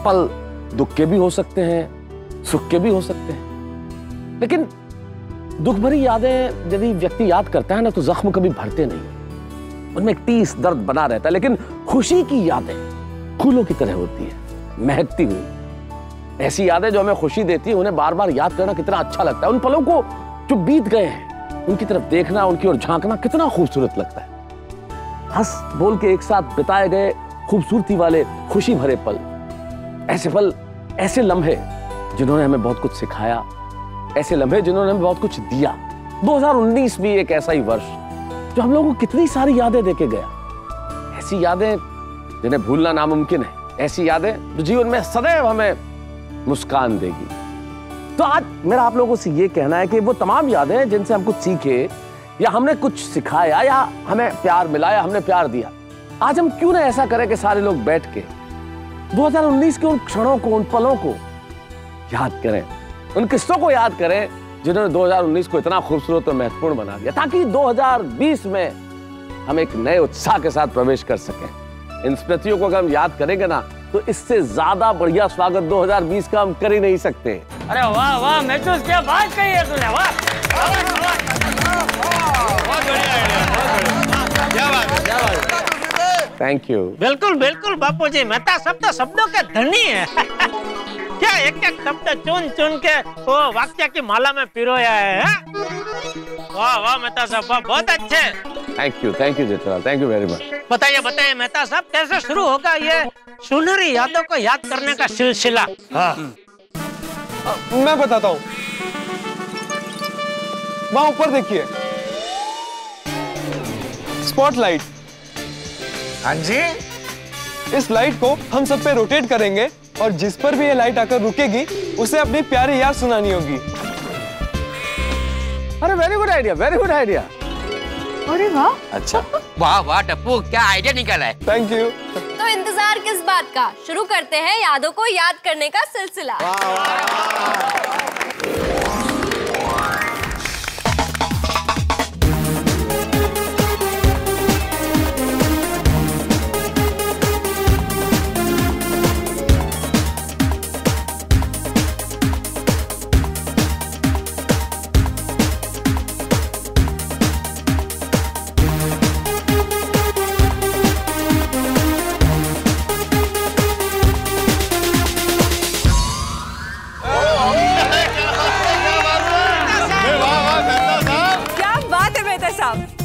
पल दुख के भी हो सकते हैं, सुख के भी हो सकते हैं, लेकिन दुख भरी यादें यदि व्यक्ति याद करता है ना, तो जख्म कभी भरते नहीं, उनमें एक टीस दर्द बना रहता है। लेकिन खुशी की यादें फूलों की तरह होती है, महकती हुई। ऐसी यादें जो हमें खुशी देती है, उन्हें बार बार याद करना कितना अच्छा लगता है। उन पलों को जो बीत गए हैं, उनकी तरफ देखना, उनकी ओर झांकना कितना खूबसूरत लगता है। हंस बोल के एक साथ बिताए गए खूबसूरती वाले खुशी भरे पल, ऐसे लम्हे जिन्होंने हमें बहुत कुछ सिखाया, ऐसे लम्हे जिन्होंने हमें बहुत कुछ दिया। 2019 भी एक ऐसा ही वर्ष जो हम लोगों को कितनी सारी यादें देके गया। ऐसी यादें जिन्हें भूलना नामुमकिन है, ऐसी यादें जो जीवन में सदैव हमें मुस्कान देगी। तो आज मेरा आप लोगों से ये कहना है कि वो तमाम यादें जिनसे हम कुछ सीखे, या हमने कुछ सिखाया, या हमें प्यार मिला, या हमने प्यार दिया, आज हम क्यों ना ऐसा करें कि सारे लोग बैठ के 2019 के उन क्षणों को, उन पलों को याद करें, उन किस्सों को याद करें जिन्होंने 2019 को इतना खूबसूरत और महत्वपूर्ण बना दिया, ताकि 2020 में हम एक नए उत्साह के साथ प्रवेश कर सकें। इन स्मृतियों को अगर हम याद करेंगे ना, तो इससे ज्यादा बढ़िया स्वागत 2020 का हम कर ही नहीं सकते। अरे वाह वाह, मैं तो क्या बात कही है तूने, वाह। Thank you. बिल्कुल बापू जी, मेहता शब्दों के धनी है। क्या एक एक शब्द चुन चुन के वो वाक्य की माला में पिरोया है? वाह वाह मेहता साहब, वाह, बहुत अच्छे। Thank you Jethalal, thank you very much. बताइए बताइए मेहता साहब, कैसे शुरू होगा ये सुनहरी यादों को याद करने का सिलसिला? मैं बताता हूँ। वहां ऊपर देखिए, स्पॉटलाइट। हाँ जी। इस लाइट को हम सब पे रोटेट करेंगे और जिस पर भी ये लाइट आकर रुकेगी उसे अपनी प्यारी याद सुनानी होगी। अरे very good idea, very good idea. अरे वाह, अच्छा, वाह वाह टप्पू, क्या आइडिया निकला है। Thank you. तो इंतजार किस बात का, शुरू करते हैं यादों को याद करने का सिलसिला।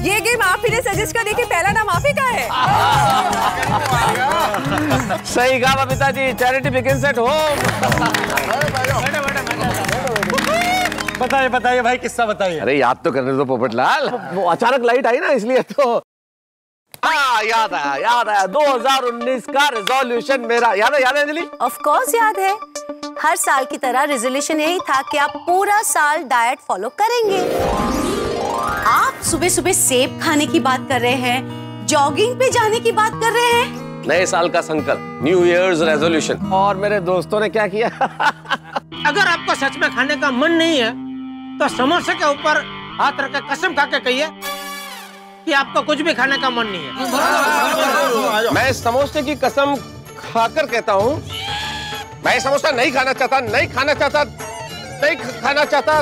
ये गेम आप ही ने सजेस्ट कर दी कि पहला नाम आप ही का है। सही कहा Babita ji, charity begins at home. बताइए बताइए भाई, किस्सा बताइए। अरे याद तो करने दो पोपटलाल, वो अचानक लाइट आई ना इसलिए तो। हाँ याद आया 2019 का रेजोल्यूशन मेरा। याद है अंजलि? ऑफ कोर्स याद है। हर साल की तरह रेजोल्यूशन यही था कि आप पूरा साल डाइट फॉलो करेंगे। आप सुबह सुबह सेब खाने की बात कर रहे हैं, जॉगिंग पे जाने की बात कर रहे हैं। नए साल का संकल्प, न्यू ईयर्स रेजोल्यूशन। और मेरे दोस्तों ने क्या किया? अगर आपको सच में खाने का मन नहीं है तो समोसे के ऊपर हाथ रख के कसम खा के कहिए कि आपको कुछ भी खाने का मन नहीं है। मैं समोसे की कसम खाकर कहता हूँ, मैं समोसा नहीं खाना चाहता, नहीं खाना चाहता, नहीं खाना चाहता,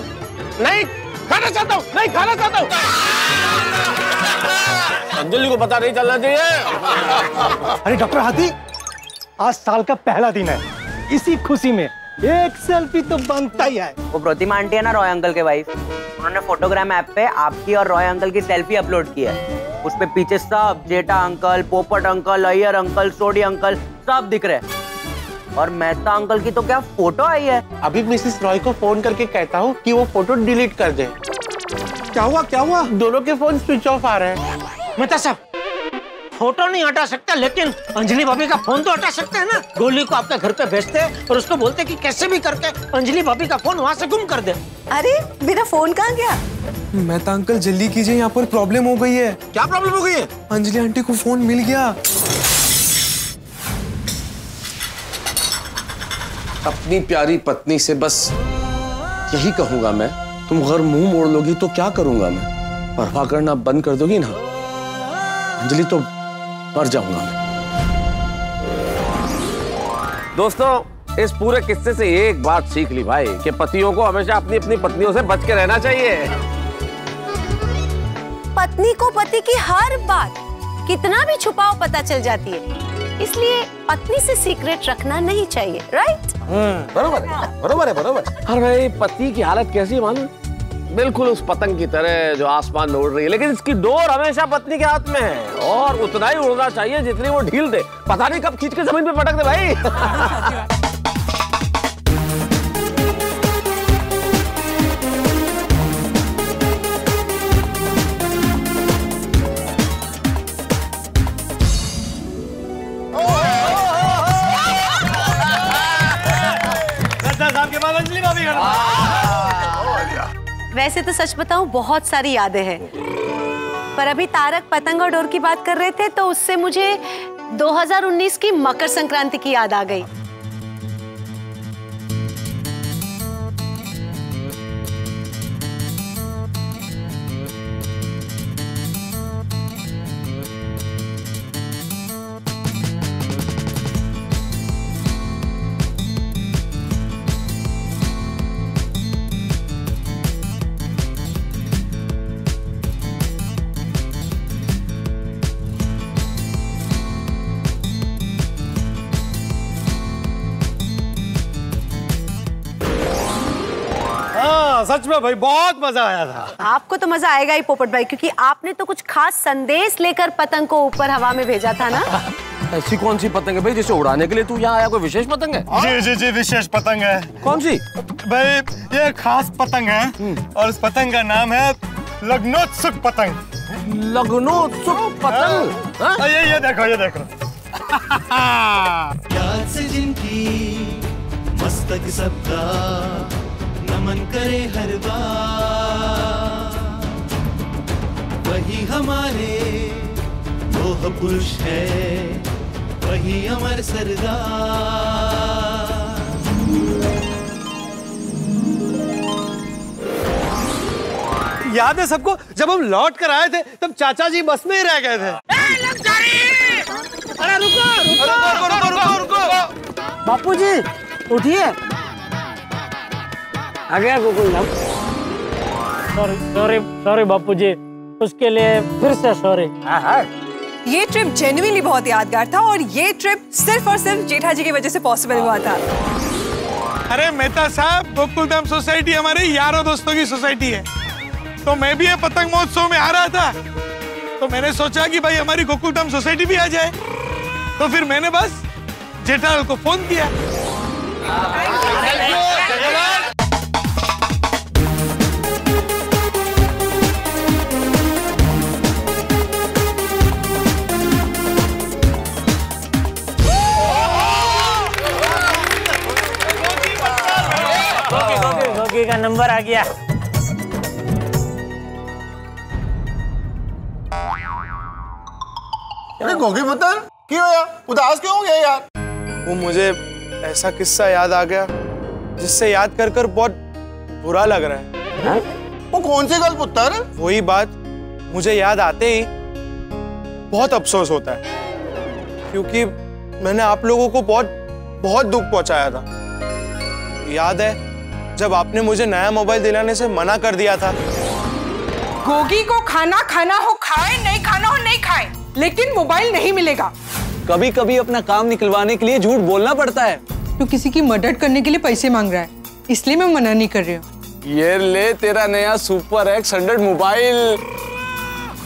नहीं खाना चाहता हूँ, नहीं खाना चाहता हूँ। अंजलि को पता नहीं चलना चाहिए। अरे डॉक्टर हाथी, आज साल का पहला दिन है, इसी खुशी में एक सेल्फी तो बनता ही है। वो प्रतिमा आंटी है ना, रॉय अंकल के वाइफ, उन्होंने फोटोग्राम ऐप पे आपकी और रॉय अंकल की सेल्फी अपलोड की है। उस पे पीछे सब जेठा अंकल, पोपट अंकल, अय्यर अंकल, सोडी अंकल सब दिख रहे। और मेहता अंकल की तो क्या फोटो आई है। अभी मिसेस रॉय को फोन करके कहता हूँ कि वो फोटो डिलीट कर दे। क्या हुआ? दोनों के फोन स्विच ऑफ आ रहे हैं। मेहता साहब, फोटो नहीं हटा सकता लेकिन अंजलि भाभी का फोन तो हटा सकते हैं ना। गोली को आपके घर पे भेजते और उसको बोलते कि कैसे भी करके अंजलि भाभी का फोन वहाँ से गुम कर दे। अरे मेरा फोन कहाँ गया? मेहता अंकल जल्दी कीजिए, यहाँ पर प्रॉब्लम हो गई है। क्या प्रॉब्लम हो गई है? अंजलि आंटी को फोन मिल गया। अपनी प्यारी पत्नी से बस यही कहूंगा मैं, तुम अगर मुंह मोड़ लोगी तो क्या करूंगा मैं? परवाह करना बंद कर दोगी ना अंजलि तो मर जाऊंगा मैं। दोस्तों, इस पूरे किस्से से एक बात सीख ली भाई कि पतियों को हमेशा अपनी अपनी पत्नियों से बच के रहना चाहिए। पत्नी को पति की हर बात कितना भी छुपाओ पता चल जाती है, इसलिए पत्नी से सीक्रेट रखना नहीं चाहिए, राइट? बरोबर है। अरे भाई, पति की हालत कैसी है मालूम? बिल्कुल उस पतंग की तरह जो आसमान में उड़ रही है, लेकिन इसकी डोर हमेशा पत्नी के हाथ में है और उतना ही उड़ना चाहिए जितनी वो ढील दे। पता नहीं कब खींच के जमीन पे पटक दे भाई। वैसे तो सच बताऊं, बहुत सारी यादें हैं, पर अभी तारक पतंग और डोर की बात कर रहे थे तो उससे मुझे 2019 की मकर संक्रांति की याद आ गई। हाँ सच में भाई बहुत मजा आया था। आपको तो मजा आएगा ही पोपट भाई, क्योंकि आपने तो कुछ खास संदेश लेकर पतंग को ऊपर हवा में भेजा था ना। ऐसी कौन सी पतंग है भाई जिसे उड़ाने के लिए तू यहाँ आया? कोई विशेष पतंग है? जी जी जी विशेष पतंग है। कौन सी? भाई ये खास पतंग है और इस पतंग का नाम है लग्नोत्सुक पतंग। लग्नोत्सुक पतंग? ये देखो ये देखो। याद से जिनकी मस्तक सबका नमन करे हर बार, वही हमारे लोह पुरुष है, वही अमर सरदार। याद है सबको जब हम लौट कर आए थे तब चाचा जी बस में ही रह गए थे। अरे रुको। बापू जी उठिए। आ गया गोकुलधाम। सॉरी बापू जी, उसके लिए फिर से सॉरी। ये ट्रिप जेन्युइनली बहुत यादगार था और ये ट्रिप सिर्फ और सिर्फ जेठा जी की वजह से पॉसिबल हुआ था। अरे मेहता साहब, गोकुलधाम सोसाइटी हमारे यारों दोस्तों की सोसाइटी है, तो मैं भी ये पतंग महोत्सव में आ रहा था, तो मैंने सोचा कि भाई हमारी गोकुलधाम सोसाइटी भी आ जाए, तो फिर मैंने बस जेठालाल को फोन किया। गोगी का नंबर आ गया। अरे गोगी पुत्र क्यों यार उदास क्यों हो गया यार? वो मुझे ऐसा किस्सा याद आ गया जिससे याद कर कर बहुत बुरा लग रहा है। वो कौन सी गल पुत्र? वही बात मुझे याद आते ही बहुत अफसोस होता है, क्योंकि मैंने आप लोगों को बहुत दुख पहुंचाया था। याद है जब आपने मुझे नया मोबाइल दिलाने से मना कर दिया था। गोगी को खाना खाना हो खाए, नहीं खाना हो नहीं खाए, लेकिन मोबाइल नहीं मिलेगा। कभी कभी अपना काम निकलवाने के लिए झूठ बोलना पड़ता है। तो किसी की मदद करने के लिए पैसे मांग रहा है, इसलिए मैं मना नहीं कर रही हूँ। ये ले तेरा नया सुपर एक्स 100 मोबाइल।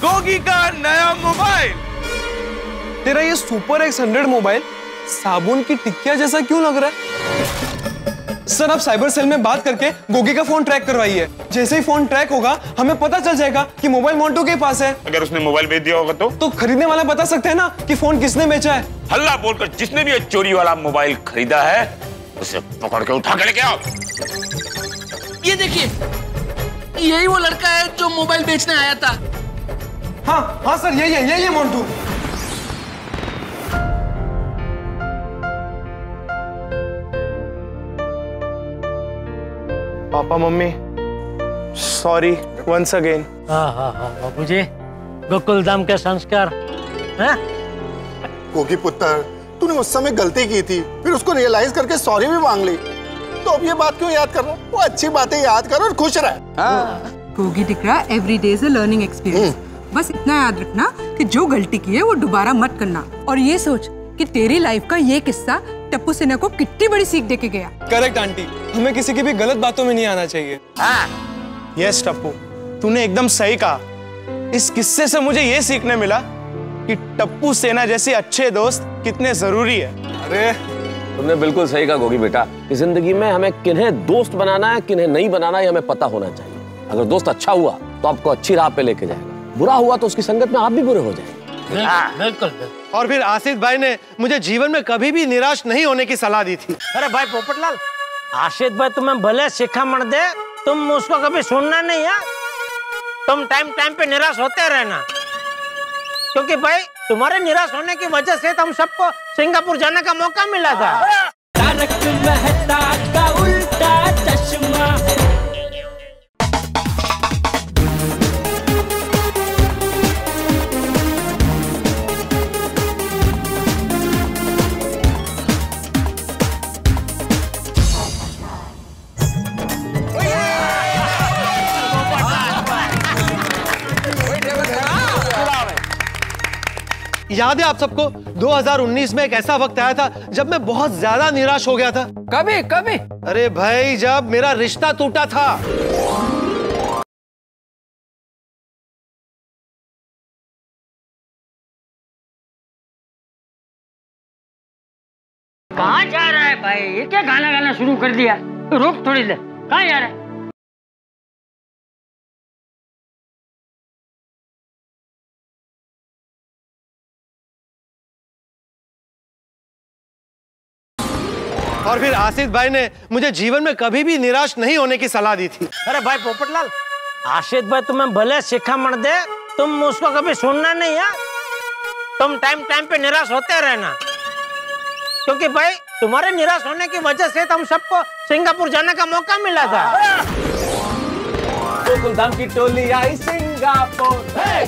गोगी का नया मोबाइल। तेरा ये सुपर एक्स 100 मोबाइल साबुन की टिक्किया जैसा क्यों लग रहा है? सर आप साइबर सेल में बात करके गोगी का फोन ट्रैक करवाइए। जैसे ही फोन ट्रैक होगा हमें पता चल जाएगा कि मोबाइल मोन्टू के पास है। अगर उसने मोबाइल बेच दिया होगा तो खरीदने वाला बता सकते हैं ना कि फोन किसने बेचा है। हल्ला बोलकर जिसने भी ये चोरी वाला मोबाइल खरीदा है उसे पकड़ के उठा के लेके आओ। ये देखिए, यही वो लड़का है जो मोबाइल बेचने आया था। हाँ सर यही Montu. Papa mummy sorry once again. हाँ बाबूजी, गोकुलधाम के संस्कार। गोगी पुत्र तूने उस समय गलती की थी, फिर उसको रियलाइज करके सॉरी भी मांग ली, तो अब ये बात क्यों याद कर रहा है? वो अच्छी बातें याद कर और खुश रह। गोगी दिख रहा है every day is a learning experience. बस इतना याद रखना कि जो गलती की है वो दोबारा मत करना, और ये सोच कि तेरी लाइफ का ये किस्सा टप्पू सेना को कितनी बड़ी सीख देके गया। करेक्ट आंटी, हमें किसी की भी गलत बातों में नहीं आना चाहिए। यस टप्पू, तूने एकदम सही कहा। इस किस्से से मुझे ये सीखने मिला कि टप्पू सेना जैसे अच्छे दोस्त कितने जरूरी है। अरे तुमने बिल्कुल सही कहा गोगी बेटा, कि जिंदगी में हमें किन्हें दोस्त बनाना है किन्हें नहीं बनाना है हमें पता होना चाहिए। अगर दोस्त अच्छा हुआ तो आपको अच्छी राह पे लेके जाएगा, बुरा हुआ तो उसकी संगत में आप भी बुरे हो जाएंगे। बिल्कुल। और फिर आसिफ भाई ने मुझे जीवन में कभी भी निराश नहीं होने की सलाह दी थी। अरे भाई पोपटलाल, आसिफ भाई तुम्हें भले शिखामण दे, तुम उसको कभी सुनना नहीं है। तुम टाइम पे निराश होते रहना, क्योंकि भाई तुम्हारे निराश होने की वजह से हम सबको सिंगापुर जाने का मौका मिला था। तारक मेहता का उल्टा चश्मा। याद है आप सबको 2019 में एक ऐसा वक्त आया था जब मैं बहुत ज्यादा निराश हो गया था। कभी? अरे भाई जब मेरा रिश्ता टूटा था। कहाँ जा रहा है भाई? ये क्या गाना गाना शुरू कर दिया? तो रुक थोड़ी देर, कहाँ जा रहा है? और फिर आसिफ भाई ने मुझे जीवन में कभी भी निराश नहीं होने की सलाह दी थी। अरे भाई पोपटलाल, आशित भाई तुम्हें भले शिखामण दे, तुम उसको कभी सुनना नहीं है। तुम टाइम टाइम पे निराश होते रहना, क्योंकि भाई तुम्हारे निराश होने की वजह से हम सबको सिंगापुर जाने का मौका मिला था। गोकुलधाम की टोली आई सिंगापुर,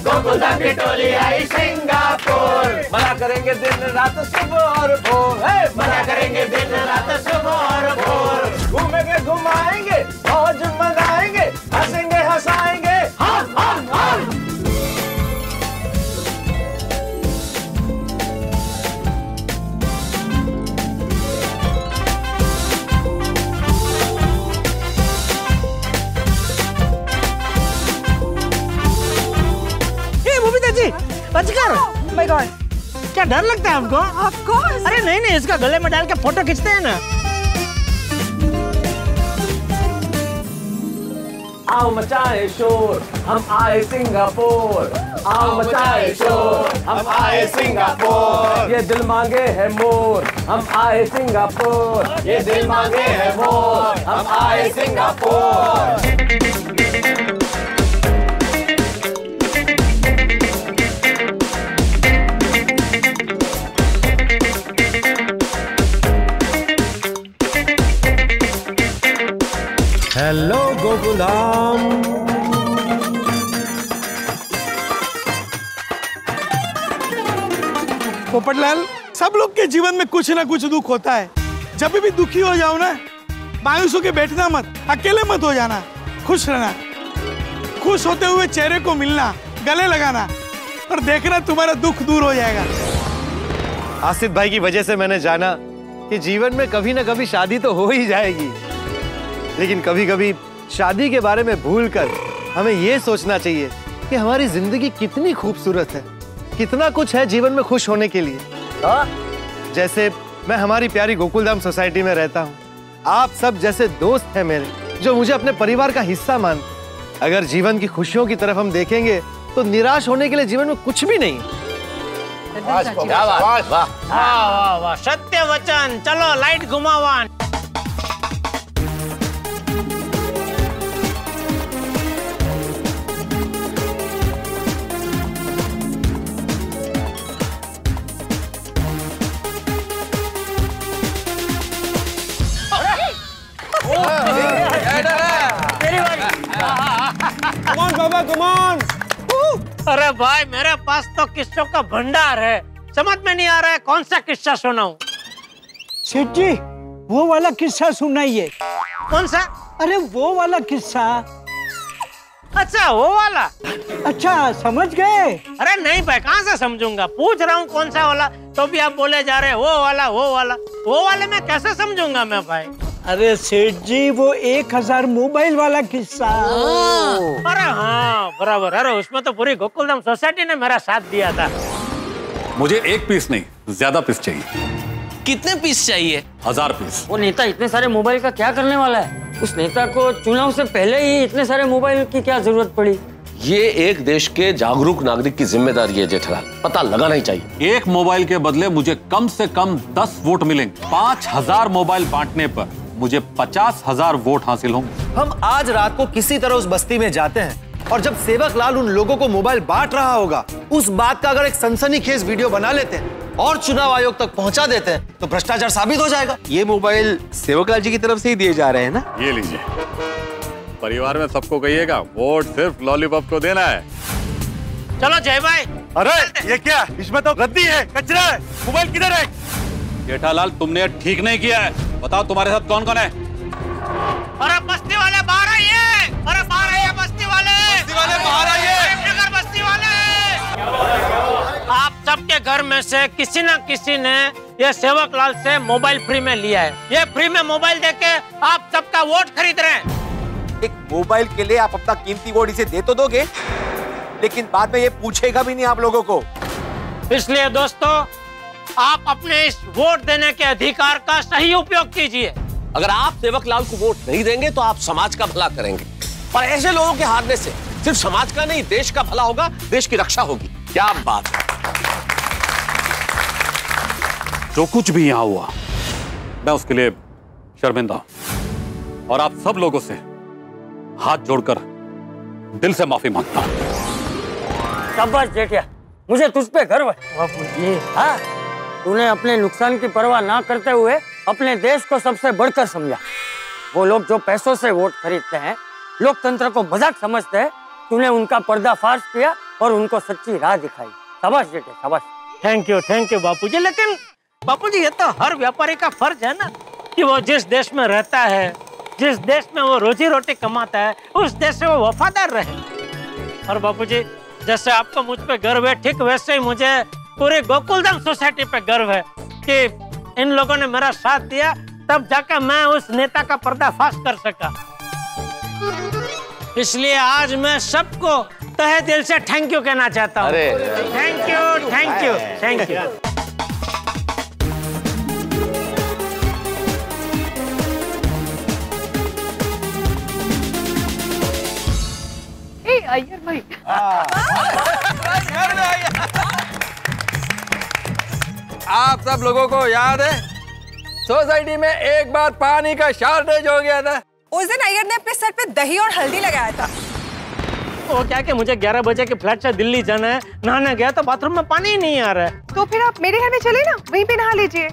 गोकुलधाम की टोली आई सिंगापुर, मना करेंगे दिन रात सुबह और भोर, मना करेंगे दिन रात सुबह और भोर, घूमेंगे घुमाएंगे मौज मनाएंगे, हंसेंगे हंसाएंगे, हम हम हम। माय गॉड, क्या डर लगता है हमको? Of course. अरे नहीं नहीं, इसका गले में डाल के फोटो खींचते हैं ना। आओ मचाए शोर, हम आए सिंगापुर, आओ मचाए शोर, हम आए सिंगापुर, ये दिल मांगे है मोर, हम आए सिंगापुर, ये दिल मांगे है मोर, हम आए सिंगापुर। हेलो गोकुलधाम। पोपटलाल, सब लोग के जीवन में कुछ ना कुछ दुख होता है। जब भी दुखी हो जाओ ना, मायूस होके बैठना मत, अकेले मत हो जाना, खुश रहना, खुश होते हुए चेहरे को मिलना, गले लगाना, और देखना तुम्हारा दुख दूर हो जाएगा। आसिफ भाई की वजह से मैंने जाना कि जीवन में कभी ना कभी शादी तो हो ही जाएगी, लेकिन कभी कभी शादी के बारे में भूलकर हमें ये सोचना चाहिए कि हमारी जिंदगी कितनी खूबसूरत है, कितना कुछ है जीवन में खुश होने के लिए। जैसे मैं हमारी प्यारी गोकुलधाम सोसाइटी में रहता हूँ, आप सब जैसे दोस्त हैं मेरे, जो मुझे अपने परिवार का हिस्सा मानते। अगर जीवन की खुशियों की तरफ हम देखेंगे तो निराश होने के लिए जीवन में कुछ भी नहीं। वाह वाह वाह, सत्य वचन। चलो लाइट घुमावा। बाबा कमान। अरे भाई, मेरे पास तो किस्सों का भंडार है, समझ में नहीं आ रहा है कौन सा किस्सा सुनाऊं। सेठ जी, वो वाला किस्सा सुनाइए। कौन सा? अरे वो वाला किस्सा। अच्छा वो वाला। अच्छा समझ गए? अरे नहीं भाई, कहाँ से समझूंगा, पूछ रहा हूँ कौन सा वाला, तो भी आप बोले जा रहे हैं वो वाला वो वाला। वो वाले में कैसे समझूंगा मैं भाई? अरे सेठ जी, वो 1000 मोबाइल वाला किस्सा। अरे हाँ बराबर। अरे उसमें तो पूरी गोकुलधाम सोसाइटी ने मेरा साथ दिया था। मुझे 1 पीस नहीं, ज्यादा पीस चाहिए। कितने पीस चाहिए? 1000 पीस। वो नेता इतने सारे मोबाइल का क्या करने वाला है? उस नेता को चुनाव से पहले ही इतने सारे मोबाइल की क्या जरूरत पड़ी? ये एक देश के जागरूक नागरिक की जिम्मेदारी है जेठालाल, पता लगाना ही चाहिए। एक मोबाइल के बदले मुझे कम से कम 10 वोट मिलेंगे। 5000 मोबाइल बांटने पर मुझे 50,000 वोट हासिल होंगे। हम आज रात को किसी तरह उस बस्ती में जाते हैं, और जब सेवक लाल उन लोगों को मोबाइल बांट रहा होगा, उस बात का अगर एक सनसनीखेज वीडियो बना लेते हैं और चुनाव आयोग तक पहुंचा देते हैं तो भ्रष्टाचार साबित हो जाएगा। ये मोबाइल सेवक लाल जी की तरफ से ही दिए जा रहे हैं ना? ये लीजिए, परिवार में सबको कहिएगा वोट सिर्फ लॉलीपॉप को देना है। चलो जय भाई। अरे ये क्या, इसमें तो रद्दी है, कचरा है, मोबाइल किधर है? जेठालाल, तुमने ठीक नहीं किया है। बताओ तुम्हारे साथ कौन कौन है? अरे बस्ती वाले बाहर आइए। अरे बाहर आइए बस्ती वाले। बस्ती वाले बाहर आइए। बस्ती वाले। आप सबके घर में से किसी न किसी ने ये सेवक लाल से मोबाइल फ्री में लिया है। ये फ्री में मोबाइल देके आप सबका वोट खरीद रहे हैं। एक मोबाइल के लिए आप अपना कीमती वोट इसे दे तो दोगे, लेकिन बाद में ये पूछेगा भी नहीं आप लोगों को। इसलिए दोस्तों, आप अपने इस वोट देने के अधिकार का सही उपयोग कीजिए। अगर आप सेवक लाल को वोट नहीं देंगे तो आप समाज का भला करेंगे, और ऐसे लोगों के हारने से सिर्फ समाज का नहीं देश का भला होगा, देश की रक्षा होगी। क्या बात है। जो कुछ भी यहां हुआ मैं उसके लिए शर्मिंदा हूं और आप सब लोगों से हाथ जोड़कर दिल से माफी मांगता हूं। शाबाश जेठिया, मुझे तुझ पे गर्व है। बापूजी, हाँ, तूने अपने नुकसान की परवाह ना करते हुए अपने देश को सबसे बढ़कर समझा। वो लोग जो पैसों से वोट खरीदते हैं, लोकतंत्र को मजाक समझते हैं, तूने उनका पर्दाफाश किया और उनको सच्ची राह दिखाई। शाबाश जेठिया, शाबाश। थैंक यू बापूजी। लेकिन बापूजी, ये तो हर व्यापारी का फर्ज है ना कि वो जिस देश में रहता है, जिस देश में वो रोजी रोटी कमाता है, उस देश से वो वफादार रहे। और बापूजी, जैसे आपको मुझ पे गर्व है, ठीक वैसे ही मुझे पूरी गोकुलधाम सोसाइटी पे गर्व है कि इन लोगों ने मेरा साथ दिया, तब जाकर मैं उस नेता का पर्दाफाश कर सका। इसलिए आज मैं सबको तहे दिल से थैंक यू कहना चाहता हूँ। Thank you. अय्यर भाई, आप सब लोगों को याद है सोसाइटी में एक बार पानी का शॉर्टेज हो गया था। उस दिन अय्यर ने अपने सर पे दही और हल्दी लगाया था। वो क्या कि मुझे 11 बजे के फ्लाइट से दिल्ली जाना है, नहाने गया तो बाथरूम में पानी ही नहीं आ रहा है। तो फिर आप मेरे घर में चले ना, वहीं पे नहा लीजिए।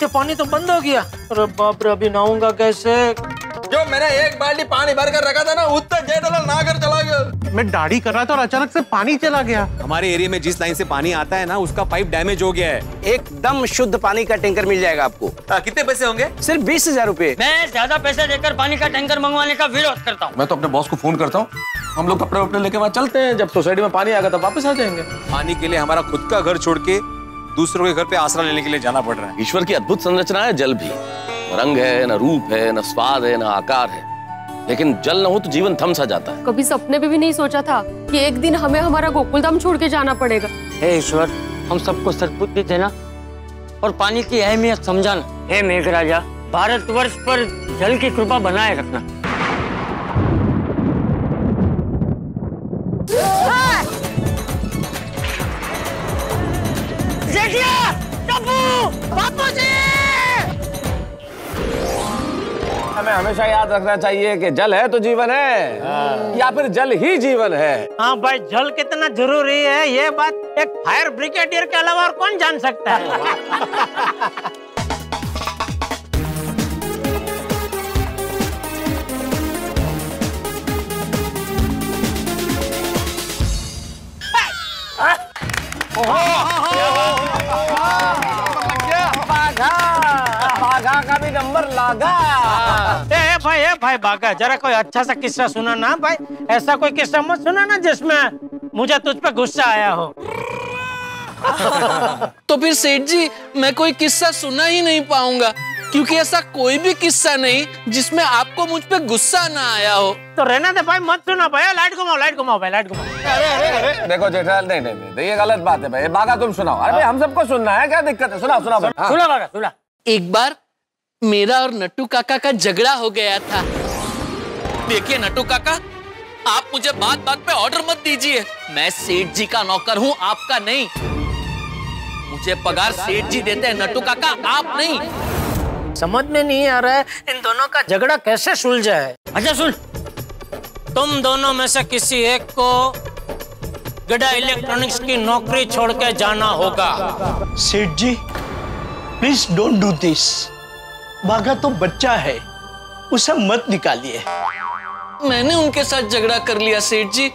तो पानी तो बंद हो गया। अरे बाप रे, अभी नहाऊंगा कैसे? जो मैंने एक बाल्टी पानी भर कर रखा था ना, उत्तर जेठालाल नहाकर चला गया। मैं दाढ़ी कर रहा था और अचानक से पानी चला गया। हमारे एरिया में जिस लाइन से पानी आता है ना, उसका पाइप डैमेज हो गया है। एकदम शुद्ध पानी का टैंकर मिल जाएगा आपको। कितने पैसे होंगे? सिर्फ 20,000 रुपए। मैं ज्यादा पैसे देकर पानी का टैंकर मंगवाने का विरोध करता हूँ। मैं तो अपने बॉस को फोन करता हूँ, हम लोग कपड़े वपड़े लेके वहाँ चलते हैं। जब सोसाइटी में पानी आएगा तब वापस आ जाएंगे। पानी के लिए हमारा खुद का घर छोड़ के दूसरों के घर पे आसरा लेने के लिए जाना पड़ रहा है। ईश्वर की अद्भुत संरचना है जल भी। रंग है, न रूप है, न स्वाद है, न आकार है, लेकिन जल न हो तो जीवन थम सा जाता है। कभी सपने में भी नहीं सोचा था कि एक दिन हमें हमारा गोकुलधाम छोड़ के जाना पड़ेगा। हे ईश्वर, हम सबको सद्बुद्धि देना और पानी की अहमियत समझाना। हे मेघराजा, भारतवर्ष पर जल की कृपा बनाए रखना। जेठिया, टप्पू, बापूजी! हमें हमेशा याद रखना चाहिए कि जल है तो जीवन है, या फिर जल ही जीवन है। हाँ भाई, जल कितना जरूरी है ये बात एक फायर ब्रिगेडियर के अलावा और कौन जान सकता है। बाघा का भी नंबर लागा। भाई बाघा, जरा कोई अच्छा सा किस्सा सुना ना भाई। ऐसा कोई किस्सा मत सुना ना जिसमें मुझे तुझ पे गुस्सा आया हो। तो फिर सेठ जी, मैं कोई किस्सा सुना ही नहीं पाऊंगा, क्योंकि ऐसा कोई भी किस्सा नहीं जिसमें आपको मुझ पे गुस्सा ना आया हो। तो रहना दे भाई, मत सुना भाई। लाइट घुमाओ भाई, लाइट घुमाओ। अरे देखो जेठालाल, नहीं, ये गलत बात है भाई। बाघा तुम सुनाओ। अरे भाई, हम सबको सुनना है, क्या दिक्कत है? सुना सुना बाघा, सुना। एक बार मेरा और नट्टू काका का झगड़ा हो गया था। देखिए नट्टू काका, आप मुझे बात बात पे ऑर्डर मत दीजिए। मैं सेठ जी का नौकर हूँ, आपका नहीं। मुझे पगार सेठ जी देते हैं, नट्टू काका, आप नहीं। समझ में नहीं आ रहा है इन दोनों का झगड़ा कैसे सुलझा है। अच्छा सुन, तुम दोनों में से किसी एक को गड़ा इलेक्ट्रॉनिक्स की नौकरी छोड़ के जाना होगा। सेठ जी, प्लीज डोंट डू दिस। बाघा तो बच्चा है, उसे मत निकालिए। मैंने उनके साथ झगड़ा कर लिया सेठ जी,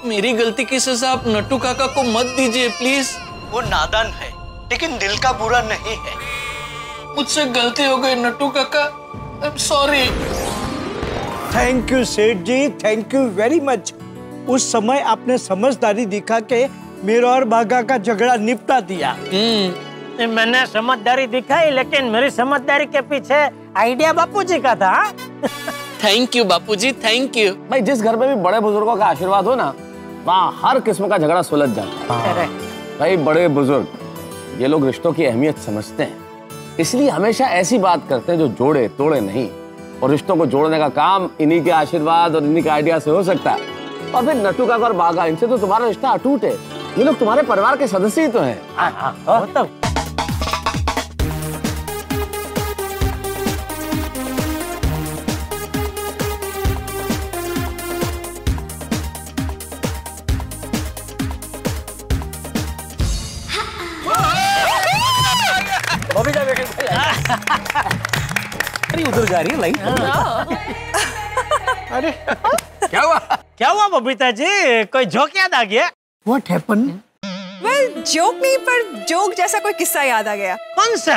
मेरी गलती की सजा आप नट्टू काका को मत दीजिए प्लीज। वो नादान है, लेकिन दिल का बुरा नहीं है। मुझसे गलती हो गई नट्टू काका, I am sorry. Thank you सेठ जी, थैंक यू वेरी मच। उस समय आपने समझदारी दिखा के मेरा और बाघा का झगड़ा निपटा दिया। मैंने समझदारी दिखाई, लेकिन मेरी समझदारी के पीछे आइडिया बापूजी का था। Thank you Bapuji, thank you. भाई, जिस घर में भी बड़े बुजुर्गों का आशीर्वाद हो ना, वहाँ हर किस्म का झगड़ा सुलझ जाता है। भाई, बड़े बुजुर्ग ये लोग रिश्तों की अहमियत समझते हैं, इसलिए हमेशा ऐसी बात करते हैं जो जोड़े तोड़े नहीं। और रिश्तों को जोड़ने का काम इन्हीं के आशीर्वाद और इन्हीं के आइडिया से हो सकता है। और फिर नटू काका और बागा, इनसे तो तुम्हारा रिश्ता अटूट है। ये लोग तुम्हारे परिवार के सदस्य ही तो हैं। अरे उधर जा रही है लाइट। अरे क्या हुआ बबीता जी, कोई जोक याद आ गया? What happened? Well, जोक नहीं पर जोक जैसा कोई किस्सा याद आ गया। कौन सा?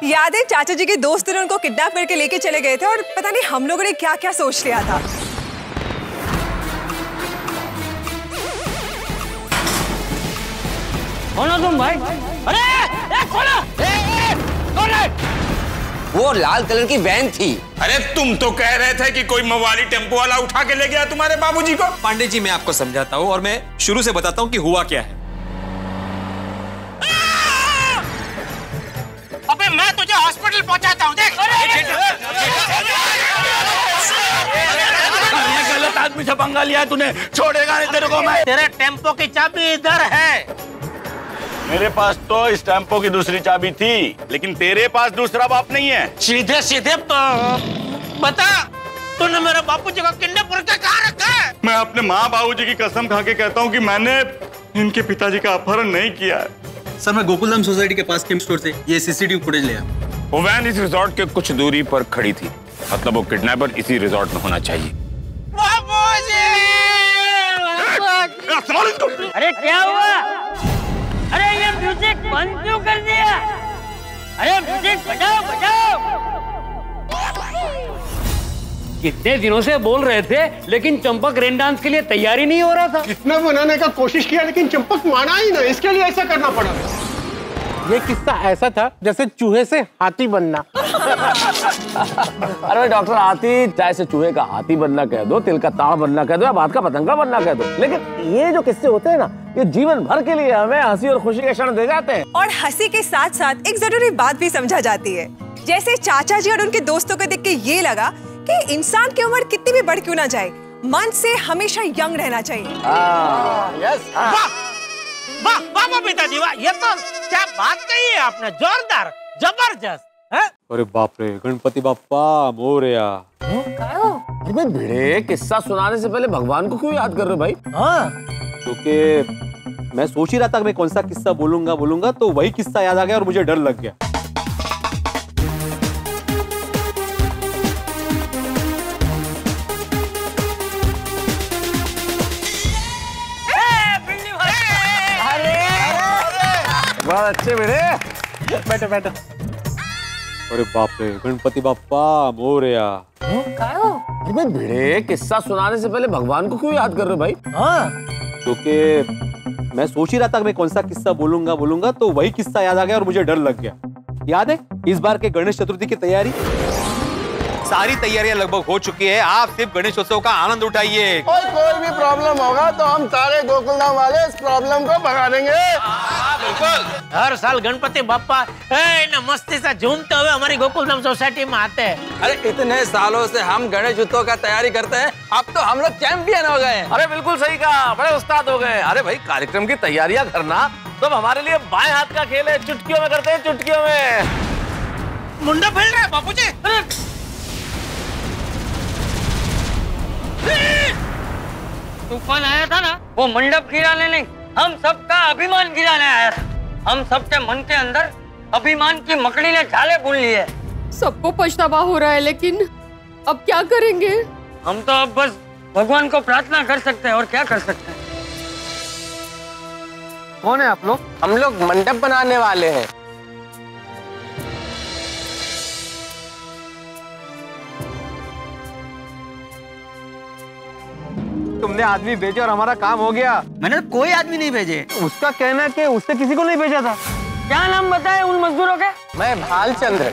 याद है चाचा जी के दोस्त ने उनको किडनैप करके लेके चले गए थे और पता नहीं हम लोगों ने क्या क्या सोच लिया था। कौन हो तुम भाई? अरे वो लाल कलर की वैन थी। अरे तुम तो कह रहे थे कि कोई मवाली टेम्पो वाला उठा के ले गया तुम्हारे बाबूजी को। पांडे जी मैं आपको समझाता हूँ और मैं शुरू से बताता हूँ कि हुआ क्या है। अबे मैं तुझे हॉस्पिटल पहुंचाता हूँ, देख। गलत आदमी से पंगा लिया तूने, छोड़ेगा नहीं तेरे को मैं। तेरे टेम्पो की चाबी इधर है। मेरे पास तो इस टेम्पो की दूसरी चाबी थी, लेकिन तेरे पास दूसरा बाप नहीं है। सीधे सीधे तो बता, तूने मेरे बापूजी को किडनैप करके कहाँ रखा है? मैं अपने माँ बाबूजी की कसम खा के कहता हूँ कि मैंने इनके पिताजी का अपहरण नहीं किया है। सर मैं गोकुलधाम सोसाइटी के पास के स्टोर से ये सीसीटीवी फुटेज लिया। वो वैन इस रिजॉर्ट के कुछ दूरी पर खड़ी थी, मतलब वो किडनैपर इसी रिजॉर्ट में होना चाहिए। अरे क्या हुआ? अरे ये म्यूजिक बंद क्यों कर दिया? अरे म्यूजिक बजाओ बजाओ। कितने दिनों से बोल रहे थे, लेकिन चंपक रेन डांस के लिए तैयारी नहीं हो रहा था। कितना बनाने का कोशिश किया लेकिन चंपक माना ही ना, इसके लिए ऐसा करना पड़ा। ये किस्सा ऐसा था जैसे चूहे से हाथी बनना। अरे डॉक्टर, हाथी चाहे से चूहे का हाथी बनना कह दो, तिल का ताड़ बनना कह दो या बात का पतंगा बनना कह दो, लेकिन ये जो किस्से होते हैं ना, ये जीवन भर के लिए हमें हंसी और खुशी के क्षण दे जाते हैं। और हंसी के साथ साथ एक जरूरी बात भी समझा जाती है, जैसे चाचा जी और उनके दोस्तों को देख के ये लगा कि इंसान की उम्र कितनी भी बढ़ क्यों ना जाए, मन से हमेशा यंग रहना चाहिए। यस। वाह वाह बबीता जी वाह, ये तो क्या बात कही है आपने, जोरदार जबरदस्त। अरे बाप रे, गणपति बाप्पा मोरया। अरे भिड़े, किस्सा सुनाने से पहले भगवान को क्यों याद कर रहे हो भाई? हाँ, क्योंकि मैं सोच ही रहा था मैं कौन सा किस्सा बोलूंगा तो वही किस्सा याद आ गया और मुझे डर लग गया। बहुत अच्छे भिड़े, बैठो बैठो। अरे बाप रे, गणपति बाप्पा मोरया। अरे भिड़े, किस्सा सुनाने से पहले भगवान को क्यों याद कर रहे हो भाई? हाँ, क्योंकि मैं सोच ही रहा था मैं कौन सा किस्सा बोलूंगा तो वही किस्सा याद आ गया और मुझे डर लग गया। याद है इस बार के गणेश चतुर्थी की तैयारी? सारी तैयारियां लगभग हो चुकी है, आप सिर्फ गणेश उत्सव का आनंद उठाइए। और कोई भी प्रॉब्लम होगा तो हम सारे गोकुलधाम वाले इस प्रॉब्लम को भगा देंगे। बिल्कुल, हर साल गणपति बाप्पा मस्ती से झूमते हुए हमारी गोकुलधाम सोसाइटी में आते हैं। अरे इतने सालों से हम गणेश उत्सव का तैयारी करते हैं, अब तो हम लोग चैंपियन हो गए। अरे बिल्कुल सही कहा, बड़े उस्ताद हो गए। अरे भाई, कार्यक्रम की तैयारियां करना तो हमारे लिए बाएं हाथ का खेल है, चुटकियों में करते हैं, चुटकियों में। मुंडा फैल रहा है बापूजी। तूफान आया था ना, वो मंडप गिराने नहीं, हम सबका अभिमान गिराने आया था। हम सबके मन के अंदर अभिमान की मकड़ी ने झाले बुन ली है। सबको पछतावा हो रहा है, लेकिन अब क्या करेंगे? हम तो अब बस भगवान को प्रार्थना कर सकते हैं, और क्या कर सकते हैं। कौन है आप लोग? हम लोग मंडप बनाने वाले हैं। तुमने आदमी भेजे और हमारा काम हो गया। मैंने कोई आदमी नहीं भेजे। उसका कहना है कि उसने किसी को नहीं भेजा था। क्या नाम बताए उन मजदूरों के? मैं भालचंद्र।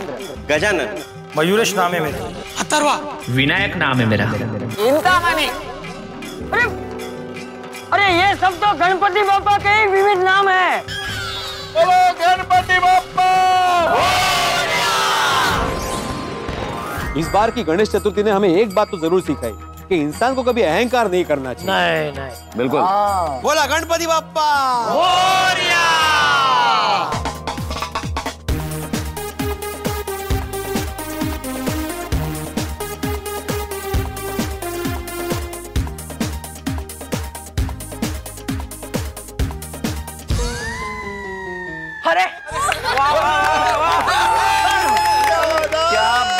गजानन। मयूरेश नाम है मेरा। अथर्वा। विनायक नाम है मेरा। इनका मानी। अरे ये सब तो गणपति बापा के ही विविध नाम है। बोलो गणपति बप्पा। इस बार की गणेश चतुर्थी ने हमें एक बात तो जरूर सिखाई कि इंसान को कभी अहंकार नहीं करना चाहिए। नहीं नहीं बिल्कुल। बोला गणपति बप्पा। अरे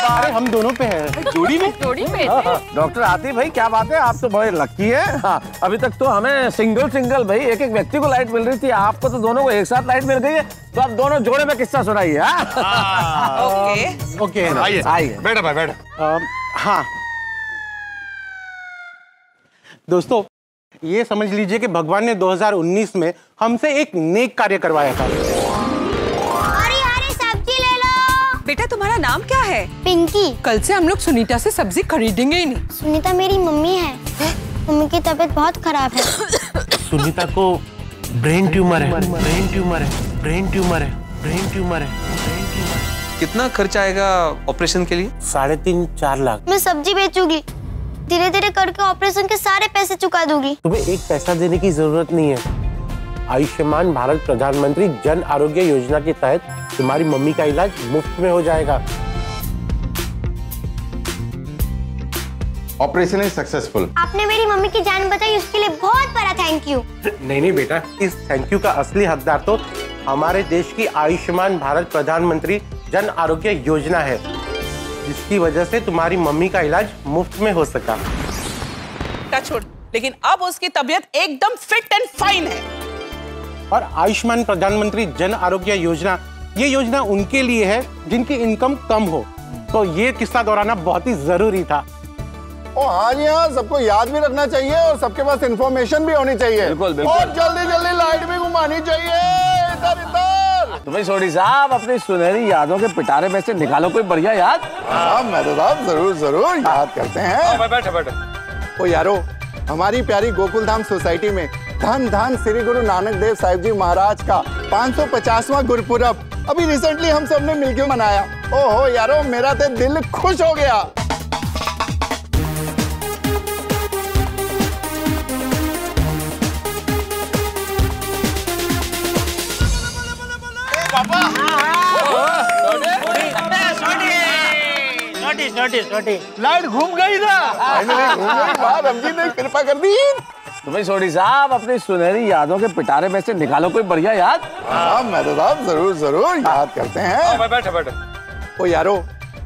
अरे हम दोनों पे हैं जोड़ी में। जोड़ी पे डॉक्टर आतिफ भाई क्या बात है, आप तो बड़े लकी है। हाँ, अभी तक तो हमें सिंगल भाई एक एक व्यक्ति को लाइट मिल रही थी, आपको तो दोनों को एक साथ लाइट मिल गई है। तो आप दोनों जोड़े में किस्सा सुनाइए। ओके आइए आइए बैठो भाई बैठो। हाँ दोस्तों, ये समझ लीजिए कि भगवान ने 2019 में हमसे एक नेक कार्य करवाया था। बेटा तुम्हारा नाम क्या है? पिंकी। कल से हम लोग सुनीता से सब्जी खरीदेंगे ही नहीं। सुनीता मेरी मम्मी है। मम्मी की तबीयत बहुत खराब है। सुनीता को ब्रेन ट्यूमर है। कितना खर्च आएगा ऑपरेशन के लिए? 3.5-4 लाख। मैं सब्जी बेचूंगी, धीरे धीरे करके ऑपरेशन के सारे पैसे चुका दूंगी। तुम्हें एक पैसा देने की जरूरत नहीं है। आयुष्मान भारत प्रधानमंत्री जन आरोग्य योजना के तहत तुम्हारी मम्मी का इलाज मुफ्त में हो जाएगा। Operation is successful. आपने मेरी मम्मी की जान बचाई, उसके लिए बहुत बड़ा थैंक यू। नहीं बेटा, इस थैंक यू का असली हकदार तो हमारे देश की आयुष्मान भारत प्रधानमंत्री जन आरोग्य योजना है, जिसकी वजह से तुम्हारी मम्मी का इलाज मुफ्त में हो सका। छोड़, लेकिन अब उसकी तबीयत एकदम फिट एंड फाइन है। और आयुष्मान प्रधानमंत्री जन आरोग्य योजना, ये योजना उनके लिए है जिनकी इनकम कम हो। तो ये किस्सा दोहराना बहुत ही जरूरी था। हाँ जी हाँ, सबको याद भी रखना चाहिए और सबके पास इंफॉर्मेशन भी होनी चाहिए। बिल्कुल बिल्कुल। और जल्दी जल्दी लाइट भी घुमानी चाहिए। इधर इधर। तुम्हें सोडी साहब अपनी सुनहरी यादों के पिटारे में से निकालो कोई बढ़िया याद। हाँ मेहता साहब जरूर जरूर याद करते हैं। बैठो। ओ यारो, हमारी प्यारी गोकुलधाम सोसाइटी में धन धन श्री गुरु नानक देव साहिब जी महाराज का 550वां गुरुपुरब अभी रिसेंटली हम सब ने मिलकर मनाया। ओहो यारो, मेरा तो दिल खुश हो गया। लाइट घूम गई ना। रमजी ने कृपा कर दी। तुम्हें सोडी साहब अपनी सुनहरी यादों के पिटारे में से निकालो कोई बढ़िया याद। हाँ मेहता साहब जरूर जरूर याद करते हैं। बैठो। ओ यारो,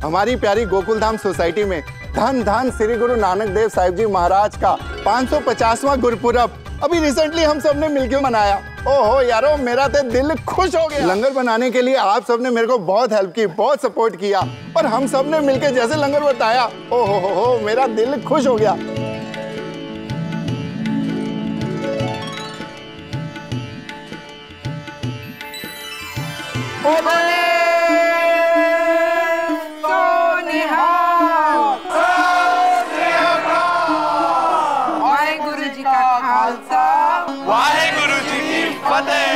हमारी प्यारी गोकुलधाम सोसाइटी में धन धन श्री गुरु नानक देव साहिब जी महाराज का 550वां गुरुपुरब अभी रिसेंटली हम सब ने मिलकर मनाया। ओहो यारो, मेरा तो दिल खुश हो गया। लंगर बनाने के लिए आप सब ने मेरे को बहुत हेल्प की, बहुत सपोर्ट किया और हम सब ने मिलकर जैसे लंगर बताया, ओहो मेरा दिल खुश हो गया। वाहेगुरु जी का खालसा, वाहेगुरु जी की फतेह।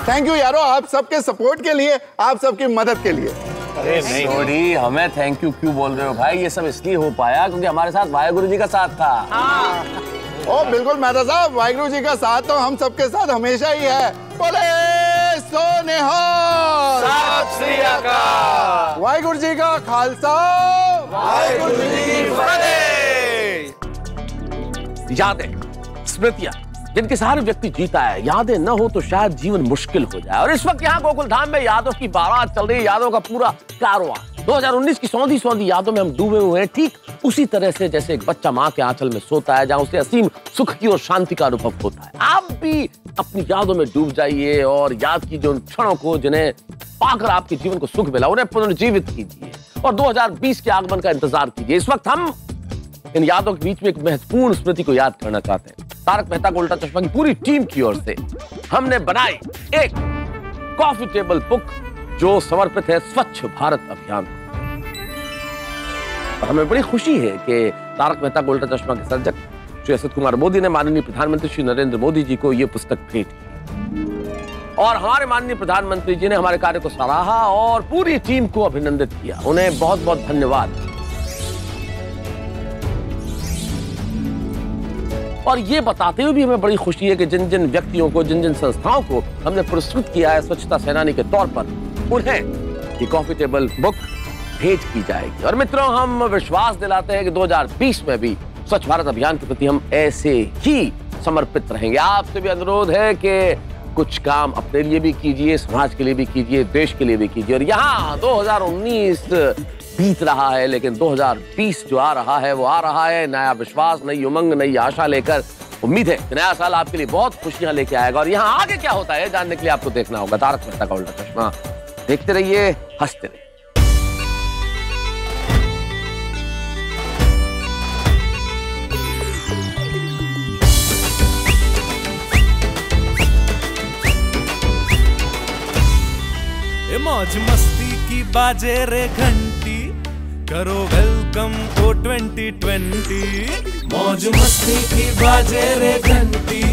थैंक यू यारो, आप सबके सपोर्ट के लिए, आप सबकी मदद के लिए। अरे नहीं सोडी, हमें थैंक यू क्यों बोल रहे हो भाई? ये सब इसलिए हो पाया क्योंकि हमारे साथ वाहेगुरु जी का साथ था। ओ बिल्कुल मेहता साहब, वाहेगुरु जी का साथ तो हम सबके साथ हमेशा ही है। बोले सो निहाल, सत श्री अकाल। वाहेगुरु जी का खालसा, वाहेगुरु जी की फतेह। यादें, स्मृतियां जिनके सहारे व्यक्ति जीता है, यादें न हो तो शायद जीवन मुश्किल हो जाए। और इस वक्त यहाँ गोकुलधाम में यादों की बारात चल रही है, यादों का पूरा कारवां। 2019 की सौंधी यादों में हम डूबे हुए हैं, ठीक उसी तरह से जैसे एक बच्चा माँ के आंचल में सोता है, जहाँ उसे असीम सुख की और शांति का अनुभव होता है। आप भी अपनी यादों में डूब जाइए और याद कीजिए उन क्षणों को जिन्हें पाकर आपके जीवन को सुख मिला, उन्हें पुनर्जीवित कीजिए और 2020 के आगमन का इंतजार कीजिए। इस वक्त हम इन यादों के बीच में एक महत्वपूर्ण स्मृति को याद करना चाहते हैं। तारक मेहता का उल्टा चश्मा की पूरी टीम की ओर से हमने बनाई एक कॉफी टेबल बुक जो समर्पित है स्वच्छ भारत अभियान। और हमें बड़ी खुशी है कि तारक मेहता का उल्टा चश्मा के सर्जक श्री असित कुमार मोदी ने माननीय प्रधानमंत्री श्री नरेंद्र मोदी जी को ये पुस्तक भेंट की और हमारे माननीय प्रधानमंत्री जी ने हमारे कार्य को सराहा और पूरी टीम को अभिनंदित किया। उन्हें बहुत बहुत धन्यवाद। और ये बताते हुए भी हमें बड़ी खुशी है कि जिन जिन व्यक्तियों को, जिन जिन संस्थाओं को हमने पुरस्कृत किया है स्वच्छता सेनानी के तौर पर, उन्हें ये कॉफी टेबल बुक भेंट की जाएगी। और मित्रों, हम विश्वास दिलाते हैं कि 2020 में भी स्वच्छ भारत अभियान के प्रति हम ऐसे ही समर्पित रहेंगे। आपसे भी अनुरोध है कि कुछ काम अपने लिए भी कीजिए, समाज के लिए भी कीजिए, देश के लिए भी कीजिए। और यहाँ 2019 बीत रहा है, लेकिन 2020 जो आ रहा है वो आ रहा है नया विश्वास, नई उमंग, नई आशा लेकर। उम्मीद है कि नया साल आपके लिए बहुत खुशियां लेके आएगा। और यहाँ आगे क्या होता है जानने के लिए आपको देखना होगा तारक मेहता का उल्टा चश्मा। देखते रहिए, हंसते रहिए। मौज मस्ती की बाजे रे घंटी, करो वेलकम ओ 2020। मौज मस्ती की बाजे रे घंटी,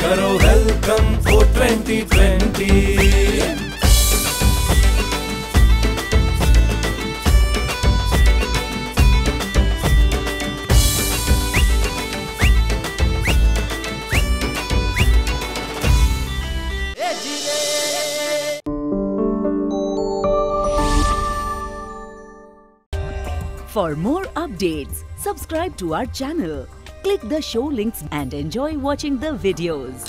करो welcome O 2020। For more updates, subscribe to our channel, click the show links and enjoy watching the videos.